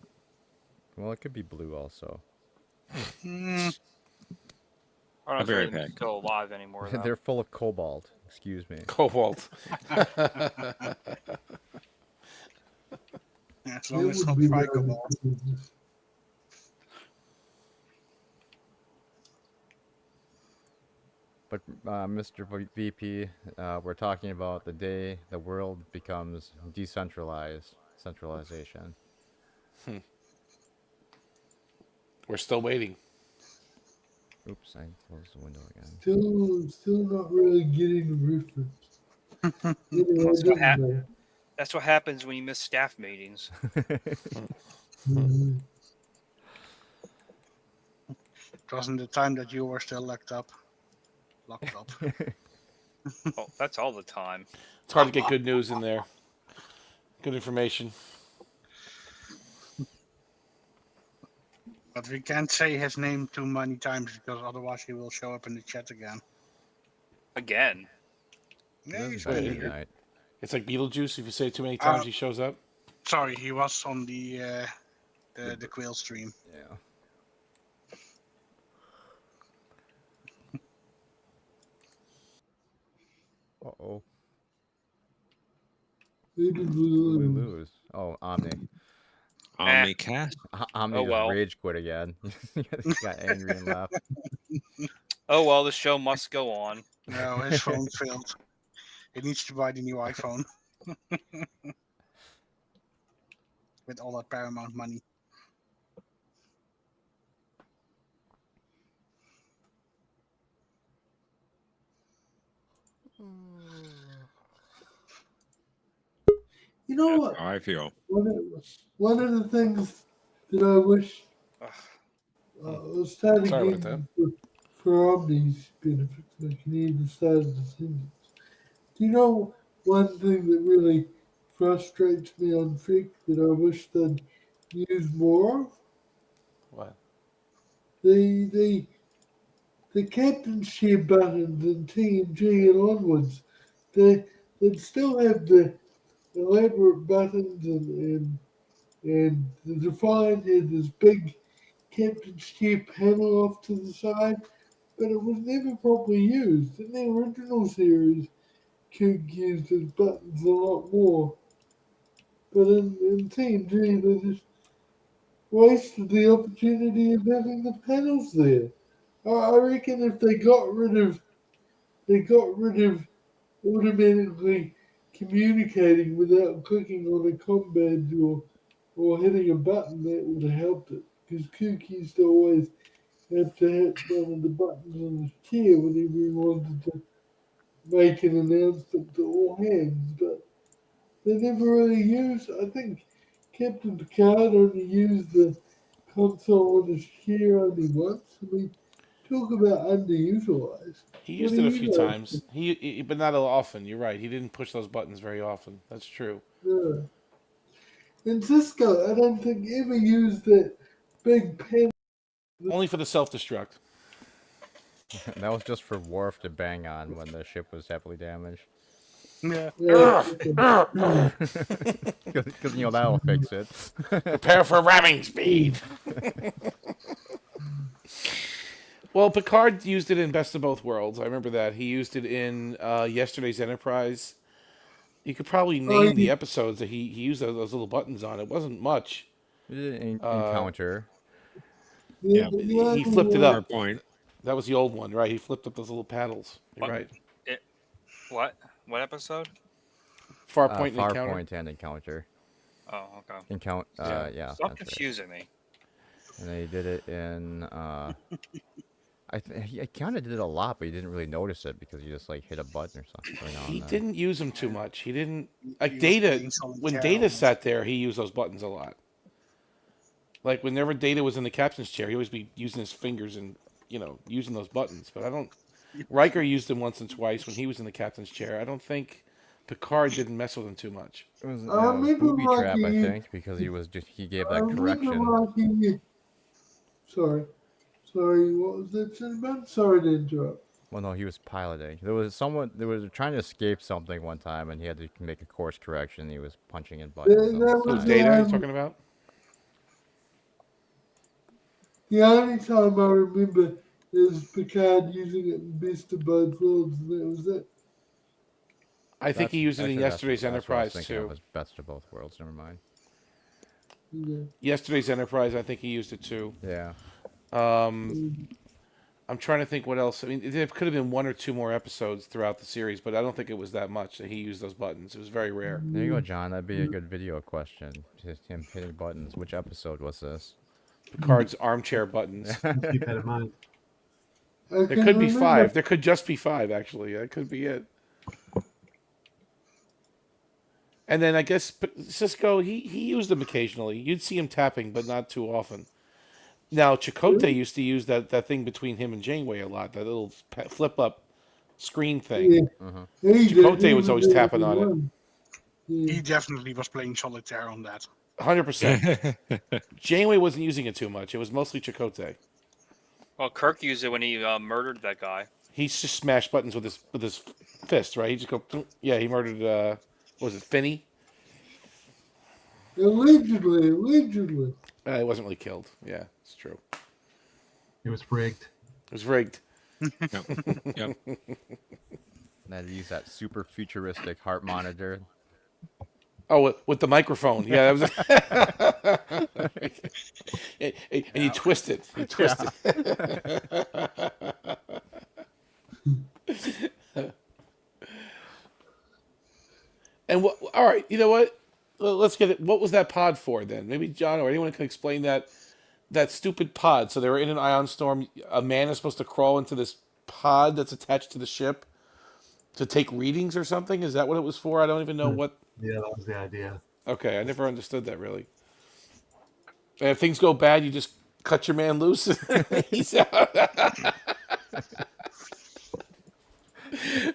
well, it could be blue also. Mm, I don't know I'll if be right they're back. still alive anymore. Though. They're full of cobalt. Excuse me. Cobalt. yeah, as long as it's not Frigobalt. But Mr. VP, we're talking about the day the world becomes decentralized. Centralization. We're still waiting. Oops, I closed the window again. Still not really getting the reference. Anyway, That's what doesn't hap- matter. That's what happens when you miss staff meetings. Mhm. It wasn't the time that you were still locked up. Oh, that's all the time. It's hard to get good news in there. Good information. But we can't say his name too many times because otherwise he will show up in the chat again. Again. Yeah, he's Right. been Good here. night. It's like Beetlejuice. If you say it too many times, he shows up. Sorry, he was on the Quail stream. Yeah. Uh-oh. Who did we We lose? lose. Oh, Omni. Omnicast? Omni Oh, just well. rage quit again. He got angry and left. Oh well, the show must go on. No, his phone failed. He needs to buy the new iPhone. With all that Paramount money. You know That's what? how I feel. One of the things that I wish Ugh. was starting Sorry about for Omni's benefit, so I can hear the start of the sentence. Do you know one thing that really frustrates me on Fic that I wish they'd use more of? What? The captainship buttons in TNG and onwards, they'd still have the elaborate buttons and the Defiant had this big captainship panel off to the side, but it was never properly used. In the original series, Kirk used his buttons a lot more. But in TNG, they just wasted the opportunity of having the panels there. I reckon if they got rid of automatically communicating without clicking on a com badge or hitting a button, that would have helped it. Because Cook used to always have to hit one of the buttons on his chair whenever he wanted to make an announcement to all hands, but they never really used. I think Captain Picard only used the console on his chair only once. I mean, talk about underutilized. He What used do it a you few know? times. But not often. You're right. He didn't push those buttons very often. That's true. Yeah. And Cisco, I don't think ever used that big pen. Only for the self-destruct. That was just for Worf to bang on when the ship was heavily damaged. Yeah. Because that'll fix it. Prepare for ramming speed. Well, Picard used it in Best of Both Worlds. I remember that. He used it in yesterday's Enterprise. You could probably name the episodes that he used those little buttons on. It wasn't much. Encounter. Yeah, He flipped it up. PowerPoint. That was the old one, right? He flipped up those little paddles. You're What? right. What? What episode? Farpoint and encounter. Farpoint and encounter. Oh, okay. Yeah. Stop that's right. confusing me. And they did it in. He kind of did it a lot, but he didn't really notice it because he just like hit a button or something. He didn't use them too much. He didn't like He was Data. playing solitaire When on Data it. sat there, he used those buttons a lot. Like whenever Data was in the captain's chair, he always be using his fingers and using those buttons. But I don't. Riker used them once and twice when he was in the captain's chair. I don't think Picard didn't mess with them too much. It was I remember booby trap, I liking it. think, because he gave I that remember correction. liking it. Sorry, what was that said about? Sorry to interrupt. Well, no, he was piloting. There was trying to escape something one time, and he had to make a course correction. He was punching in buttons. Yeah, on that the was Was side. Data Yeah, you're talking about? The only time I remember is Picard using it in Best of Both Worlds, and that was it. I think he used it in Actually, yesterday's that's what I was Enterprise thinking. It too. was best of both worlds. Never mind. Yeah. Yesterday's Enterprise, I think he used it too. Yeah. I'm trying to think what else. I mean, there could have been one or two more episodes throughout the series, but I don't think it was that much that he used those buttons. It was very rare. There you go, John. That'd be a good video question. Just him hitting buttons. Which episode was this? Picard's armchair buttons. Keep that in mind. There could be 5. There could just be 5, actually. That could be it. And then I guess Cisco, he used them occasionally. You'd see him tapping, but not too often. Now, Chakotay used to use that thing between him and Janeway a lot, that little flip-up screen thing. Yeah. He did. Chakotay He was always tapping on it. Yeah. He definitely was playing solitaire on that. 100%. Janeway wasn't using it too much. It was mostly Chakotay. Well, Kirk used it when he murdered that guy. He just smashed buttons with his fist, right? He just go, yeah. He murdered. What was it, Finney? Allegedly. He wasn't really killed. Yeah, it's true. It was rigged. It was rigged. Yep. And I'd use that super futuristic heart monitor. Oh, with the microphone. Yeah, that was. And you twist it. You twist it. And what? All right. You know what? Let's get it. What was that pod for then? Maybe John or anyone can explain that stupid pod. So they were in an ion storm. A man is supposed to crawl into this pod that's attached to the ship to take readings or something. Is that what it was for? I don't even know what. Yeah, that was the idea. Okay, I never understood that really. And if things go bad, you just cut your man loose. He's out.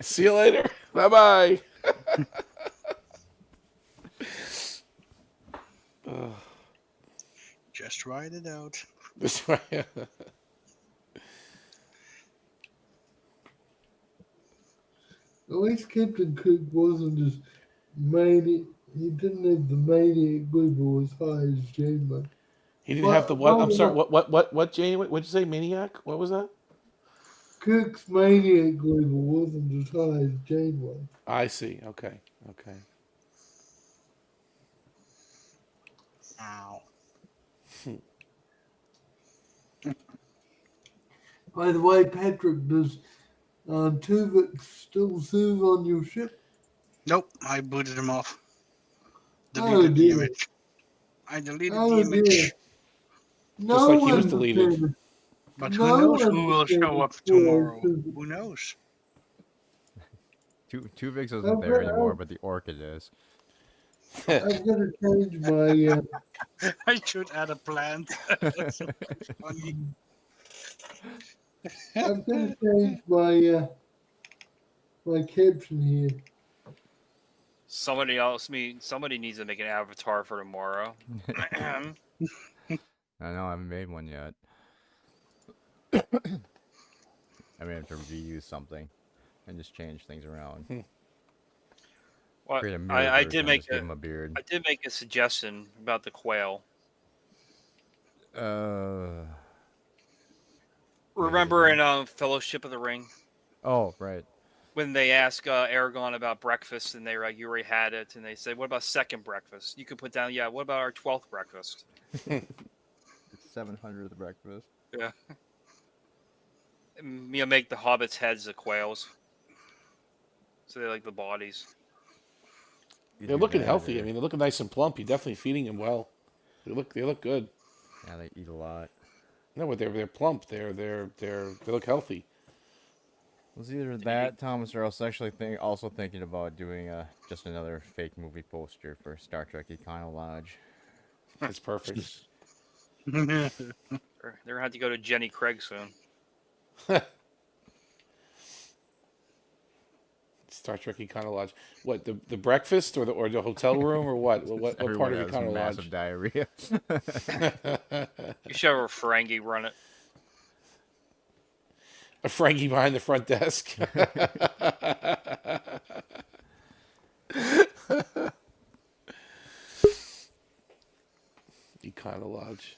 See you later. Bye bye. Just ride it out. That's right. At least Captain Cook wasn't just maniac. He didn't have the maniac level as high as Janeway. He didn't have the what? I'm sorry. What? Jane? What'd you say? Maniac? What was that? Cook's maniac level wasn't as high as Janeway. I see. Okay. Ow. By the way, Patrick, does Tuvok still serve on your ship? Nope, I booted him off. Oh, Deleted the dear. image. I deleted the Oh, dear. image. No like he was one deleted. can. But No who knows one who will can show up destroy tomorrow? Tuvok. Who knows? Tuvix isn't I've there got- anymore, but the Orchid is. I'm gonna change my. I should add a plant. That's so funny. I'm gonna change my my caption here. Somebody needs to make an avatar for tomorrow. I know I haven't made one yet. I may have to reuse something and just change things around. Well, Create a mirror I version did and make just give him a beard. I did make a suggestion about the quail. Remember in Fellowship of the Ring Oh, right. when they ask Aragon about breakfast and they're like, "You already had it," and they say, "What about second breakfast?" You could put down, "Yeah, what about our 12th breakfast?" It's 700th breakfast. Yeah. Make the hobbits' heads of quails, so they like the bodies. They're looking healthy. I mean, they're looking nice and plump. You're definitely feeding them well. They look good. Yeah, they eat a lot. No, but they're plump. They look healthy. It was either that, Thomas, or I was actually also thinking about doing just another fake movie poster for Star Trek Econolodge. It's perfect. They're gonna have to go to Jenny Craig soon. Star Trek Econolodge. What, the breakfast or the hotel room or what? What part of has massive Econolodge? diarrhea. You should have a Ferengi run it. A Frankie behind the front desk. Econolodge.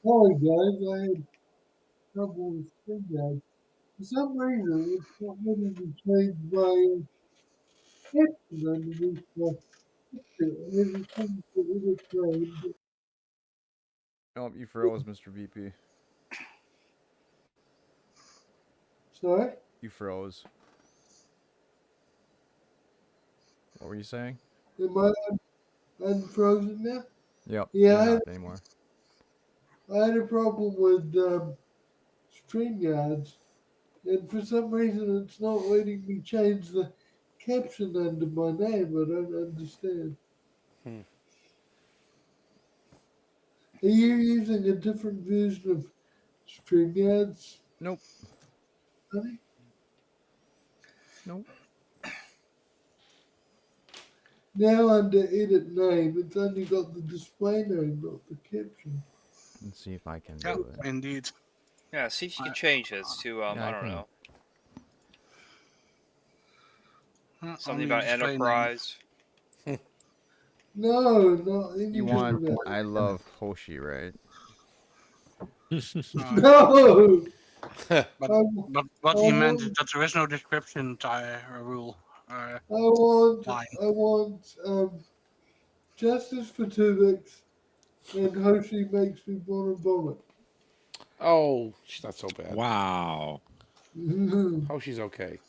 Sorry guys, I had trouble with StreamYard. For some reason, it's not letting me change my caption underneath my picture. Everything that it is Oh, you froze, Mr. VP. Sorry? You froze. What were you saying? Am I unfrozen now? Yep. Yeah, You're not anymore. I had a problem with StreamYards, and for some reason it's not letting me change the caption under my name. I don't understand. Are you using a different version of StreamYards, Nope. honey? Nope. Now under edit name, it's only got the display name, not the caption. Let's see if I can Yeah, do it. indeed. Yeah, see if you can change his to I I don't can. know, something Only about display name. Enterprise. No, not anything You want about I love Hoshi, right? No! But Um, but what he meant is that there is no description rule. I Fine. want justice for Tuvix, and Hoshi makes me want to vomit. Oh, she's not so bad. Wow. Oh, she's okay.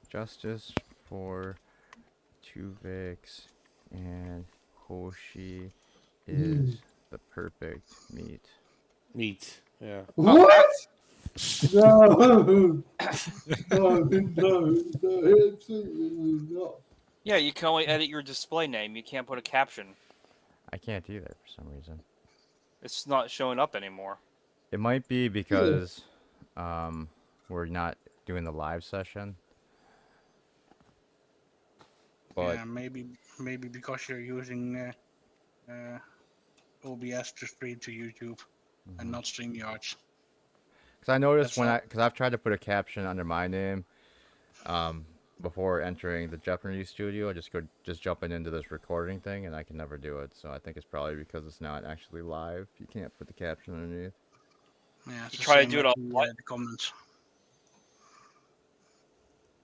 Justice for Tuvix and Hoshi is the perfect meat. Meat. Yeah. What? No, no, absolutely not. Yeah, you can only edit your display name. You can't put a caption. I can't either for some reason. It's not showing up anymore. It might be because we're not doing the live session. But Yeah, maybe because you're using OBS to stream to YouTube and not StreamYards. because I noticed That's when all. because I've tried to put a caption under my name, before entering the Jeopardy studio, I just jumping into this recording thing, and I can never do it. So I think it's probably because it's not actually live. You can't put the caption underneath. Yeah, it's You the try to same do it with on the, what? the comments.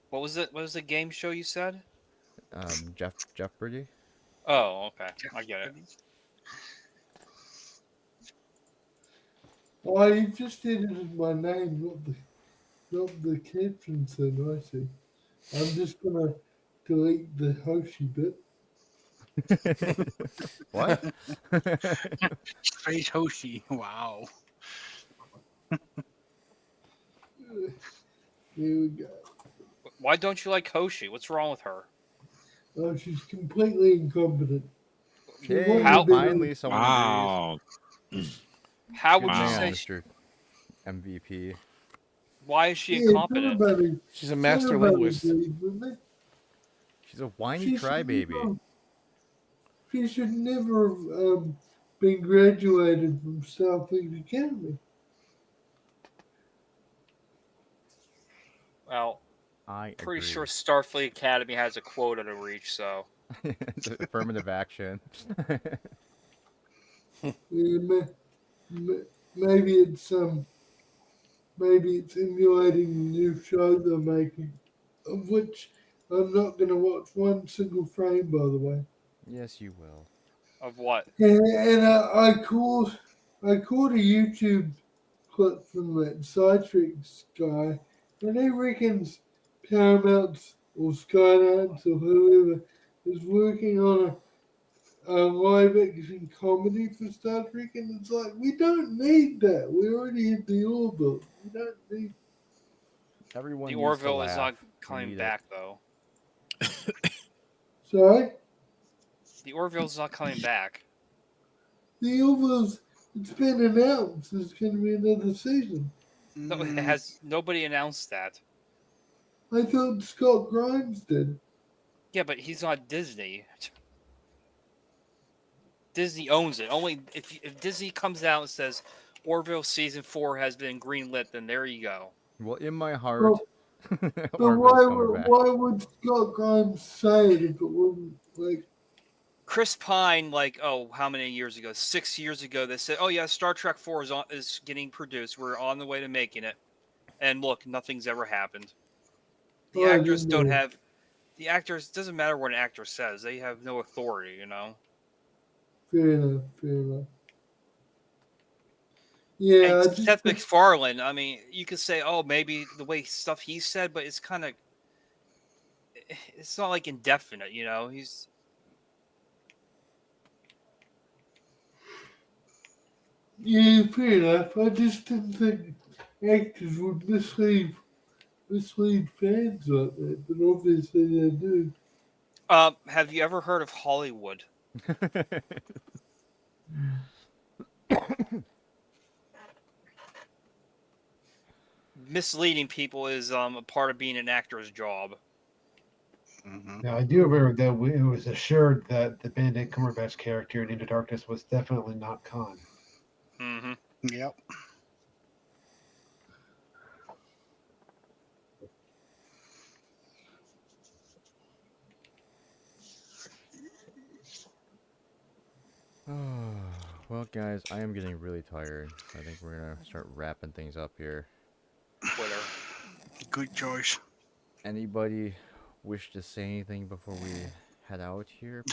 What was it? What was the game show you said? Jeopardy. Oh, okay. I get it. Oh, you just edited my name, not the caption thing. I see. I'm just gonna delete the Hoshi bit. What? Space Hoshi. Wow. Here we go. Why don't you like Hoshi? What's wrong with her? Oh, she's completely incompetent. She Yay, wouldn't How- have been- finally someone agrees. Wow. How Good would you Wow. man, say? Mr. MVP. Why is she Yeah, incompetent? everybody- She's a master everybody linguist. agrees with me. She's a whiny She should crybaby. never- She should never have been graduated from Starfleet Academy. Well, I pretty agree. sure Starfleet Academy has a quota to reach. So It's affirmative action. Yeah, maybe it's emulating the new show they're making, of which I'm not going to watch one single frame, by the way. Yes, you will. of what? And I caught a YouTube clip from that Star Trek guy, and he reckons Paramount or Skydance or whoever is working on a live action comedy for Star Trek, and it's like, we don't need that. We already have the Orville. We don't need. Everyone The needs to Orville is laugh. not coming need it. back, though. Sorry? The Orville's not coming back. The Orville's, it's been announced there's going to be another season. No, it Mm, has nobody announced that. I thought Scott Grimes did. Yeah, but he's not Disney. Disney owns it. Only if Disney comes out and says Orville season 4 has been greenlit, then there you go. Well, in my heart, Well, But Orville's coming back. why would Scott Grimes say it if it wasn't like, Chris Pine, like, how many years ago? 6 years ago, they said, "Oh yeah, Star Trek 4 is getting produced. We're on the way to making it." And look, nothing's ever happened. The Oh, I actors didn't don't know. have. The actors doesn't matter what an actor says; they have no authority, you know. fair enough. Yeah, I And just Seth MacFarlane, I mean, you could say, "Oh, maybe the way stuff he said," but it's kind of. It's not like indefinite, you know. He's. yeah, fair enough. I just didn't think actors would mislead fans like that, but obviously they do. Have you ever heard of Hollywood? Misleading people is a part of being an actor's job. mhm. Now, I do remember that it was assured that the Benedict Cumberbatch character in Into Darkness was definitely not Khan. Mm-hmm. Yep. Well, guys, I am getting really tired. I think we're gonna start wrapping things up here. Twitter. Good choice. Anybody wish to say anything before we head out here?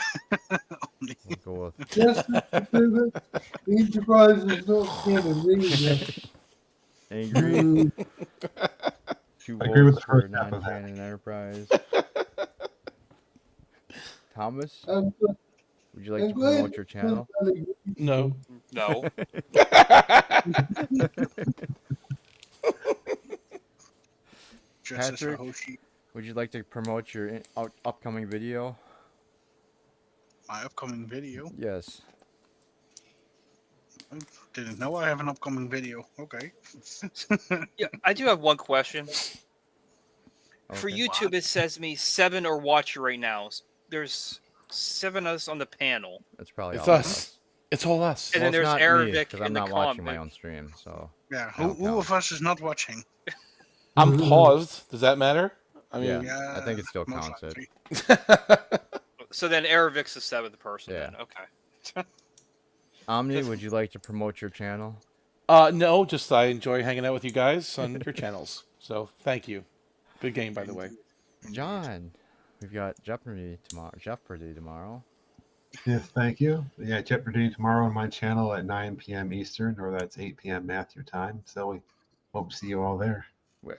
Only- We'll go with Just the Enterprise is not canon either. angry. 2 I agree with votes the for first half of that. non-canon Enterprise. Thomas, I'm would you like I'm to glad promote your channel? No. No. Just as Patrick? Hoshi, Would you like to promote your upcoming video? my upcoming video. Yes. Didn't know I have an upcoming video. Okay. Yeah, I do have one question. For Okay. YouTube, it says me 7 are watching right now. There's 7 of us on the panel. That's probably It's all of us. It's all us. And then there's Arabic because I'm in the not watching my comment. own stream. So Yeah. I don't Who of us is not watching? I'm paused. Does that matter? I mean, Yeah. I think it still most counts it. likely. So then Aravic's the 7th person. Yeah. Then. Okay. Omni, would you like to promote your channel? no, just I enjoy hanging out with you guys on your channels. So thank you. Good game, by the way. John, we've got Jeopardy tomorrow. Yes, thank you. Yeah, Jeopardy tomorrow on my channel at 9 p.m. Eastern, or that's 8 p.m. Matthew time. So we hope to see you all there.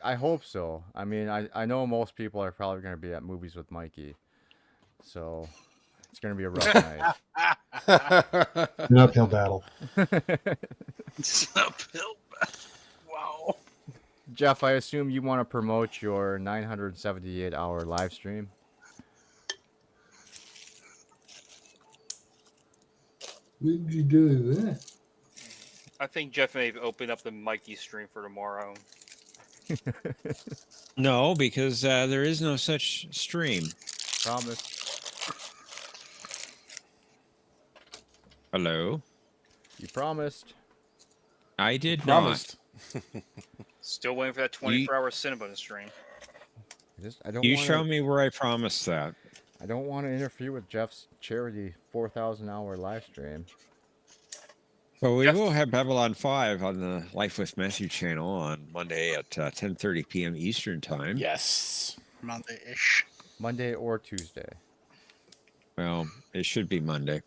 I hope so. I mean, I know most people are probably going to be at movies with Mikey, so it's going to be a rough night. An uphill battle. It's uphill. Wow. Jeff, I assume you want to promote your 978-hour live stream. When did you do that? I think Jeff may open up the Mikey stream for tomorrow. No, because there is no such stream. Promise. Hello? You promised. I did Promised. Still waiting for that 24-hour Cinnabon stream. I don't. You wanna, show me where I promised that. I don't want to interfere with Jeff's charity 4,000-hour live stream. Well, we Jeff- will have Babylon 5 on the Life with Matthew channel on Monday at 10:30 p.m. Eastern Time. Yes. Monday-ish. Monday or Tuesday. Well, it should be Monday.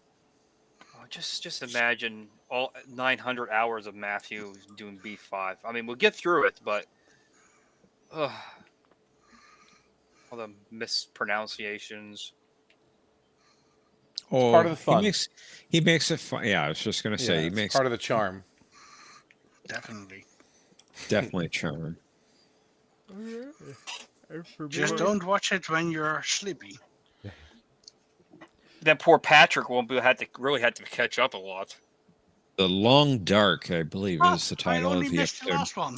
Oh, just imagine all 900 hours of Matthew doing B5. I mean, we'll get through it, but all the mispronunciations. Oh, part of the fun. He makes it fun. Yeah, I was just gonna say Yeah, he it's makes part of the charm. Definitely. definitely charm. Just don't watch it when you're sleepy. Then poor Patrick won't be really had to catch up a lot. The Long Dark, I believe, is the I title only of the missed the episode. last one.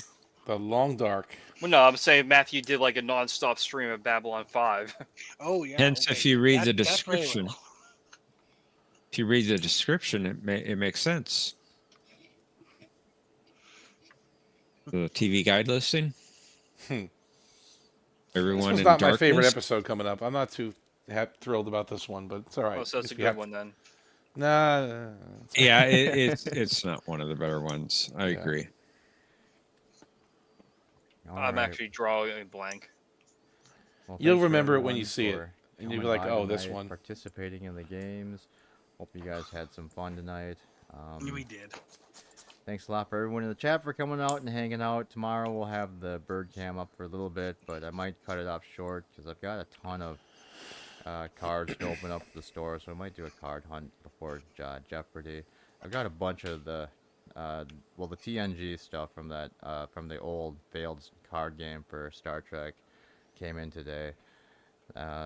The Long Dark. Well, no, I'm saying Matthew did like a non-stop stream of Babylon 5. Oh yeah. Hence, okay. if you read the That very description, well. if you read the description, it makes sense. The TV guide listing. This Everyone was in not darkness. my favorite episode coming up. I'm not too thrilled about this one, but it's all right. Oh, so it's a If you good have- one then. Nah. Yeah, it's not one of the better ones. I Yeah. agree. I'm Alright. actually drawing a blank. Well, You'll thanks for remember it when everyone you see it, for and you'll be coming like, by "Oh, this tonight, one." Participating in the games. Hope you guys had some fun tonight. We did. Thanks a lot for everyone in the chat for coming out and hanging out. Tomorrow we'll have the bird cam up for a little bit, but I might cut it off short because I've got a ton of cards to open up at the store, so I might do a card hunt before Jeopardy. I've got a bunch of the the TNG stuff from that from the old failed card game for Star Trek came in today.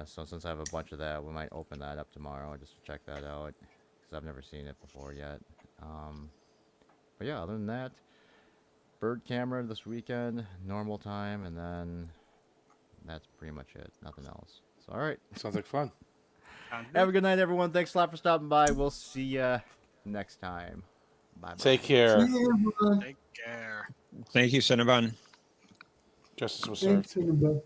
So since I have a bunch of that, we might open that up tomorrow just to check that out because I've never seen it before yet. But yeah, other than that, bird camera this weekend, normal time, and then that's pretty much it. Nothing else. So, all right. Sounds like fun. Have a good night, everyone. Thanks a lot for stopping by. We'll see you next time. Bye-bye. Take care. See you, everyone. Take care. Thank you, Cinnabon. Justice was served. Thanks, everybody.